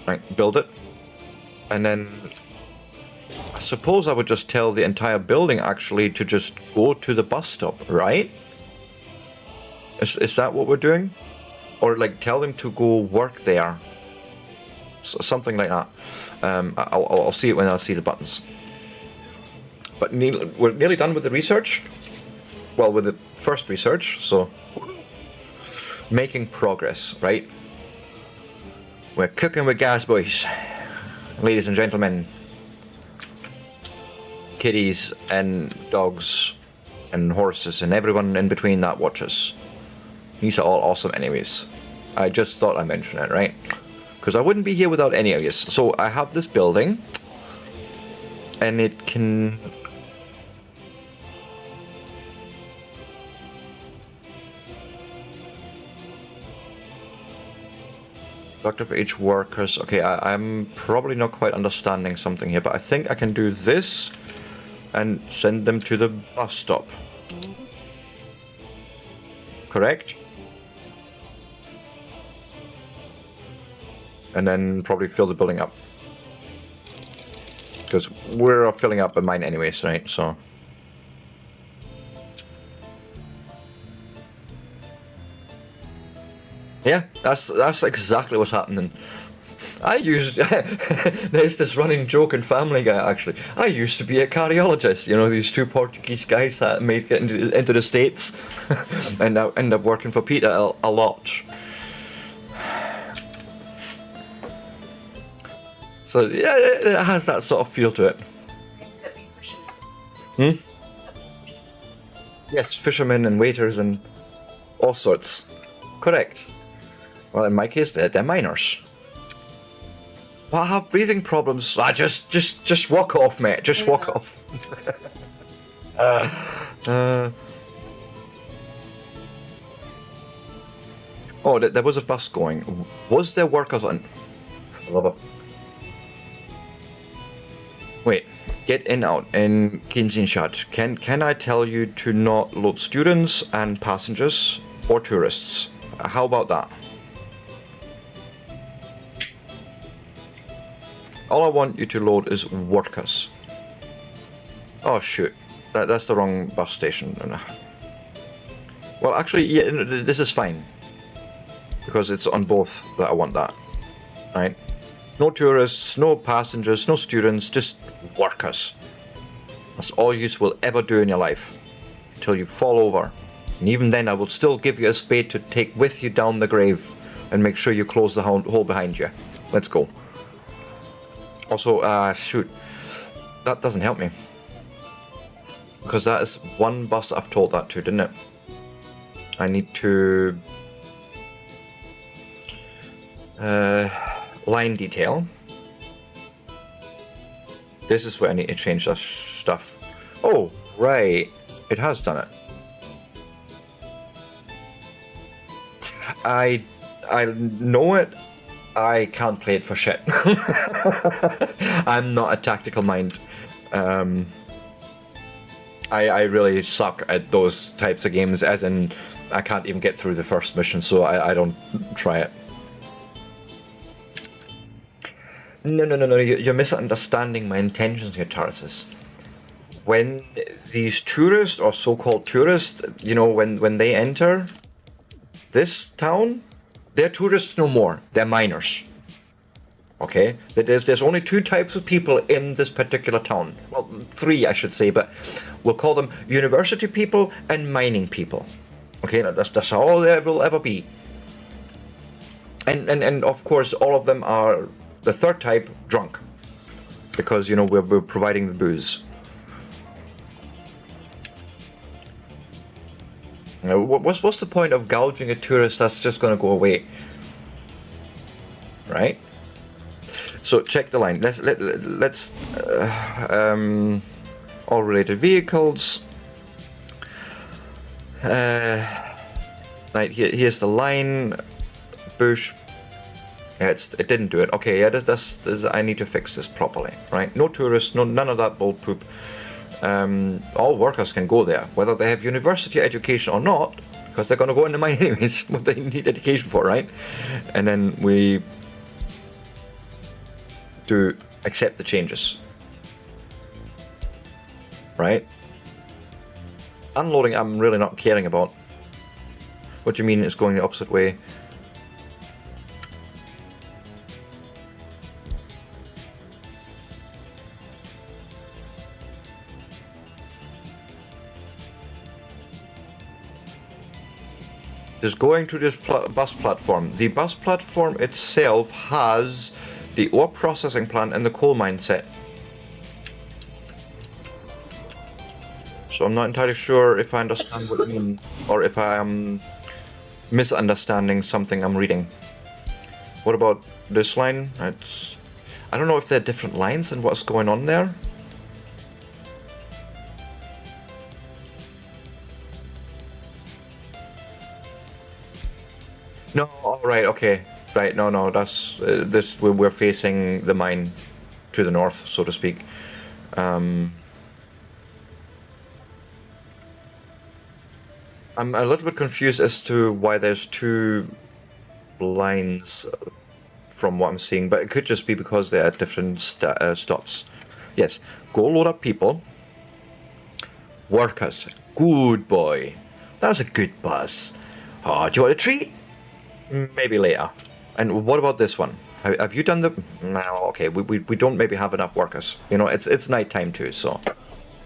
Right, build it, and then I suppose I would just tell the entire building actually to just go to the bus stop, right? Is that what we're doing? Or like tell them to go work there. Something like that. I'll see it when I see the buttons. But we're nearly done with the research. Well, with the first research, so making progress, right? We're cooking with gas, boys. Ladies and gentlemen. Kitties and dogs and horses and everyone in between that watches. These are all awesome anyways. I just thought I'd mention it, right? Because I wouldn't be here without any of you. So I have this building. And it can... Productive age workers. Okay, I'm probably not quite understanding something here, but I think I can do this and send them to the bus stop. Correct? And then probably fill the building up. Because we're filling up a mine anyways, right? So... yeah, that's exactly what's happening. I used... there's this running joke in Family Guy, actually. I used to be a cardiologist. You know, these two Portuguese guys that made it into the States. And now end up working for Peter a lot. So, yeah, it has that sort of feel to it. That'd be fishermen. Yes, fishermen and waiters and all sorts. Correct. Well, in my case, they're miners. But I have breathing problems. Just walk off, mate. Just walk off. Oh, there was a bus going. Was there workers on? For the love of... wait. Get in out in Kinzinshad. Can I tell you to not load students and passengers or tourists? How about that? All I want you to load is workers. Oh shoot, that's the wrong bus station. Well, actually, yeah, this is fine because it's on both that I want that. Right? No tourists, no passengers, no students, just workers. That's all you will ever do in your life until you fall over. And even then, I will still give you a spade to take with you down the grave and make sure you close the hole behind you. Let's go. Also, shoot, that doesn't help me. Because that is one bus I've told that to, didn't it? I need to... line detail. This is where I need to change that stuff. Oh, right. It has done it. I know it. I can't play it for shit. I'm not a tactical mind. I really suck at those types of games, as in I can't even get through the first mission, so I don't try it. No, you're misunderstanding my intentions here, Tarsus. When these tourists, or so-called tourists, you know, when they enter this town, they're tourists no more, they're miners. Okay? There's only two types of people in this particular town. Well, three I should say, but we'll call them university people and mining people. Okay, that's all there will ever be. And of course all of them are the third type, drunk. Because, you know, we're providing the booze. Now, what's the point of gouging a tourist that's just going to go away? Right? So check the line. Let's all related vehicles. Right, here's the line. Bush. Yeah, it didn't do it. Okay, yeah, that's I need to fix this properly. Right? No tourists, none of that bull poop. All workers can go there, whether they have university education or not, because they're going to go in the mine anyways, what they need education for, right? And then we do accept the changes, right? Unloading, I'm really not caring about. What do you mean it's going the opposite way? Is going to this bus platform. The bus platform itself has the ore processing plant and the coal mine set. So I'm not entirely sure if I understand what you mean, or if I am misunderstanding something I'm reading. What about this line? I don't know if there are different lines and what's going on there. No, alright, okay. Right, no, that's this. We're facing the mine to the north, so to speak. I'm a little bit confused as to why there's two lines from what I'm seeing, but it could just be because they're at different stops. Yes, go load up people. Workers, good boy. That's a good buzz. Oh, do you want a treat? Maybe later. And what about this one? Have you done the... No, okay, we don't maybe have enough workers. You know, it's night time too, so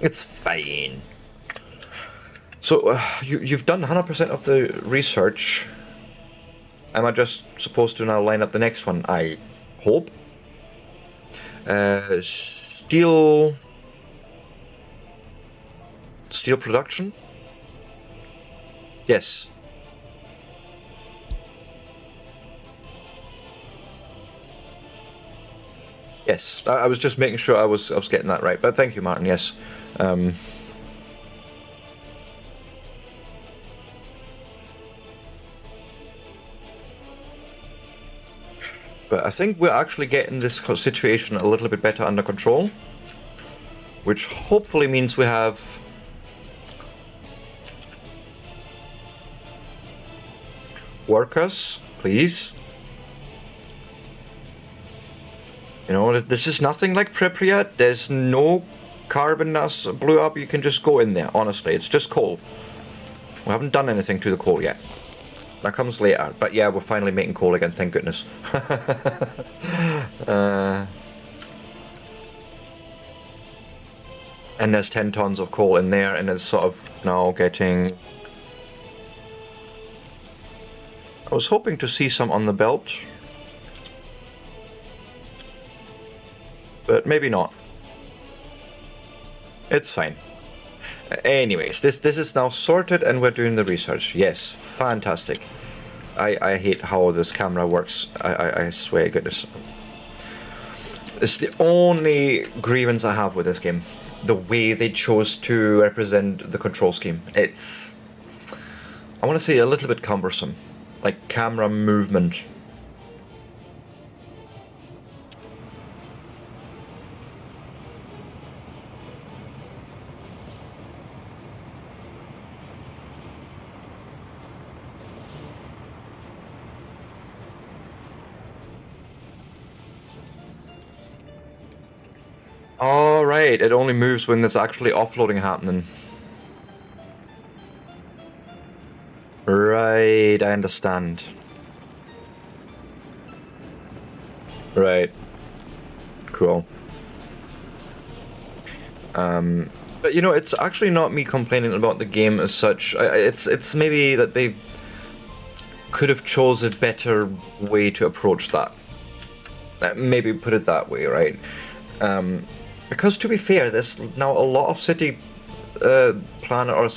it's fine. So you've done 100% of the research. Am I just supposed to now line up the next one? I hope. Steel production? Yes. Yes, I was just making sure I was getting that right. But thank you, Martin. Yes. But I think we're actually getting this situation a little bit better under control, which hopefully means we have workers, please. You know, this is nothing like Pripyat. There's no carbon that's blew up. You can just go in there, honestly. It's just coal. We haven't done anything to the coal yet. That comes later. But yeah, we're finally making coal again, thank goodness. And there's 10 tons of coal in there, and it's sort of now getting... I was hoping to see some on the belt, but maybe not. It's fine. Anyways, this is now sorted and we're doing the research. Yes, fantastic. I hate how this camera works. I swear to goodness. It's the only grievance I have with this game. The way they chose to represent the control scheme. It's... I want to say a little bit cumbersome. Like camera movement. Alright, it only moves when there's actually offloading happening. Right, I understand. Right. Cool. But you know, it's actually not me complaining about the game as such. It's maybe that they could have chose a better way to approach that. Maybe put it that way, right? Because to be fair, there's now a lot of city planner or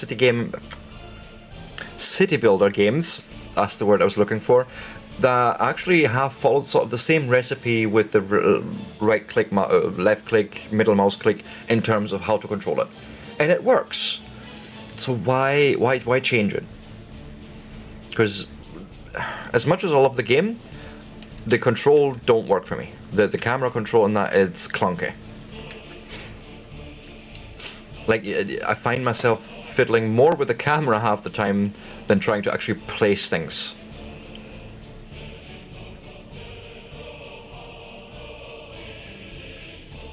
city builder games, that's the word I was looking for, that actually have followed sort of the same recipe with the right click, left click, middle mouse click in terms of how to control it, and it works. So why change it? Because as much as I love the game, the control don't work for me. The camera control in that is clunky. Like, I find myself fiddling more with the camera half the time than trying to actually place things.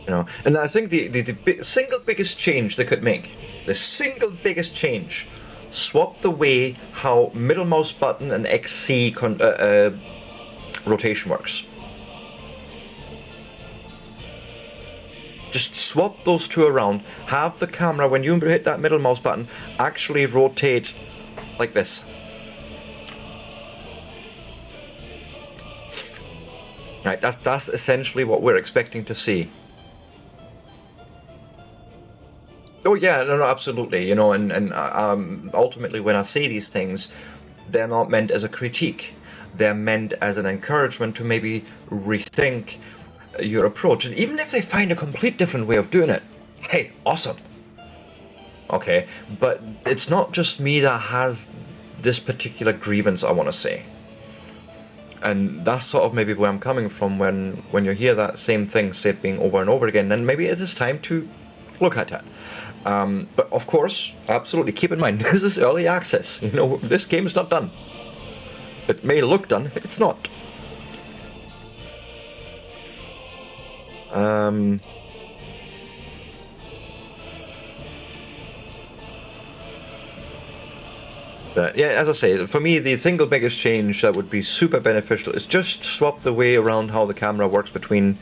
You know, and I think the single biggest change they could make, the single biggest change, swap the way how middle mouse button and XC rotation works. Just swap those two around. Have the camera, when you hit that middle mouse button, actually rotate like this. Right, that's essentially what we're expecting to see. Oh yeah, no, absolutely. You know, and ultimately, when I say these things, they're not meant as a critique. They're meant as an encouragement to maybe rethink your approach, and even if they find a complete different way of doing it, hey, awesome. Okay, but it's not just me that has this particular grievance, I want to say. And that's sort of maybe where I'm coming from when you hear that same thing said being over and over again, then maybe it is time to look at it. But of course, absolutely keep in mind, this is early access. You know, this game is not done. It may look done, it's not. But yeah, as I say, for me, the single biggest change that would be super beneficial is just swap the way around how the camera works between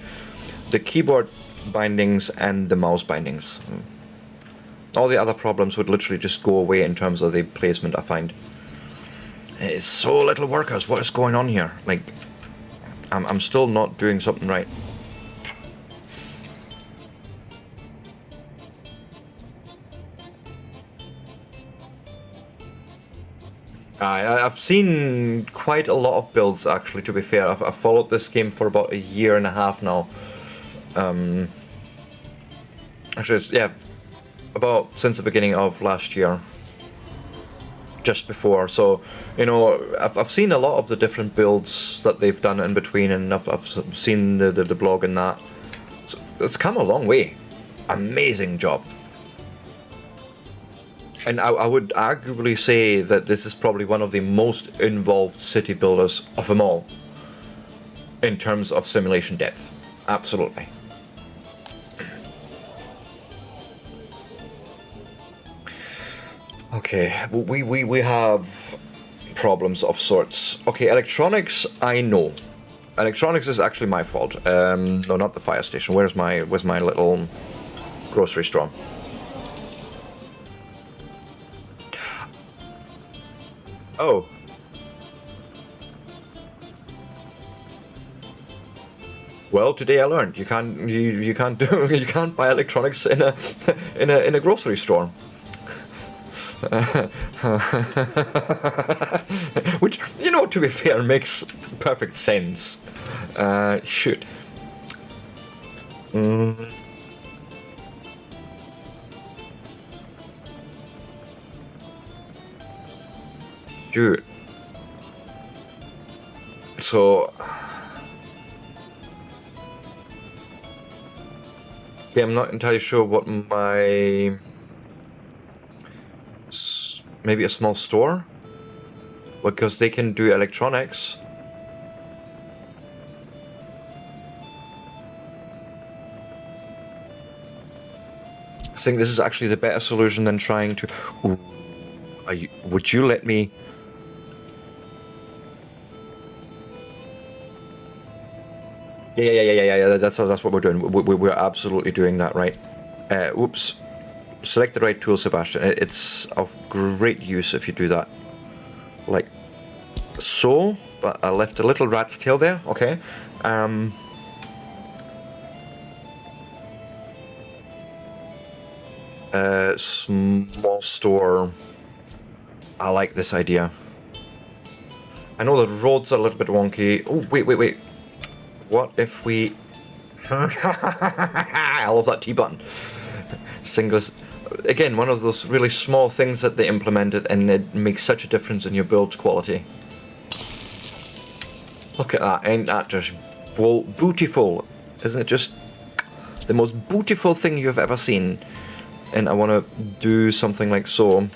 the keyboard bindings and the mouse bindings. All the other problems would literally just go away in terms of the placement, I find. It's so little workers. What is going on here? Like, I'm still not doing something right. I've seen quite a lot of builds, actually, to be fair. I've followed this game for about a year and a half now. Actually, yeah, about since the beginning of last year. Just before. So, you know, I've seen a lot of the different builds that they've done in between, and I've seen the blog and that. So it's come a long way. Amazing job. And I would arguably say that this is probably one of the most involved city builders of them all, in terms of simulation depth. Absolutely. Okay, we have problems of sorts. Okay, electronics, I know. Electronics is actually my fault. No, not the fire station. Where's my little grocery store? Oh. Well, today I learned you can't buy electronics in a grocery store. Which, you know, to be fair, makes perfect sense. Shoot. Dude. So, yeah, I'm not entirely sure what my... Maybe a small store? Because they can do electronics. I think this is actually the better solution than trying to... Ooh, would you let me... Yeah, that's what we're doing. We're absolutely doing that, right? Whoops. Select the right tool, Sebastian. It's of great use if you do that. Like so, but I left a little rat's tail there, okay. Small store. I like this idea. I know the roads are a little bit wonky. Oh, wait. What if we... I love that T button. Singles. Again, one of those really small things that they implemented, and it makes such a difference in your build quality. Look at that. Ain't that just beautiful? Isn't it just the most beautiful thing you've ever seen? And I want to do something like so.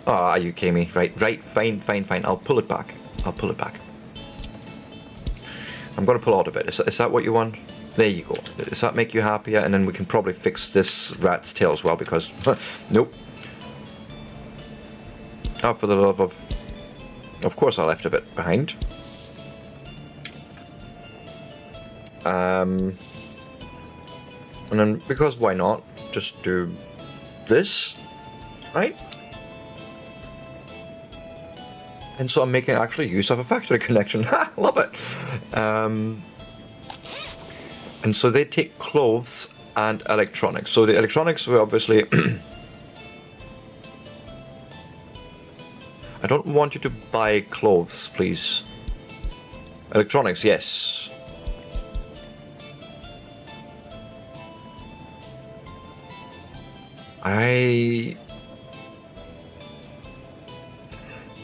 Ah, you kidding me? Right, fine. I'll pull it back. I'm going to pull out a bit. Is that what you want? There you go. Does that make you happier? And then we can probably fix this rat's tail as well, because... nope. Oh, for the love of... Of course I left a bit behind. And then, because why not? Just do this, right? And so I'm making actually use of a factory connection. Ha! Love it! And so they take clothes and electronics. So the electronics were obviously... I don't want you to buy clothes, please. Electronics, yes.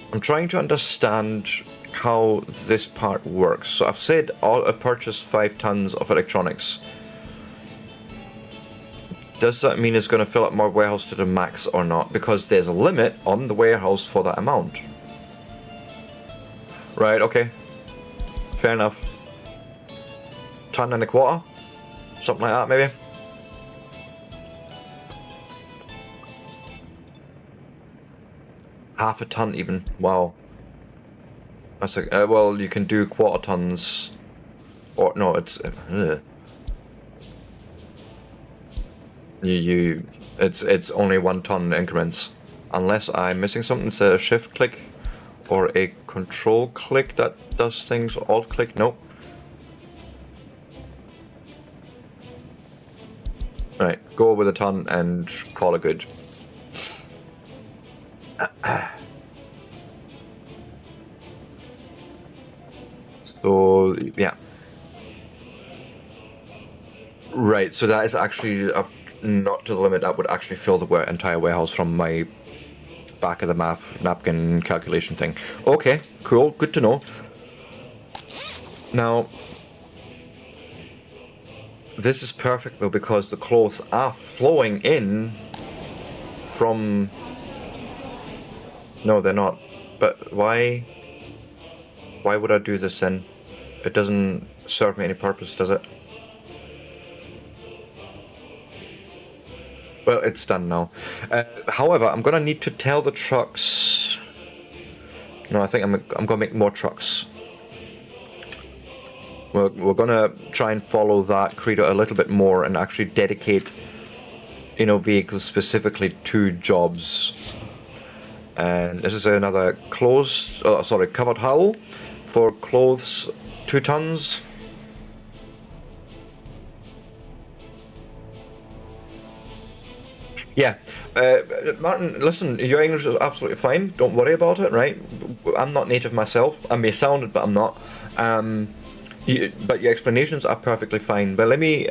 I'm trying to understand how this part works. So I've said I purchased 5 tons of electronics. Does that mean it's going to fill up my warehouse to the max or not? Because there's a limit on the warehouse for that amount. Right, okay. Fair enough. Ton and a quarter? Something like that, maybe? Half a ton even. Wow. That's like, well, you can do quarter tons. Or, no, it's... It's only 1 ton increments. Unless I'm missing something. It's a shift click or a control click that does things. Alt click, nope. Right, go with a ton and call it good. So, yeah. Right, so that is actually not to the limit. That would actually fill the entire warehouse from my back of the napkin calculation thing. Okay, cool, good to know. Now, this is perfect though, because the clothes are flowing in from... No, they're not. But why would I do this then? It doesn't serve me any purpose, does it? Well, it's done now. However, I'm gonna need to tell the trucks... No, I think I'm gonna make more trucks. We're gonna try and follow that credo a little bit more and actually dedicate, you know, vehicles specifically to jobs. And this is another covered hull for clothes, 2 tons. Yeah, Martin, listen, your English is absolutely fine. Don't worry about it, right? I'm not native myself. I may sound it, but I'm not. But your explanations are perfectly fine. But let me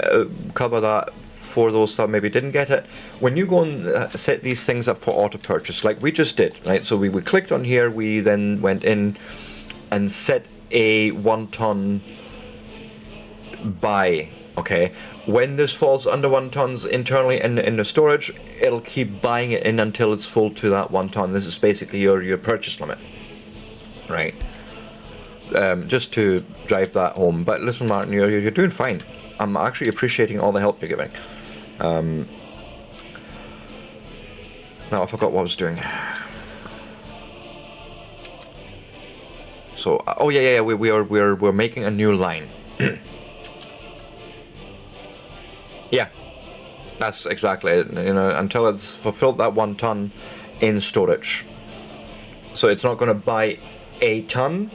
cover that for those that maybe didn't get it. When you go and set these things up for auto purchase, like we just did, right? So we clicked on here, we then went in and set a 1 ton buy, okay? When this falls under 1 tons internally in the storage, it'll keep buying it in until it's full to that 1 ton. This is basically your purchase limit, right? Just to drive that home. But listen, Martin, you're doing fine. I'm actually appreciating all the help you're giving. Now I forgot what I was doing. So, oh yeah, we're making a new line. Yeah, that's exactly it. You know, until it's fulfilled that 1 ton in storage. So it's not going to buy a ton,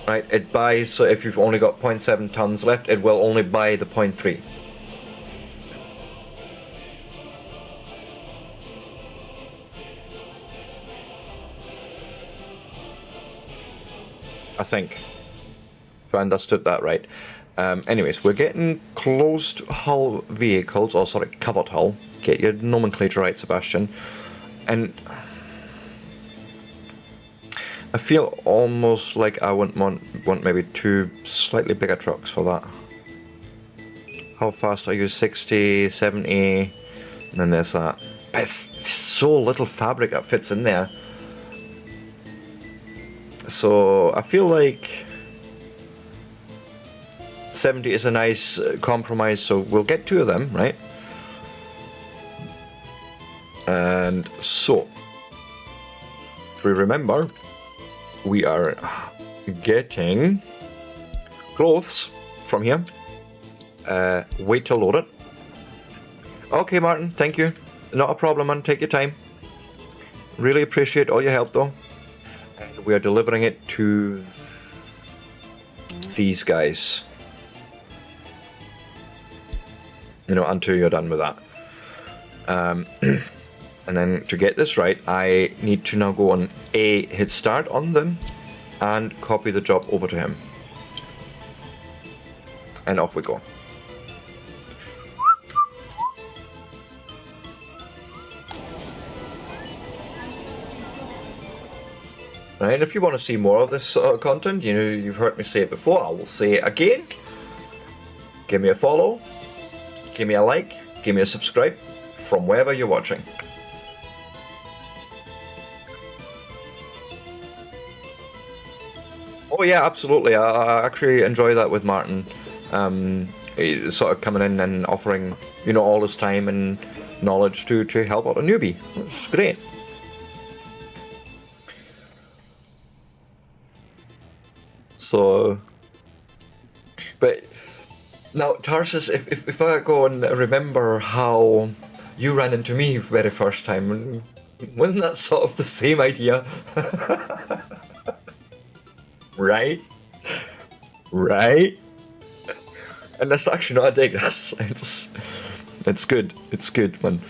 right? It buys, so if you've only got 0.7 tons left, it will only buy the 0.3. I think, if I understood that right. Anyways, we're getting closed hull vehicles, or sorry, covered hull. Get your nomenclature right, Sebastian. And I feel almost like I want maybe 2 slightly bigger trucks for that. How fast are you? 60, 70, and then there's that. But it's so little fabric that fits in there. So I feel like 70 is a nice compromise, so we'll get 2 of them, right? And so, if we remember, we are getting clothes from here. Wait to load it. Okay, Martin, thank you. Not a problem, man. Take your time. Really appreciate all your help, though. And we are delivering it to these guys. You know, until you're done with that. And then to get this right, I need to now go on hit start on them and copy the job over to him. And off we go. Right, and if you want to see more of this sort of content, you know, you've heard me say it before, I will say it again. Give me a follow, give me a like, give me a subscribe from wherever you're watching. Oh yeah, absolutely. I actually enjoy that with Martin. He's sort of coming in and offering, you know, all his time and knowledge to help out a newbie. It's great. So, but now Tarsus, if I go and remember how you ran into me very first time, wasn't that sort of the same idea? Right? Right? And that's actually not a dig, it's good. It's good, man.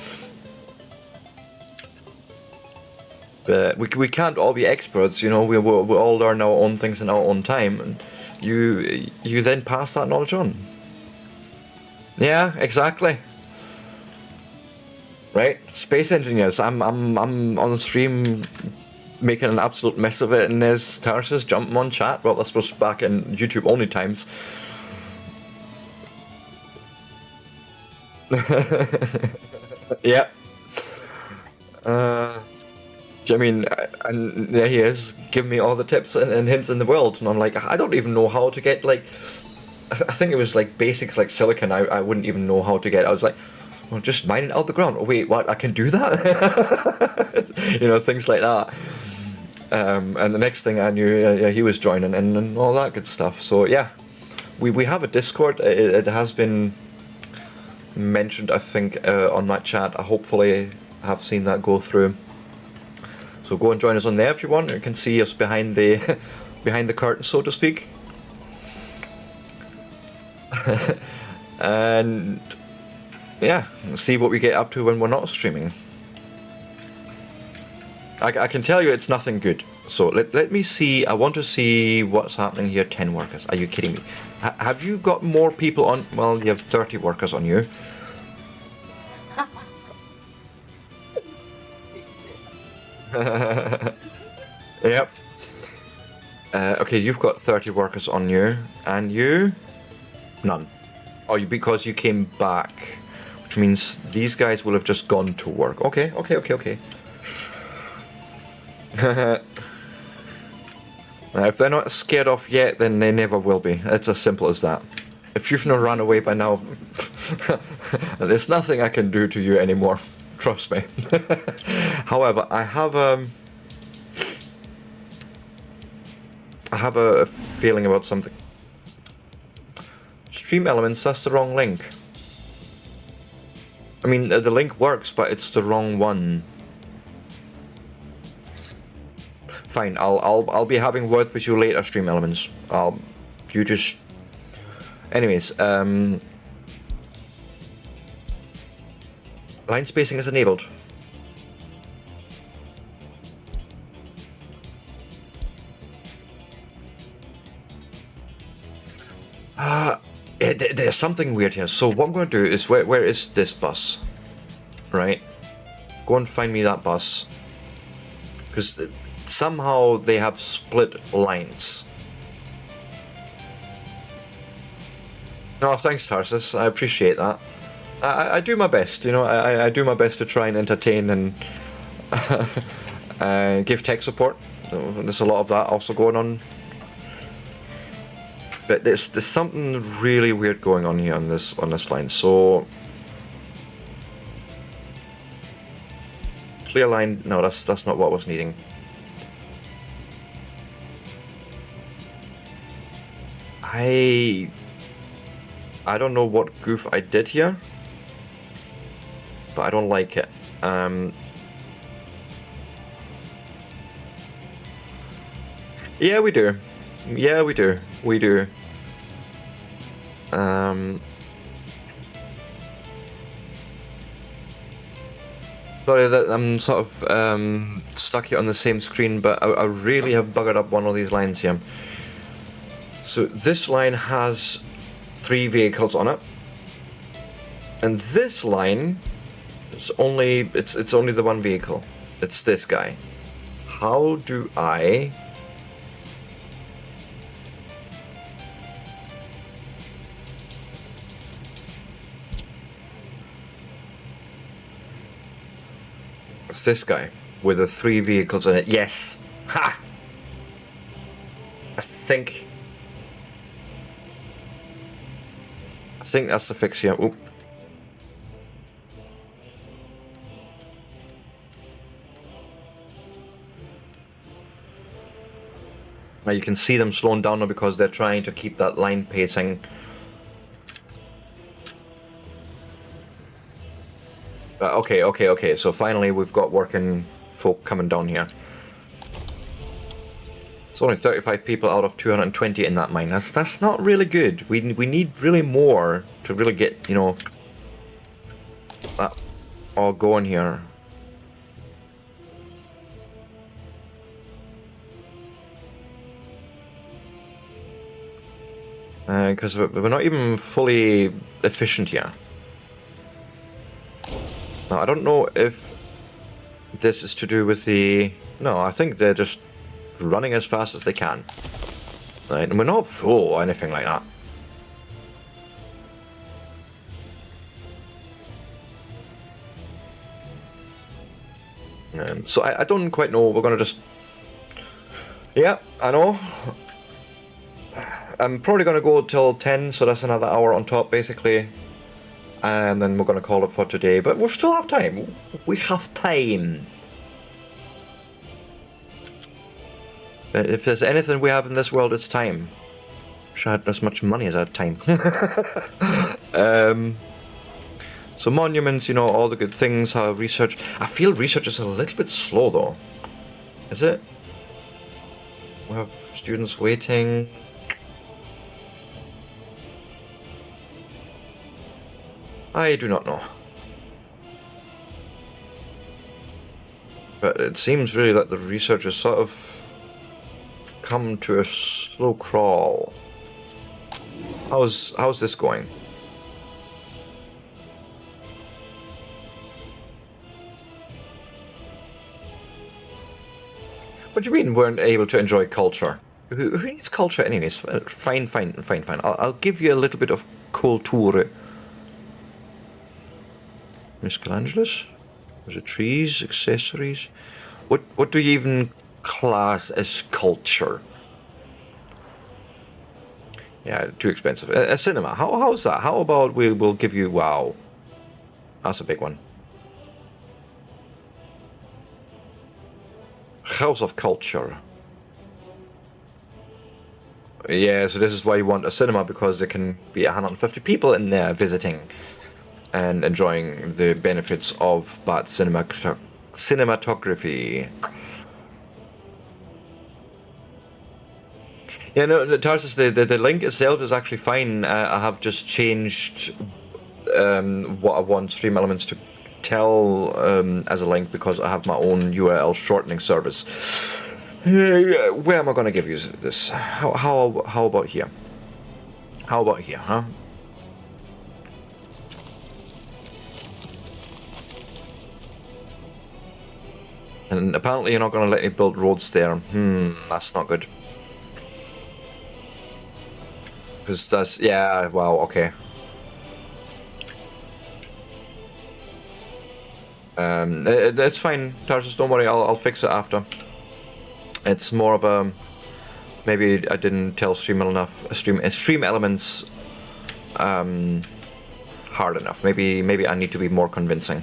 But we can't all be experts, you know. We all learn our own things in our own time, and you then pass that knowledge on. Yeah, exactly. Right, space engineers. I'm on the stream making an absolute mess of it, and there's Tarsus jumping on chat. Well, this was back in YouTube only times. Yeah. I mean, and there he is, giving me all the tips and hints in the world, and I'm like, I don't even know how to get, like, I think it was like basics like silicon. I wouldn't even know how to get. I was like, well, just mine it out the ground. Oh wait, what? I can do that? You know, things like that. And the next thing I knew, he was joining and all that good stuff. So yeah, we have a Discord. It has been mentioned, I think, on that chat. I hopefully have seen that go through. So go and join us on there if you want. You can see us behind the behind the curtain, so to speak. And yeah, see what we get up to when we're not streaming. I can tell you it's nothing good. So let me see. I want to see what's happening here. 10 workers. Are you kidding me? Have you got more people on? Well, you have 30 workers on you. Yep. Okay, you've got 30 workers on you, and you? None. Oh, because you came back, which means these guys will have just gone to work. Okay. If they're not scared off yet, then they never will be. It's as simple as that. If you've not run away by now, there's nothing I can do to you anymore. Trust me. However, I have a feeling about something. Stream Elements, that's the wrong link. I mean, the link works, but it's the wrong one. Fine, I'll be having words with you later, Stream Elements. You just... Anyways, line spacing is enabled. There's something weird here. So what I'm going to do is, where is this bus? Right? Go and find me that bus. Because somehow they have split lines. No, thanks, Tarsus. I appreciate that. I do my best, you know. I do my best to try and entertain and give tech support. There's a lot of that also going on. But there's something really weird going on here on this line. So clear line. No, that's not what I was needing. I don't know what goof I did here, but I don't like it. Yeah, we do. Yeah, we do. We do. Sorry that I'm sort of stuck here on the same screen, but I really have buggered up one of these lines here. So this line has 3 vehicles on it, and this line is only it's only the one vehicle. It's this guy. How do I It's this guy with the 3 vehicles in it. Yes! Ha! I think that's the fix here. Oop. Now you can see them slowing down now because they're trying to keep that line pacing. Okay. So finally we've got working folk coming down here. It's only 35 people out of 220 in that mine. That's not really good. We need really more to really get, you know, that all going here. Because we're not even fully efficient here. Now, I don't know if this is to do with the... No, I think they're just running as fast as they can. Right, and we're not full or anything like that. So I don't quite know. We're going to just... Yeah, I know. I'm probably going to go till 10, so that's another hour on top, basically. And then we're going to call it for today. But we still have time. We have time. If there's anything we have in this world, it's time. Wish I had as much money as I had time. So monuments, you know, all the good things, how research... I feel research is a little bit slow, though. Is it? We have students waiting... I do not know. But it seems really that the research has sort of come to a slow crawl. How's this going? What do you mean weren't able to enjoy culture? Who needs culture anyways? Fine. I'll give you a little bit of culture. Michelangelos? Was it trees, accessories? What do you even class as culture? Yeah, too expensive. A cinema. How's that? How about we'll give you... Wow. That's a big one. House of Culture. Yeah, so this is why you want a cinema, because there can be 150 people in there visiting and enjoying the benefits of bad cinematography. Yeah, no, Tarsus, the link itself is actually fine. I have just changed what I want Stream Elements to tell as a link, because I have my own URL shortening service. Where am I going to give you this? How about here? How about here, huh? And apparently you're not going to let me build roads there. That's not good. Because that's... Yeah, wow, okay. It's fine, Tarsus, don't worry, I'll fix it after. It's more of a... Maybe I didn't tell Stream Elements hard enough. Maybe I need to be more convincing.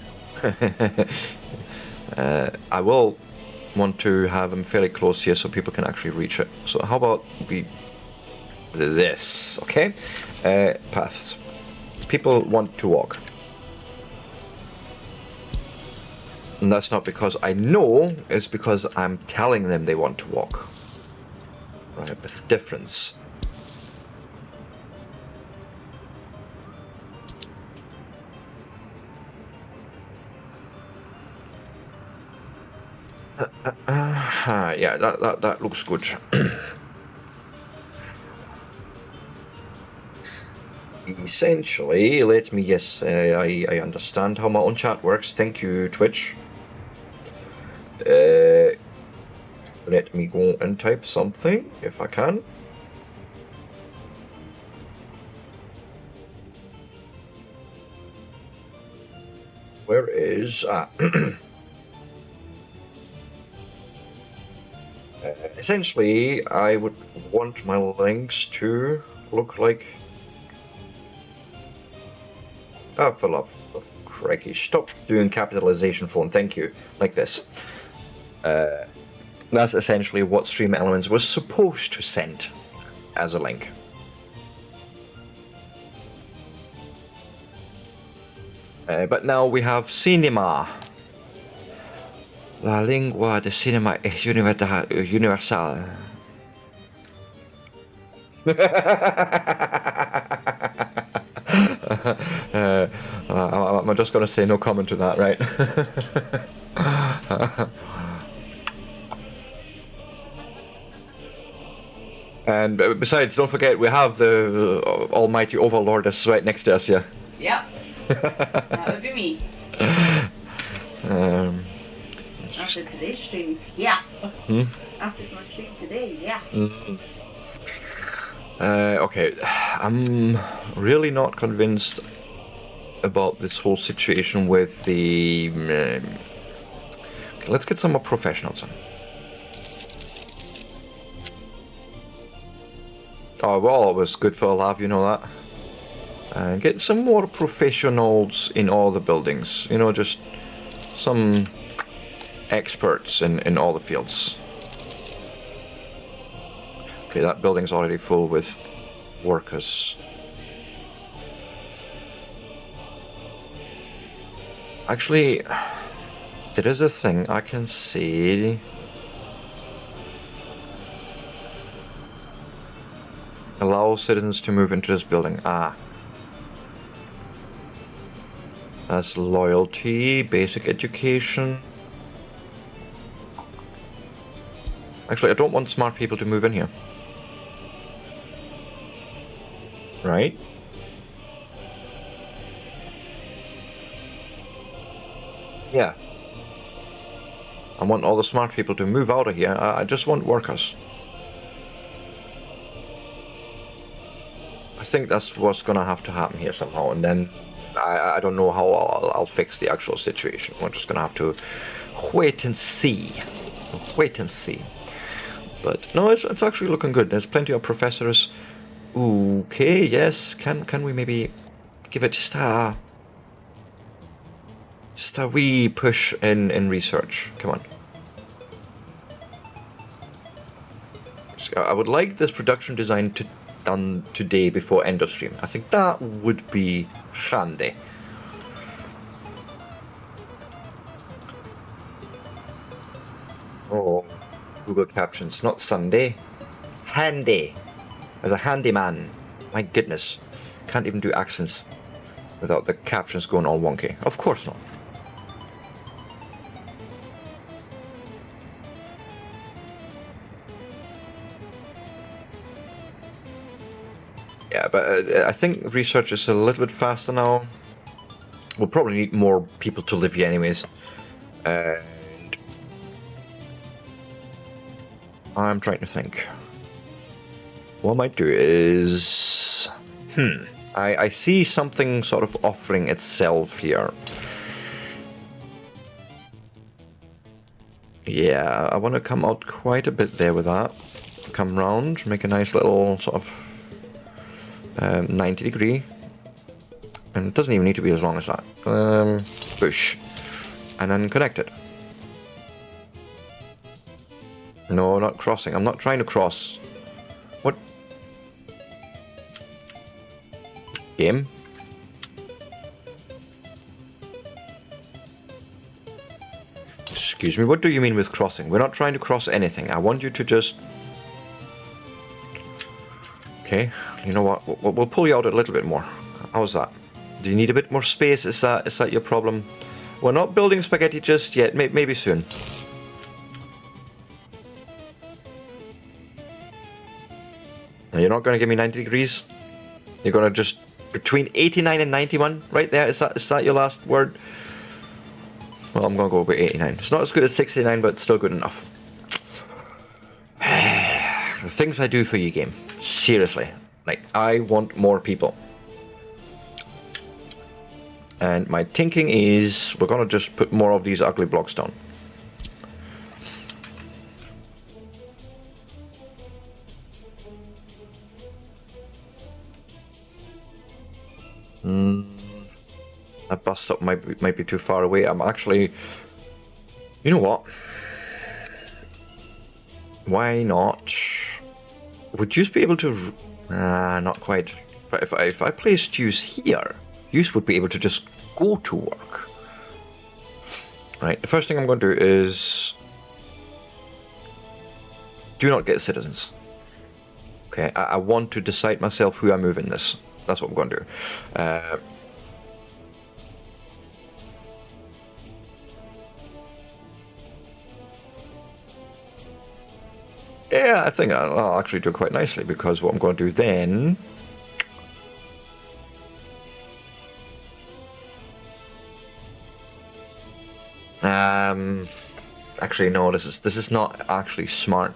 I will want to have them fairly close here so people can actually reach it. So how about we... This, okay? Paths. People want to walk. And that's not because I know, it's because I'm telling them they want to walk. Right, there's a difference. Yeah, that looks good. Essentially, let me... Yes, I understand how my own chat works. Thank you, Twitch. Let me go and type something, if I can. Where is... essentially, I would want my links to look like... Oh, for love of crikey, stop doing capitalization phone, thank you. Like this. That's essentially what Stream Elements was supposed to send as a link. But now we have cinema. La lingua de cinema es universal. I'm just going to say no comment to that, right? And besides, don't forget, we have the almighty Overlordess right next to us, yeah? Yep. That would be me. After today's stream, yeah. After my stream today, yeah. Okay, I'm really not convinced about this whole situation with the... Okay, let's get some more professionals on. Oh, well, it was good for a laugh, you know that. Get some more professionals in all the buildings, you know, just some experts in all the fields. Okay, that building's already full with workers. Actually, there is a thing I can see. Allow citizens to move into this building. Ah. That's loyalty, basic education. Actually, I don't want smart people to move in here. Right? Yeah. I want all the smart people to move out of here. I just want workers. I think that's what's gonna have to happen here somehow, and then I don't know how I'll fix the actual situation. We're just gonna have to wait and see. Wait and see. But no, it's actually looking good. There's plenty of professors. Okay, yes. Can we maybe give it just a wee push in research? Come on. I would like this production design to done today before end of stream. I think that would be handy. Oh, Google Captions, not Sunday. Handy. As a handyman. My goodness. Can't even do accents without the captions going all wonky. Of course not. Yeah, but I think research is a little bit faster now. We'll probably need more people to live here anyways. And I'm trying to think. What I might do is... I see something sort of offering itself here. Yeah, I want to come out quite a bit there with that. Come round, make a nice little sort of 90 degree, and it doesn't even need to be as long as that. Push, and then connect it. No, not crossing. I'm not trying to cross. What? Game? Excuse me, what do you mean with crossing? We're not trying to cross anything. I want you to just... Okay, you know what? We'll pull you out a little bit more. How's that? Do you need a bit more space? Is that your problem? We're not building spaghetti just yet. Maybe soon. You're not going to give me 90 degrees? You're going to just... Between 89 and 91? Right there? Is that your last word? Well, I'm going to go with 89. It's not as good as 69, but it's still good enough. The things I do for you, game. Seriously. Like, I want more people. And my thinking is we're going to just put more of these ugly blocks down. That bus stop might be too far away. I'm actually... You know what? Why not? Would you be able to... not quite. But if I placed use here, use would be able to just go to work. Right, the first thing I'm going to do is... Do not get citizens. Okay, I want to decide myself who I move in this. That's what I'm going to do. Yeah, I think I'll actually do quite nicely, because what I'm going to do then... Actually, no, this is not actually smart.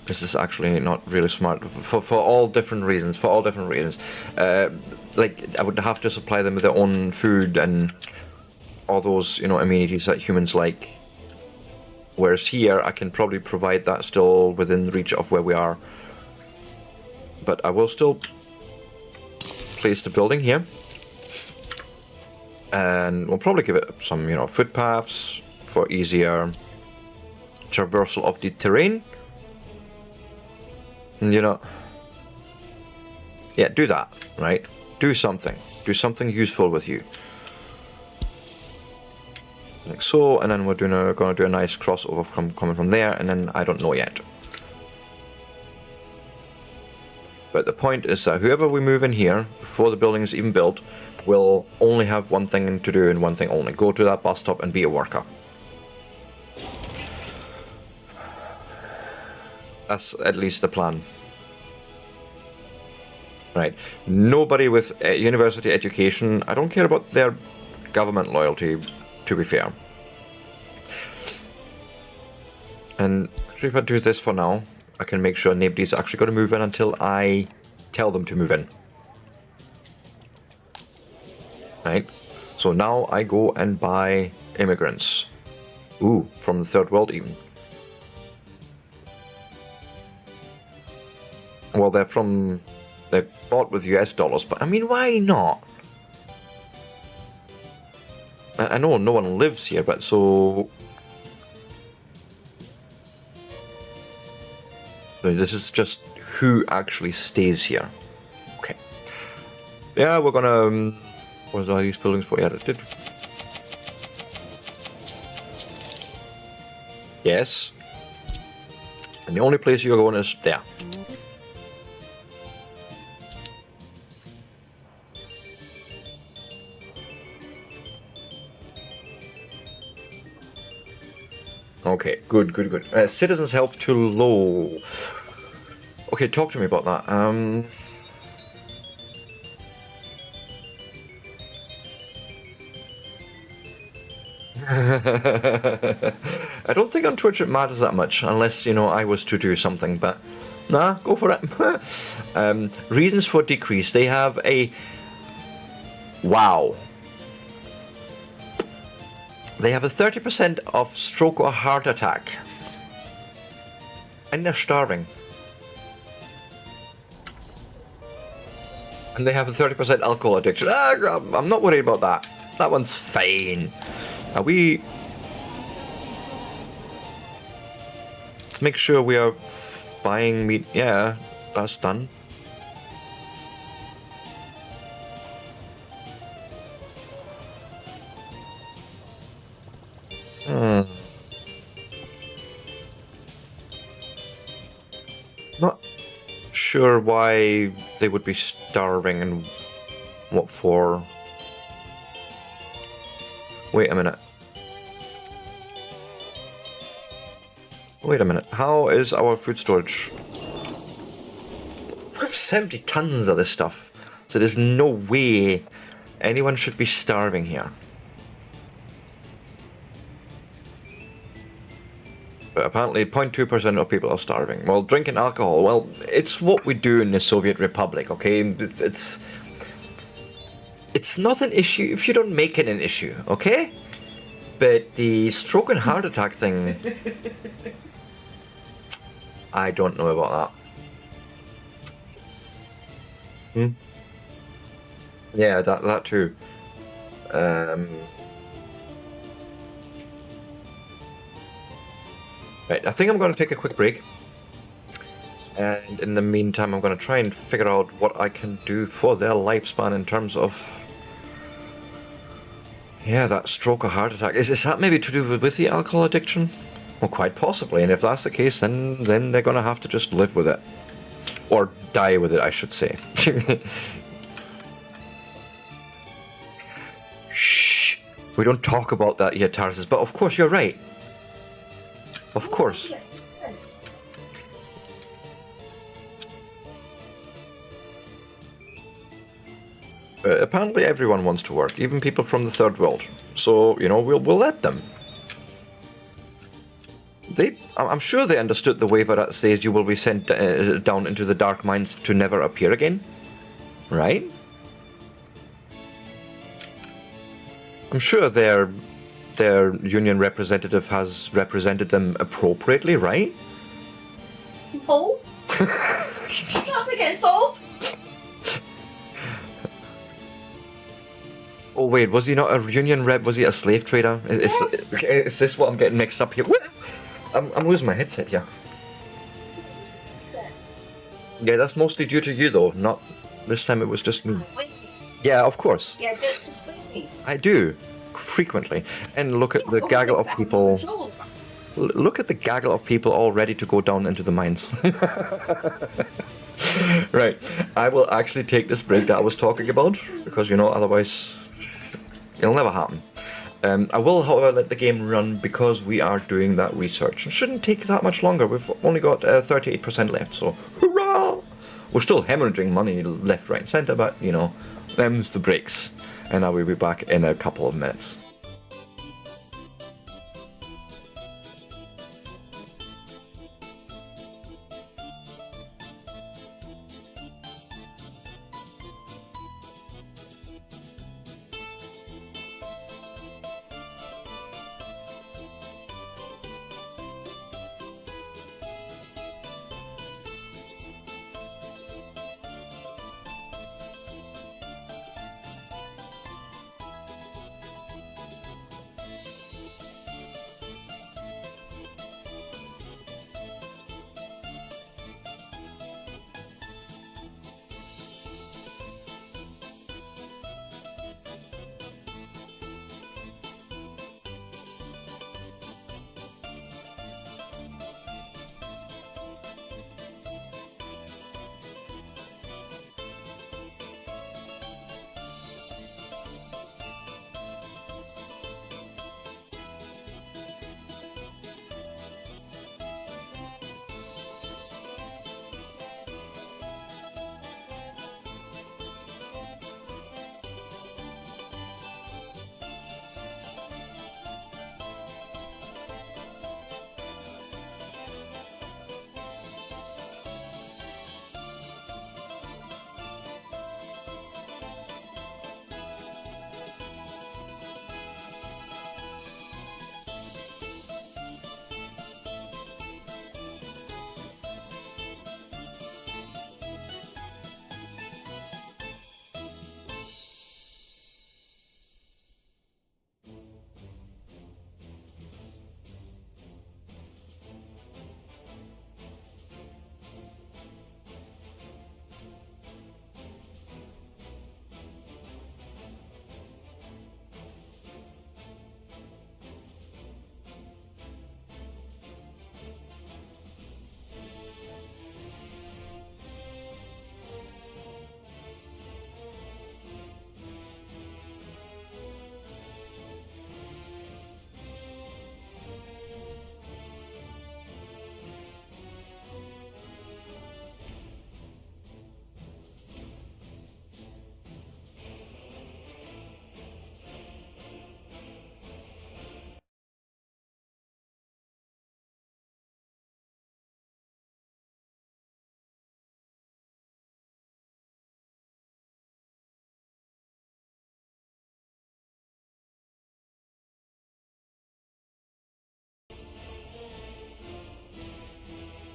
This is actually not really smart for all different reasons. Like, I would have to supply them with their own food and all those, you know, amenities that humans like. Whereas here, I can probably provide that still within reach of where we are. But I will still place the building here. And we'll probably give it some, you know, footpaths for easier traversal of the terrain. And, you know, yeah, do that, right? Do something useful with you. Like so, and then we're going to do a nice crossover coming from there, and then I don't know yet. But the point is that whoever we move in here, before the building is even built, will only have one thing to do and one thing only. Go to that bus stop and be a worker. That's at least the plan. Right. Nobody with university education, I don't care about their government loyalty, to be fair. And if I do this for now, I can make sure nobody's actually going to move in until I tell them to move in. Right? So now I go and buy immigrants. Ooh, from the third world even. Well, they're bought with US dollars, but I mean, why not? I know no one lives here, but so this is just who actually stays here. Okay. Yeah, we're gonna... what are these buildings for? Yeah, that did... Yes. And the only place you're going is there. Okay, good. Citizens' health too low. Okay, talk to me about that. I don't think on Twitch it matters that much, unless, you know, I was to do something, but nah, go for it. Reasons for decrease. They have a... Wow. They have a 30% of stroke or heart attack. And they're starving. And they have a 30% alcohol addiction. I'm not worried about that. That one's fine. Are we... Let's make sure we are buying meat. Yeah, that's done. Not sure why they would be starving and what for. Wait a minute. Wait a minute. How is our food storage? We have 70 tons of this stuff, so there's no way anyone should be starving here. But apparently 0.2% of people are starving. Well, drinking alcohol, well, it's what we do in the Soviet Republic, okay? It's not an issue if you don't make it an issue, okay? But the stroke and heart attack thing... I don't know about that. Yeah, that too. Um, right, I think I'm going to take a quick break. And in the meantime, I'm going to try and figure out what I can do for their lifespan in terms of... Yeah, that stroke or heart attack. Is that maybe to do with the alcohol addiction? Well, quite possibly. And if that's the case, then they're going to have to just live with it. Or die with it, I should say. Shh. We don't talk about that yet, Tarsus. But of course, you're right. Of course. Apparently everyone wants to work, even people from the third world. So, you know, we'll let them. I'm sure they understood the waiver that says you will be sent down into the dark mines to never appear again. Right? I'm sure their union representative has represented them appropriately, right? Paul? You have to get sold? Oh wait, was he not a union rep? Was he a slave trader? Yes. Is this what I'm getting mixed up here? I'm losing my headset here. Yeah, that's mostly due to you though. Not this time. It was just me. Yeah, of course. Yeah, just with me. I do frequently, and look at the gaggle of people. Look at the gaggle of people all ready to go down into the mines. Right, I will actually take this break that I was talking about because you know otherwise it'll never happen. I will, however, let the game run because we are doing that research. It shouldn't take that much longer. We've only got 38% left, so hurrah! We're still hemorrhaging money left, right, and centre, but, you know, them's the breaks. And I will be back in a couple of minutes.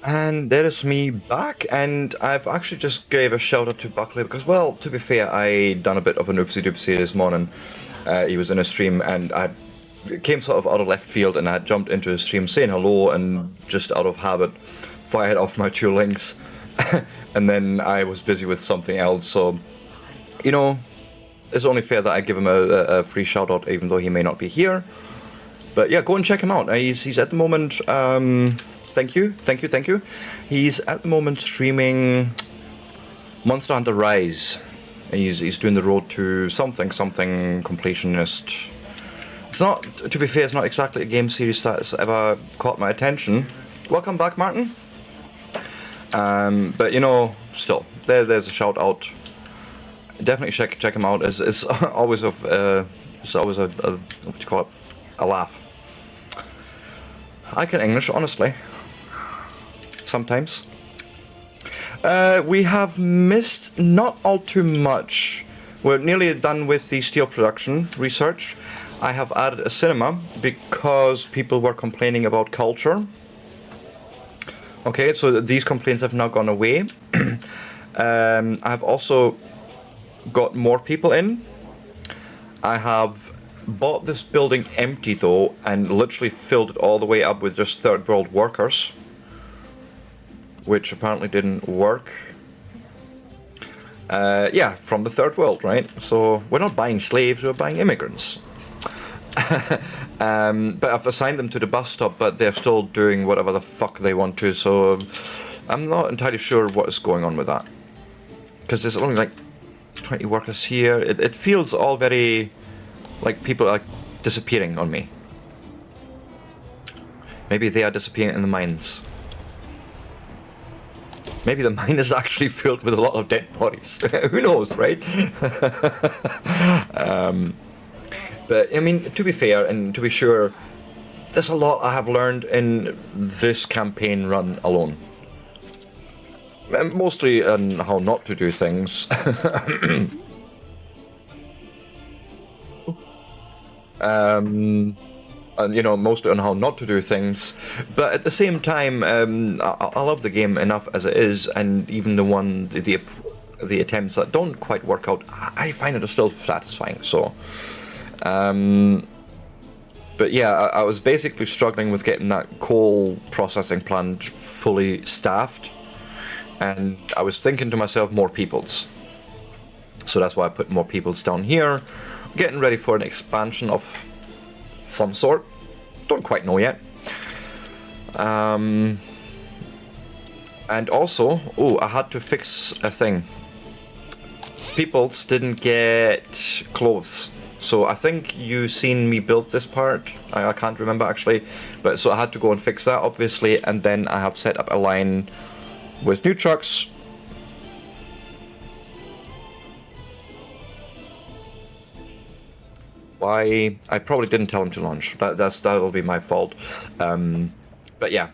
And there is me back, and I've actually just gave a shout out to Buckley because, well, to be fair, I done a bit of an oopsie doopsie this morning. He was in a stream, and I came sort of out of left field, and I had jumped into his stream saying hello, and just out of habit, fired off my 2 links, and then I was busy with something else. So, you know, it's only fair that I give him a free shout out, even though he may not be here. But yeah, go and check him out. He's at the moment. Thank you. He's at the moment streaming Monster Hunter Rise. He's doing the road to something completionist. It's not, to be fair, it's not exactly a game series that's ever caught my attention. Welcome back, Martin. But you know, still, there's a shout out. Definitely check him out. It's always a what do you call it? A laugh. I can English, honestly. Sometimes. We have missed not all too much. We're nearly done with the steel production research. I have added a cinema because people were complaining about culture. Okay, so these complaints have now gone away. I've also got more people in. I have bought this building empty though, and literally filled it all the way up with just third world workers, which apparently didn't work. Yeah, from the third world, right? So we're not buying slaves, we're buying immigrants. But I've assigned them to the bus stop, but they're still doing whatever the fuck they want to, so I'm not entirely sure what is going on with that. Because there's only like 20 workers here. It feels all very like people are disappearing on me. Maybe they are disappearing in the mines. Maybe the mine is actually filled with a lot of dead bodies. Who knows, right? But I mean, to be fair and to be sure, there's a lot I have learned in this campaign run alone. Mostly on how not to do things. And you know, mostly on how not to do things, but at the same time, I love the game enough as it is, and even the attempts that don't quite work out, I find it still satisfying. So, but yeah, I was basically struggling with getting that coal processing plant fully staffed, and I was thinking to myself, more peoples. So that's why I put more peoples down here, getting ready for an expansion of some sort. Don't quite know yet. And also, I had to fix a thing. Peoples didn't get clothes. So I think you've seen me build this part. I can't remember actually. But so I had to go and fix that, obviously. And then I have set up a line with new trucks. Why? I probably didn't tell him to launch. That'll be my fault. But yeah.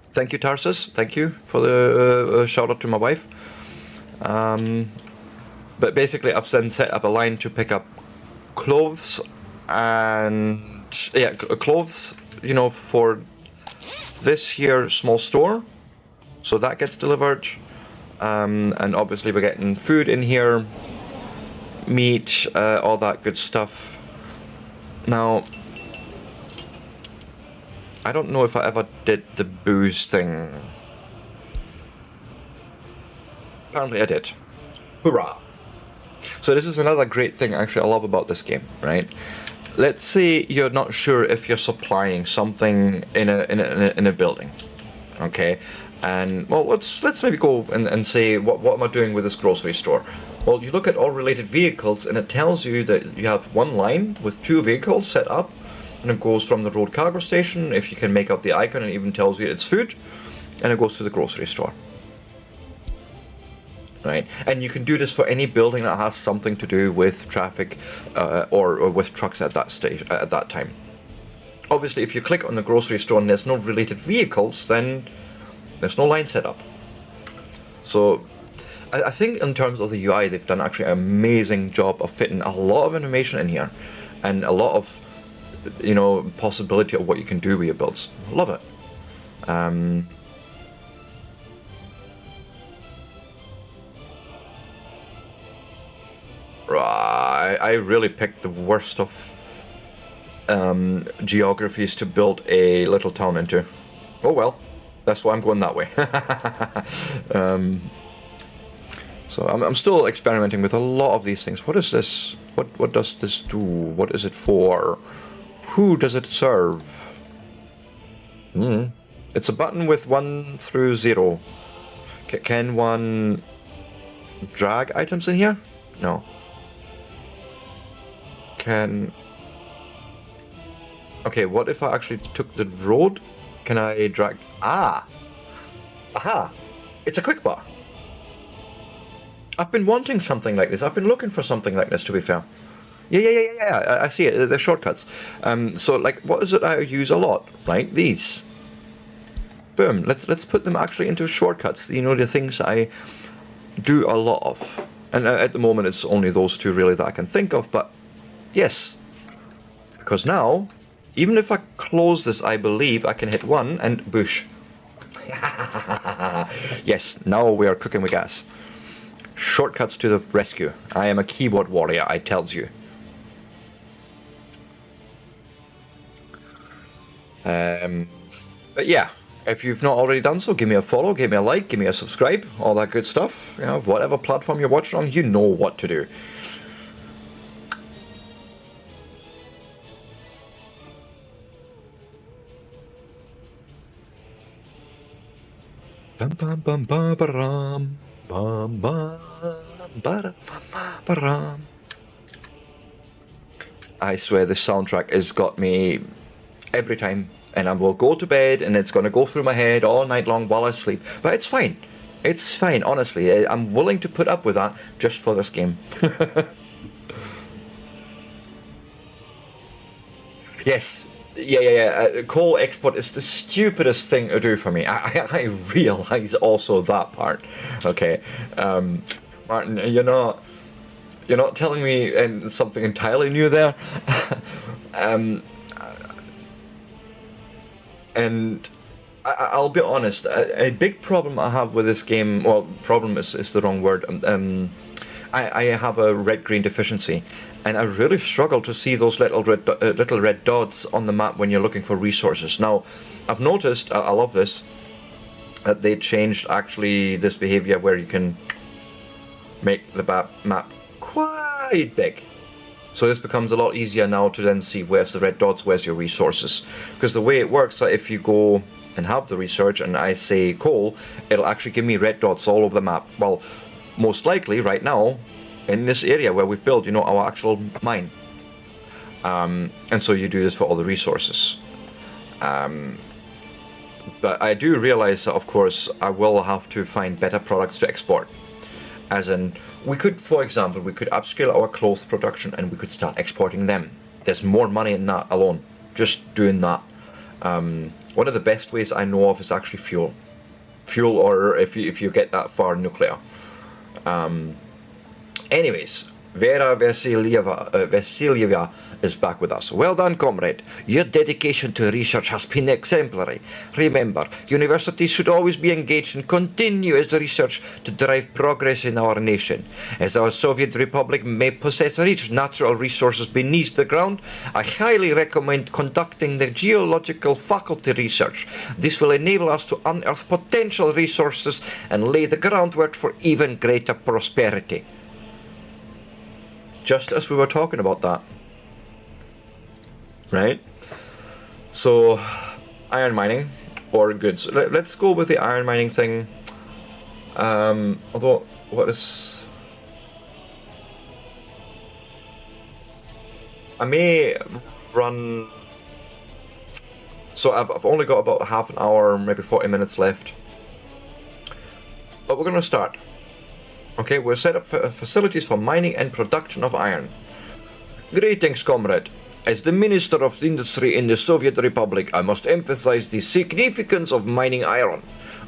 Thank you, Tarsus. Thank you for the shout out to my wife. But basically, I've then set up a line to pick up clothes and clothes. You know, for this here small store. So that gets delivered, and obviously we're getting food in here. Meat, all that good stuff. Now, I don't know if I ever did the booze thing. Apparently I did. Hurrah! So this is another great thing actually I love about this game, right? Let's say you're not sure if you're supplying something in a building, okay? And well, let's maybe go and say what am I doing with this grocery store? Well, you look at all related vehicles and it tells you that you have one line with 2 vehicles set up, and it goes from the road cargo station, if you can make out the icon, and it even tells you it's food, and it goes to the grocery store. Right? And you can do this for any building that has something to do with traffic or with trucks at that stage at that time. Obviously, if you click on the grocery store and there's no related vehicles, then there's no line set up. So I think in terms of the UI, they've done actually an amazing job of fitting a lot of information in here, and a lot of, you know, possibility of what you can do with your builds. Love it. Right, I really picked the worst of geographies to build a little town into. Oh well, that's why I'm going that way. So I'm still experimenting with a lot of these things. What is this? What does this do? What is it for? Who does it serve? It's a button with 1 through 0. Can one drag items in here? No. Can... Okay, what if I actually took the road? Can I drag... Ah! Aha! It's a quick bar. I've been wanting something like this. I've been looking for something like this, to be fair. Yeah. I see it. They're shortcuts. So, like, what is it I use a lot? Right? These. Boom. Let's put them actually into shortcuts. You know, the things I do a lot of. And at the moment, it's only those two, really, that I can think of. But, yes. Because now, even if I close this, I believe I can hit 1 and boosh. Yes, now we are cooking with gas. Shortcuts to the rescue. I am a keyboard warrior, I tells you. But yeah, if you've not already done so, give me a follow, give me a like, give me a subscribe, all that good stuff. You know, whatever platform you're watching on, you know what to do. Bum bum bum bum ba-ram. Bum bum ba-da-bum. I swear this soundtrack has got me every time, and I will go to bed and it's going to go through my head all night long while I sleep. But it's fine. It's fine, honestly. I'm willing to put up with that just for this game. Yes. Yeah. Coal export is the stupidest thing to do for me. I realize also that part. Okay, Martin, you're not telling me something entirely new there. And I'll be honest. A big problem I have with this game. Well, problem is the wrong word. I have a red-green deficiency, and I really struggle to see those little red dots on the map when you're looking for resources. Now, I've noticed, I love this, that they changed actually this behavior where you can make the map quite big. So this becomes a lot easier now to then see where's the red dots, where's your resources. Because the way it works, if you go and have the research and I say coal, it'll actually give me red dots all over the map. Well, most likely right now in this area where we've built, our actual mine. And so you do this for all the resources. But I do realize that, of course, I will have to find better products to export. As in, we could, for example, upscale our clothes production and we could start exporting them. There's more money in that alone, just doing that. One of the best ways I know of is actually fuel. Fuel, or if you get that far, nuclear. Anyways, Vera Vasilieva is back with us. Well done, comrade. Your dedication to research has been exemplary. Remember, universities should always be engaged in continuous research to drive progress in our nation. As our Soviet Republic may possess rich natural resources beneath the ground, I highly recommend conducting the geological faculty research. This will enable us to unearth potential resources and lay the groundwork for even greater prosperity. Just as we were talking about that. Right? So, iron mining, or goods. Let's go with the iron mining thing. Although, what is... I may run... So I've only got about half an hour, maybe 40 minutes left. But we're going to start. Okay, we'll set up facilities for mining and production of iron. Greetings, comrade. As the Minister of Industry in the Soviet Republic, I must emphasize the significance of mining iron.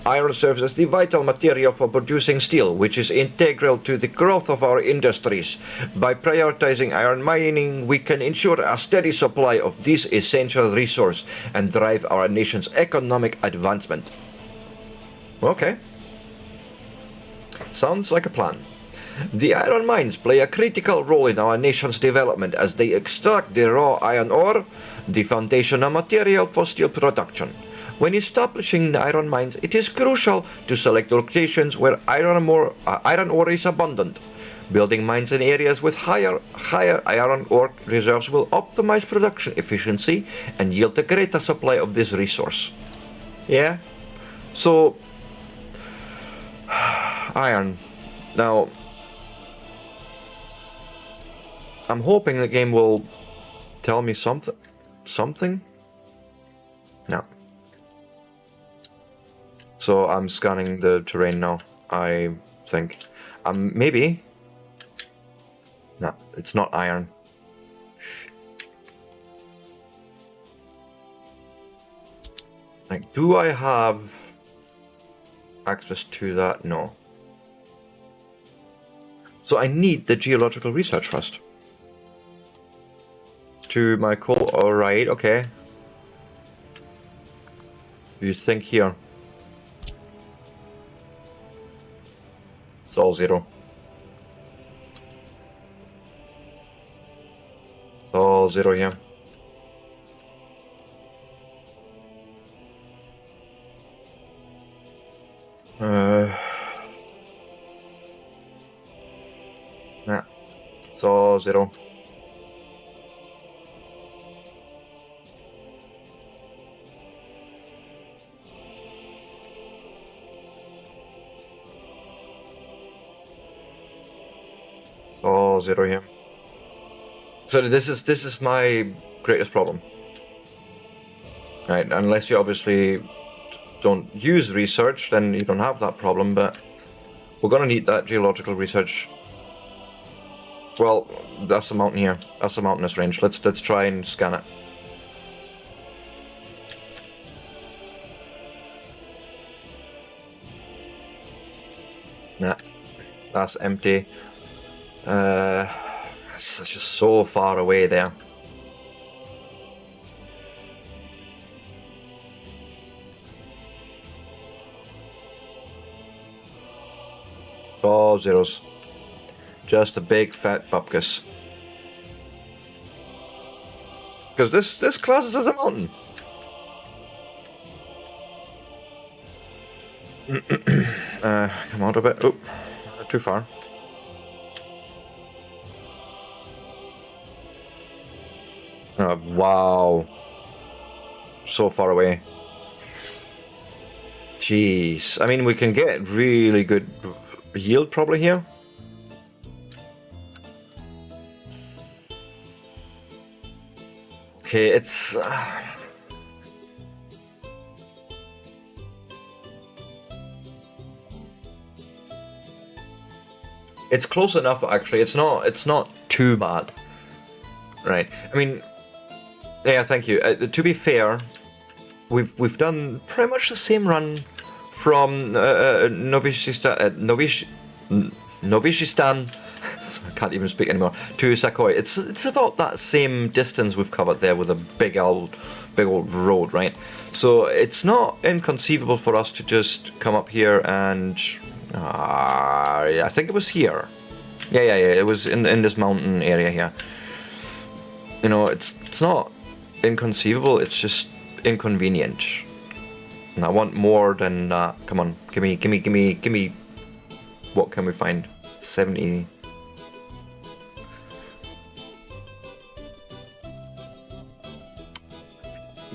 Iron serves as the vital material for producing steel, which is integral to the growth of our industries. By prioritizing iron mining, we can ensure a steady supply of this essential resource and drive our nation's economic advancement. Okay. Sounds like a plan. The iron mines play a critical role in our nation's development as they extract the raw iron ore, the foundational material for steel production. When establishing the iron mines, it is crucial to select locations where iron ore is abundant. Building mines in areas with higher iron ore reserves will optimize production efficiency and yield a greater supply of this resource. Yeah? So, iron. Now, I'm hoping the game will tell me something? No. So I'm scanning the terrain now, I think. Maybe. No, it's not iron. Like, do I have access to that? No. So I need the geological research first. To my coal, alright, okay. You think here? It's all zero. It's all zero here. Nah, it's all zero. All zero here. So this is my greatest problem. Right, unless you obviously don't use research, then you don't have that problem, but we're gonna need that geological research. Well, that's the mountain here. That's the mountainous range. Let's try and scan it. Nah, that's empty. It's just so far away there. All zeros. Just a big fat bupkis. Because this classes as a mountain. Come on a bit. Oh, too far. Oh, wow. So far away. Jeez. I mean, we can get really good yield probably here. Okay, it's... It's close enough, actually. It's not too bad. Right. I mean... Yeah, thank you. To be fair, we've done pretty much the same run from Novishistan. I can't even speak anymore. To Sakoi. It's about that same distance we've covered there with a big old road, right? So it's not inconceivable for us to just come up here and I think it was here. Yeah. It was in this mountain area here. You know, it's not inconceivable, it's just inconvenient. And I want more than that. Come on, give me. What can we find? 70.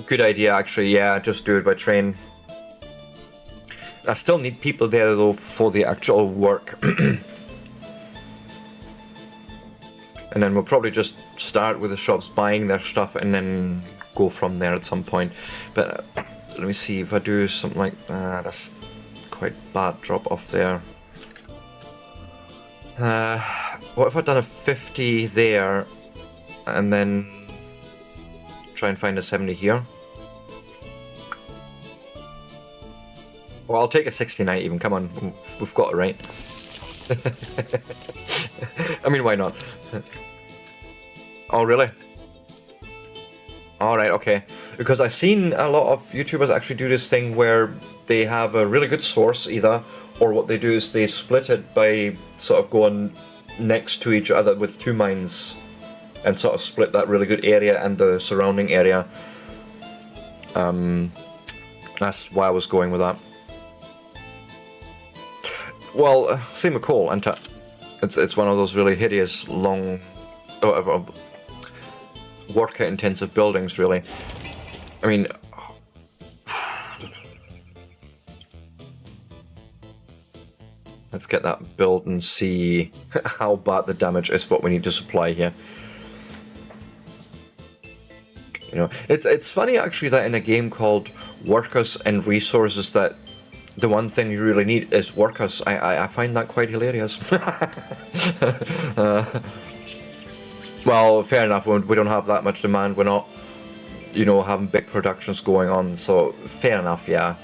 Good idea, actually. Yeah, just do it by train. I still need people there though for the actual work. And then we'll probably just start with the shops buying their stuff and then go from there at some point. But let me see if I do something like that's quite bad drop off there. What if I'd done a 50 there and then try and find a 70 here. Well, I'll take a 69 even. Come on, we've got it right. I mean, why not? Oh, really? Alright, okay. Because I've seen a lot of YouTubers actually do this thing where they have a really good source either, or what they do is they split it by sort of going next to each other with 2 mines and sort of split that really good area and the surrounding area. That's why I was going with that. Well, same with coal, and it's one of those really hideous, long, worker-intensive buildings, really. I mean, let's get that build and see how bad the damage is. What we need to supply here. You know, it's funny actually that in a game called Workers and Resources that the one thing you really need is workers. I find that quite hilarious. Well, fair enough, we don't have that much demand, we're not, you know, having big productions going on, so fair enough, yeah.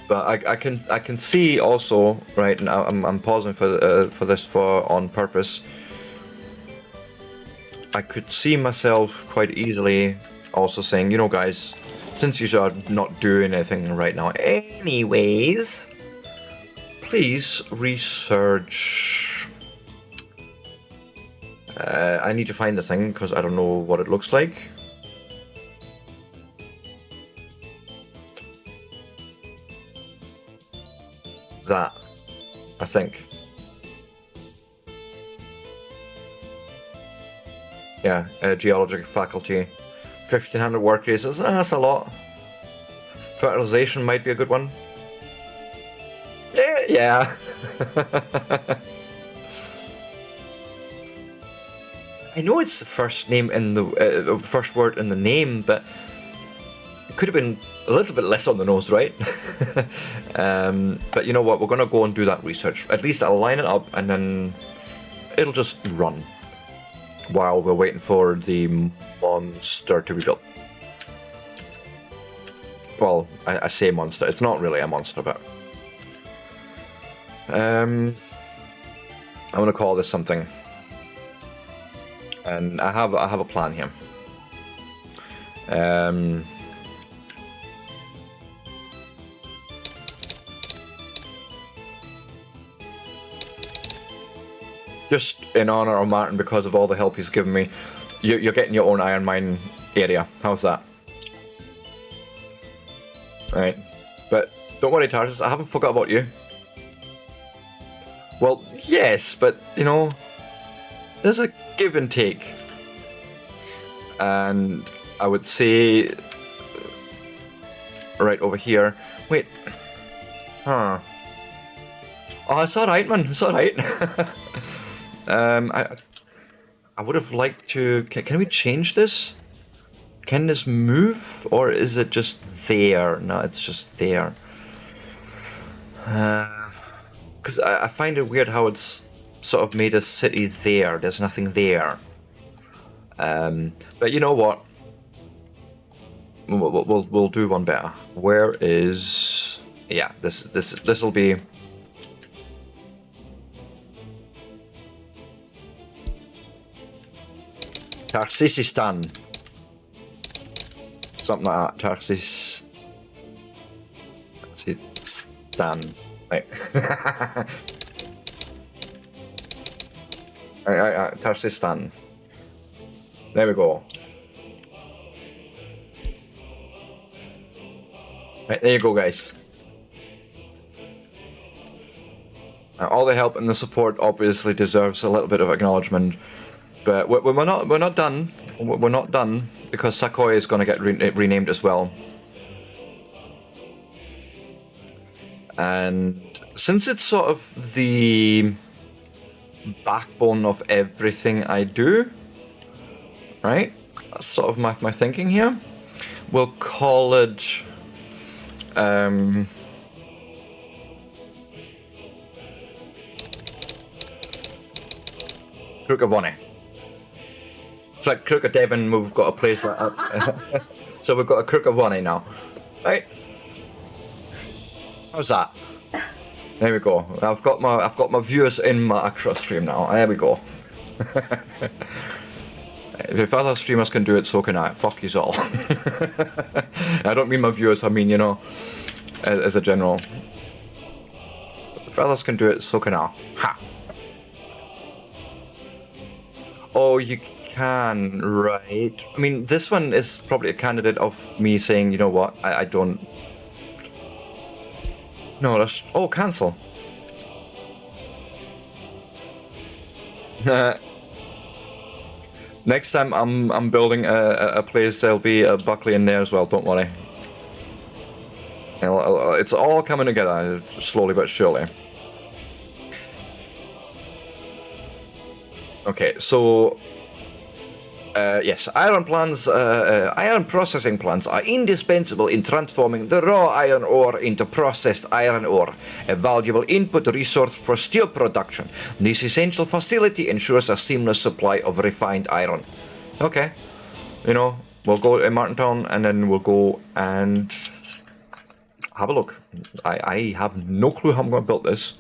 But I can see also, right, and I'm pausing for this on purpose. I could see myself quite easily also saying, you know, guys, since you are not doing anything right now anyways, please research. I need to find the thing because I don't know what it looks like. That, I think. Yeah, geologic faculty. 1500 work days, that's a lot. Fertilization might be a good one. Yeah. I know it's the first name in the first word in the name, but it could have been a little bit less on the nose, right? But you know what? We're gonna go and do that research. At least I'll line it up, and then it'll just run while we're waiting for the monster to be built. Well, I say monster. It's not really a monster, but I'm gonna call this something, and I have a plan here. Just in honor of Martin, because of all the help he's given me, you're getting your own iron mine area. How's that? Right. But don't worry, Tarsus, I haven't forgot about you. Well, yes, but, you know, there's a give and take. And I would say, right over here, wait, huh. Oh, it's alright, man, it's alright. I would have liked to... Can we change this? Can this move? Or is it just there? No, it's just there. Because I find it weird how it's sort of made a city there. There's nothing there. But you know what? We'll do one better. Where is... Yeah, this'll be... Tarsisistan. Something like that. Tarsistan. Right. Tarsistan. There we go. Right, there you go, guys. All the help and the support obviously deserves a little bit of acknowledgement. But we're not done. We're not done because Sakoya is going to get renamed as well. And since it's sort of the backbone of everything I do, right? That's sort of my thinking here. We'll call it Crook of Bonnie. It's like Crook of Devon, we've got a place like that. So we've got a Crook of Bonnie now. Right? How's that? There we go. I've got my viewers in my across stream now. There we go. If other streamers can do it, so can I. Fuck you all. I don't mean my viewers, I mean, you know, as a general. If others can do it, so can I. Ha! Oh, you can, right. I mean, this one is probably a candidate of me saying, you know what, I don't... No, that's... Oh, cancel. Next time I'm building a place, there'll be a Buckley in there as well, don't worry. It's all coming together, slowly but surely. Okay, so... yes, iron processing plants are indispensable in transforming the raw iron ore into processed iron ore, a valuable input resource for steel production. This essential facility ensures a seamless supply of refined iron. Okay, you know, we'll go to Martintown and then we'll go and have a look. I have no clue how I'm going to build this.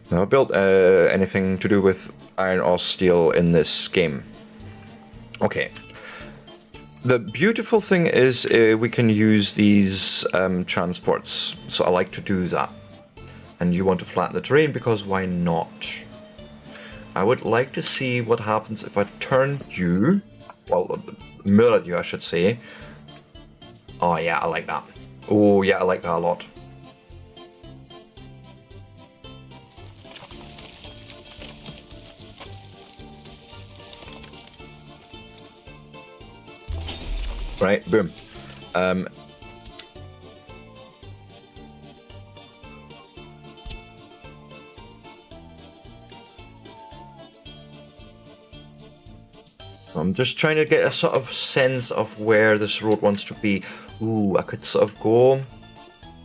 I've never built anything to do with iron or steel in this game. Okay. The beautiful thing is we can use these transports, so I like to do that. And you want to flatten the terrain because why not? I would like to see what happens if I turn you, well, mirrored you I should say. Oh yeah, I like that. Oh yeah, I like that a lot. Right, boom. I'm just trying to get a sort of sense of where this road wants to be. Ooh, I could sort of go...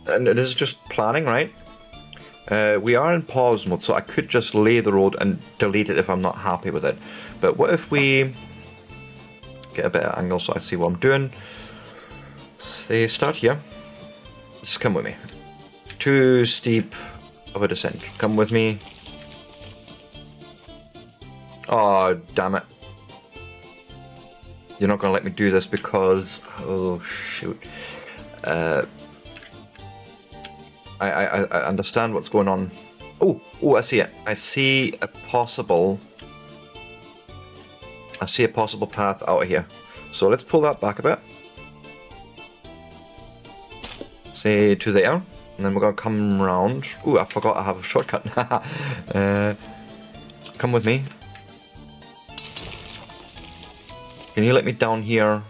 And it is just planning, right? We are in pause mode, so I could just lay the road and delete it if I'm not happy with it. But what if we... get a better angle so I see what I'm doing. Say start here. Just come with me. Too steep of a descent. Come with me. Oh, damn it. You're not going to let me do this because... Oh, shoot. I understand what's going on. Oh, I see it. I see a possible path out of here. So let's pull that back a bit. Say to there. And then we're going to come round. Ooh, I forgot I have a shortcut. Come with me. Can you let me down here?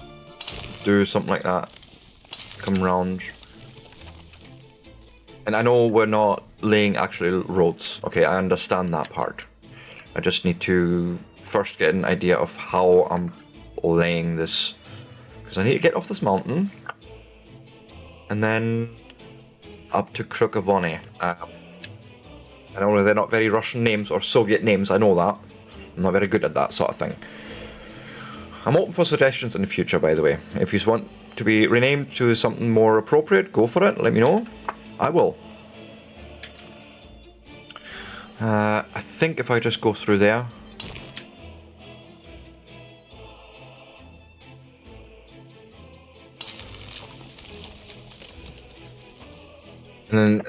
Do something like that. Come round. And I know we're not laying actually roads. Okay, I understand that part. I just need to first get an idea of how I'm laying this. Because I need to get off this mountain. And then up to Krukavony. I know they're not very Russian names or Soviet names, I know that. I'm not very good at that sort of thing. I'm open for suggestions in the future, by the way. If you want to be renamed to something more appropriate, go for it, let me know. I will. I think if I just go through there. And then,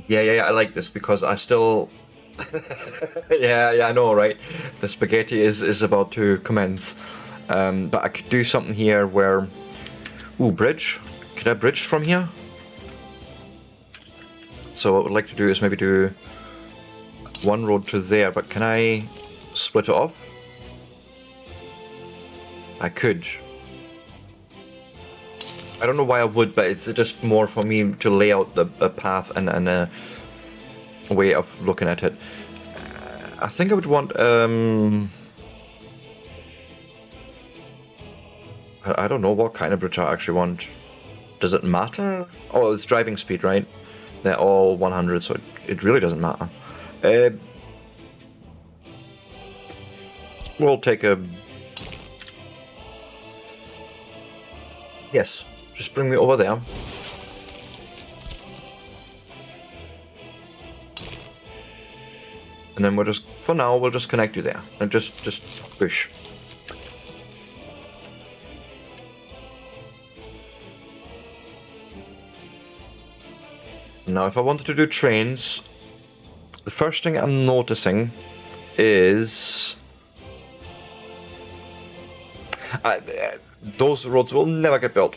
yeah, I like this because I still... yeah, I know, right? The spaghetti is about to commence. But I could do something here where... Ooh, bridge. Could I bridge from here? So what I would like to do is maybe do one road to there, but can I split it off? I could. I don't know why I would, but it's just more for me to lay out a path and a way of looking at it. I think I would want... I don't know what kind of bridge I actually want. Does it matter? Oh, it's driving speed, right? They're all 100, so it really doesn't matter. We'll take a... Yes, just bring me over there. And then we'll just, for now, we'll just connect you there. And just push. Now, if I wanted to do trains, the first thing I'm noticing is... those roads will never get built.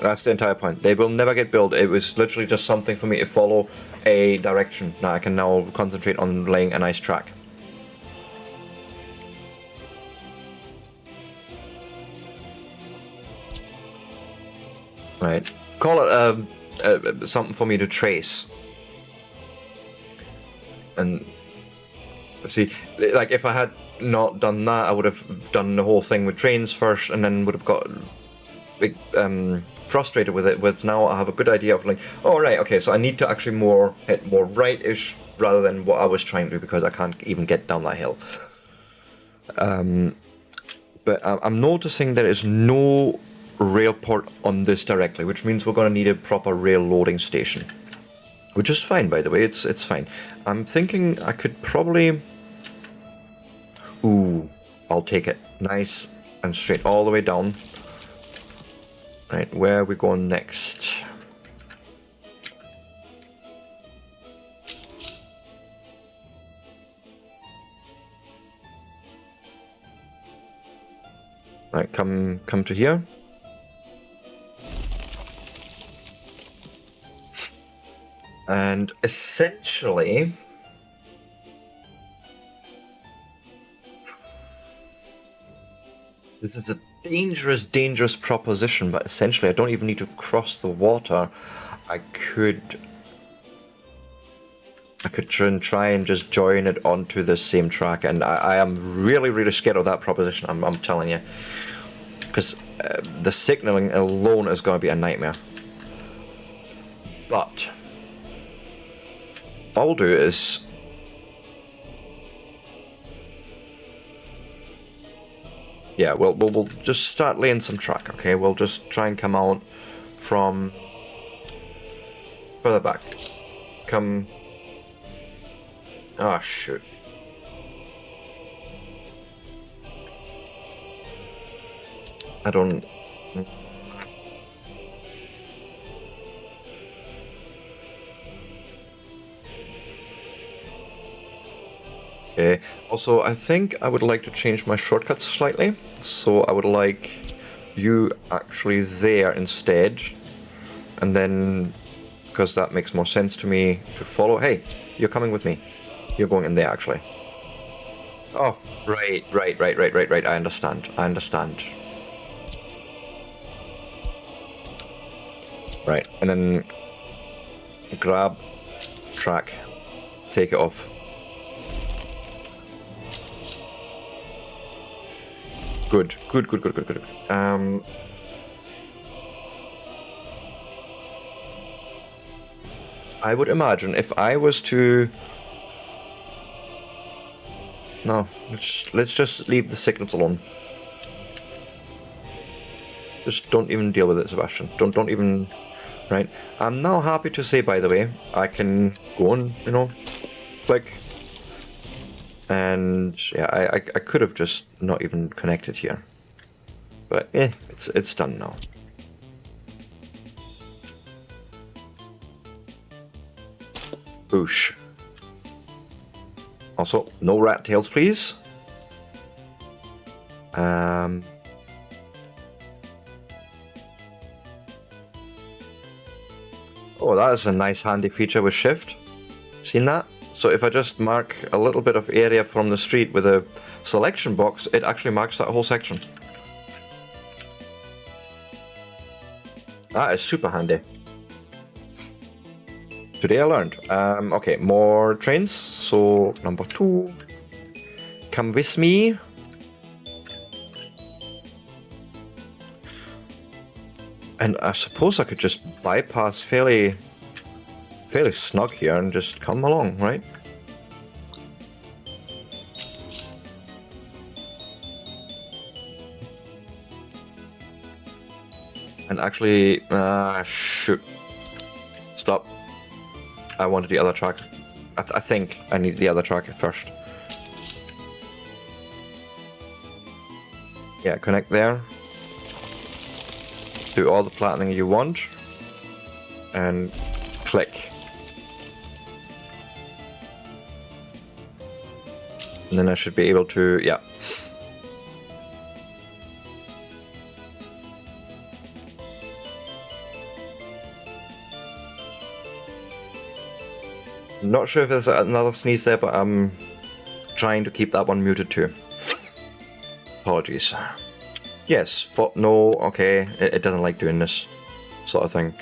That's the entire point. They will never get built. It was literally just something for me to follow a direction. Now I can now concentrate on laying a nice track. Right. Call it something for me to trace. And see, like if I had not done that, I would have done the whole thing with trains first, and then would have got big, frustrated with it. With now, I have a good idea of like, oh right, okay, so I need to actually hit more right-ish rather than what I was trying to do because I can't even get down that hill. But I'm noticing there is no rail port on this directly, which means we're going to need a proper rail loading station, which is fine, by the way. It's fine. I'm thinking I could probably. Ooh, I'll take it. Nice and straight all the way down. Right, where are we going next? Right, come to here. And essentially... This is a dangerous proposition, but essentially I don't even need to cross the water. I could try and just join it onto the same track, and I am really scared of that proposition, I'm telling you. Because the signaling alone is going to be a nightmare. But all I'll do is... Yeah, we'll just start laying some track, okay? We'll just try and come out from further back. Come... Ah, shoot. I don't... Okay. Also, I think I would like to change my shortcuts slightly. So I would like you actually there instead. And then, because that makes more sense to me to follow. Hey, you're coming with me. You're going in there actually. Oh, right. I understand. Right, and then grab track, take it off. Good. I would imagine if I was to... No, let's just leave the signals alone. Just don't even deal with it, Sebastian. Don't even... Right. I'm now happy to say, by the way, I can go on, click. And yeah, I could have just not even connected here. But it's done now. Boosh. Also, no rat tails, please. Oh, that is a nice handy feature with shift. Seen that? So if I just mark a little bit of area from the street with a selection box, it actually marks that whole section. That is super handy. Today I learned. Okay, more trains. So number 2, come with me. And I suppose I could just bypass fairly snug here and just come along, right? And actually, shoot. Stop. I wanted the other track. I think I need the other track first. Yeah, connect there. Do all the flattening you want. And click. And then I should be able to, yeah. Not sure if there's another sneeze there, but I'm trying to keep that one muted too. Apologies. Yes, no, okay, it doesn't like doing this sort of thing.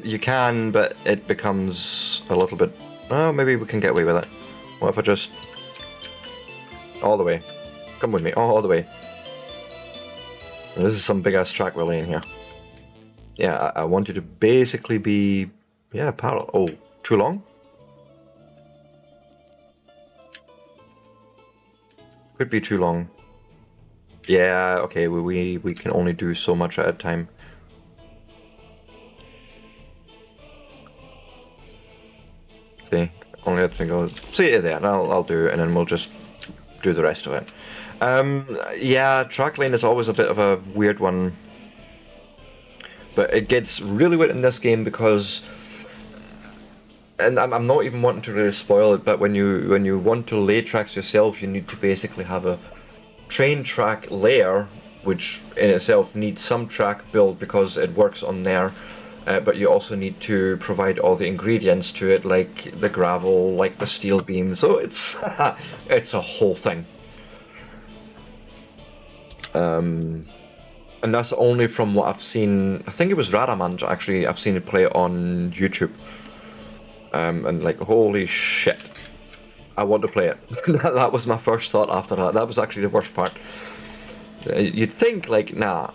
You can, but it becomes a little bit... Oh, maybe we can get away with it. What if I just... All the way. Come with me, all the way. This is some big ass track we're laying here. Yeah, I want you to basically be... Yeah, parallel. Oh, too long? Could be too long. Yeah, okay, we can only do so much at a time. See, only have to go. See it there, and I'll do it, and then we'll just do the rest of it. Yeah, track lane is always a bit of a weird one, but it gets really weird in this game because, and I'm not even wanting to really spoil it, but when you want to lay tracks yourself, you need to basically have a train track layer, which in itself needs some track build because it works on there, but you also need to provide all the ingredients to it, like the gravel, like the steel beam. So it's it's a whole thing. And that's only from what I've seen. I think it was Radamant actually. I've seen it play on YouTube. And like, holy shit, I want to play it. That was my first thought after that. That was actually the worst part. You'd think, like, nah,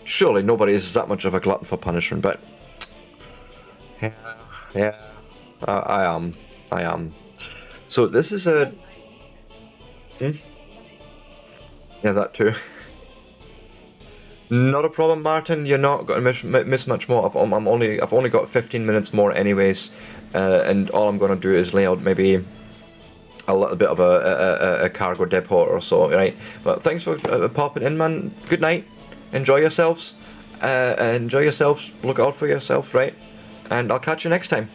surely nobody is that much of a glutton for punishment, but yeah, I am. So this is a... Yeah, that too. Not a problem, Martin. You're not going to miss much more. I've only got 15 minutes more, anyways, and all I'm going to do is lay out maybe a little bit of a cargo depot or so, right? But thanks for popping in, man. Good night. Enjoy yourselves. Look out for yourself, right? And I'll catch you next time.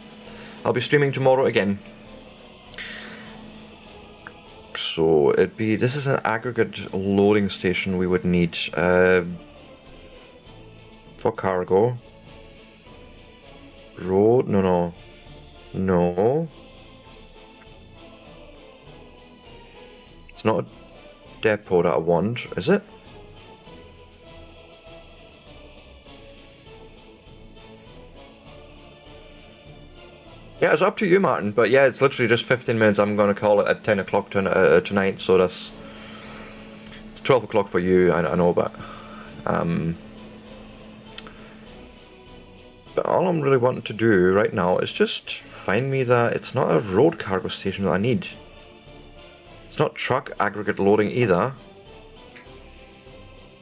I'll be streaming tomorrow again. So it'd be... This is an aggregate loading station we would need. For cargo. Road? No. It's not a depot that I want, is it? Yeah, it's up to you, Martin. But yeah, it's literally just 15 minutes. I'm going to call it at 10 o'clock tonight, so that's... It's 12 o'clock for you, I know, but... But all I'm really wanting to do right now is just find me that it's not a road cargo station that I need. It's not truck aggregate loading either.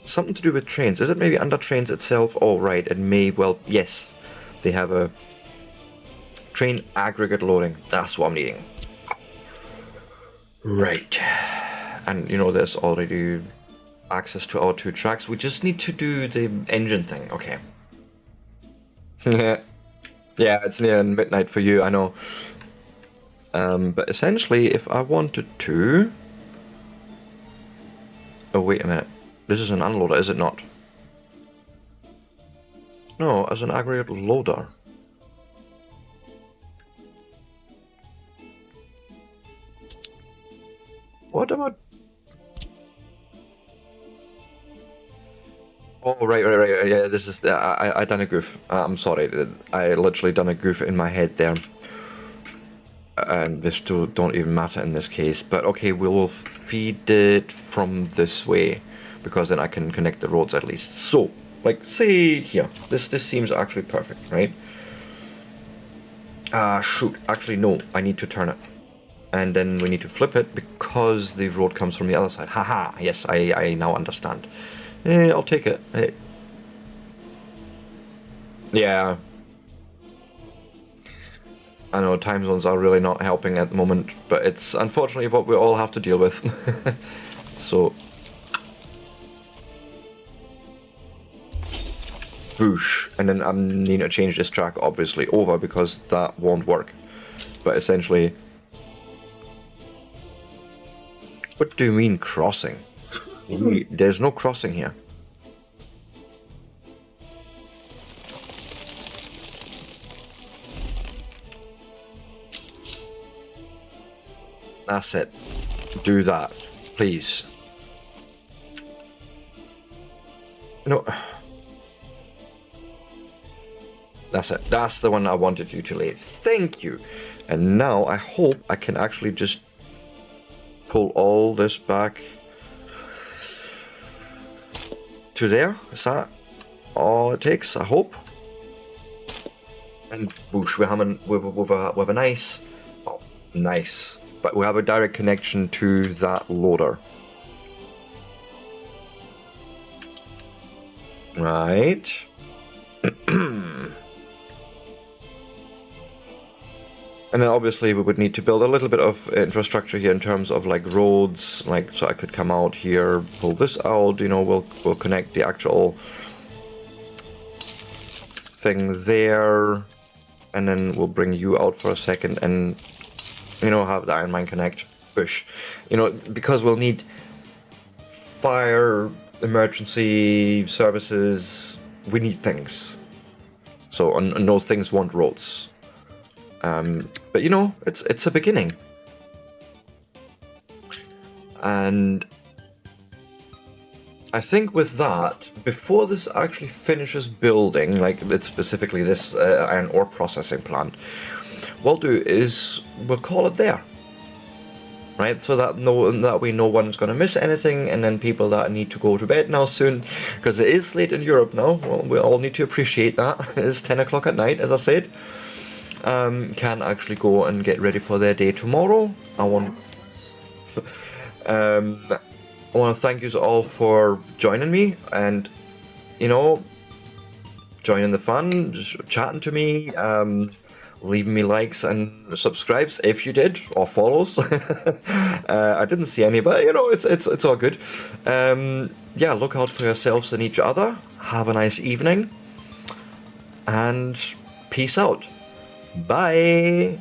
Something to do with trains. Is it maybe under trains itself? Oh, right, it may well... Yes, they have a train aggregate loading. That's what I'm needing. Right. And, you know, there's already access to our 2 tracks. We just need to do the engine thing. Okay. Yeah, it's near midnight for you, I know. But essentially, if I wanted to... Oh, wait a minute. This is an unloader, is it not? No, as an aggregate loader. What about... Oh, right, yeah, this is... I done a goof. I'm sorry, I literally done a goof in my head there. And this don't even matter in this case. But okay, we will feed it from this way, because then I can connect the roads at least. So, Like, say here, this seems actually perfect, right? Shoot, actually no, I need to turn it. And then we need to flip it because the road comes from the other side. Haha, yes, I now understand. I'll take it. Yeah. I know time zones are really not helping at the moment, but it's unfortunately what we all have to deal with. So... Boosh. And then I'm needing to change this track, obviously, over because that won't work. But essentially... What do you mean crossing? There's no crossing here. That's it. Do that, please. No. That's it. That's the one I wanted you to lay. Thank you. And now I hope I can actually just pull all this back to there. Is that all it takes? I hope. And whoosh, we're having with a nice, oh, nice. But we have a direct connection to that loader. Right. And then obviously we would need to build a little bit of infrastructure here in terms of like roads, like so I could come out here, pull this out, you know, we'll connect the actual thing there, and then we'll bring you out for a second and, you know, have the Iron Mine connect. Bush. You know, because we'll need fire, emergency services, we need things. So, and those things want roads. But you know, it's a beginning. And I think with that, before this actually finishes building, like it's specifically this iron ore processing plant, what we'll do is we'll call it there. Right, so that way no one's going to miss anything, and then people that need to go to bed now soon, because it is late in Europe now, well, we all need to appreciate that, it's 10 o'clock at night, as I said, can actually go and get ready for their day tomorrow. I want to thank you all for joining me, and, you know, joining the fun, just chatting to me, leaving me likes and subscribes if you did, or follows. I didn't see any, but you know, it's all good. Yeah, look out for yourselves and each other. Have a nice evening, and peace out. Bye.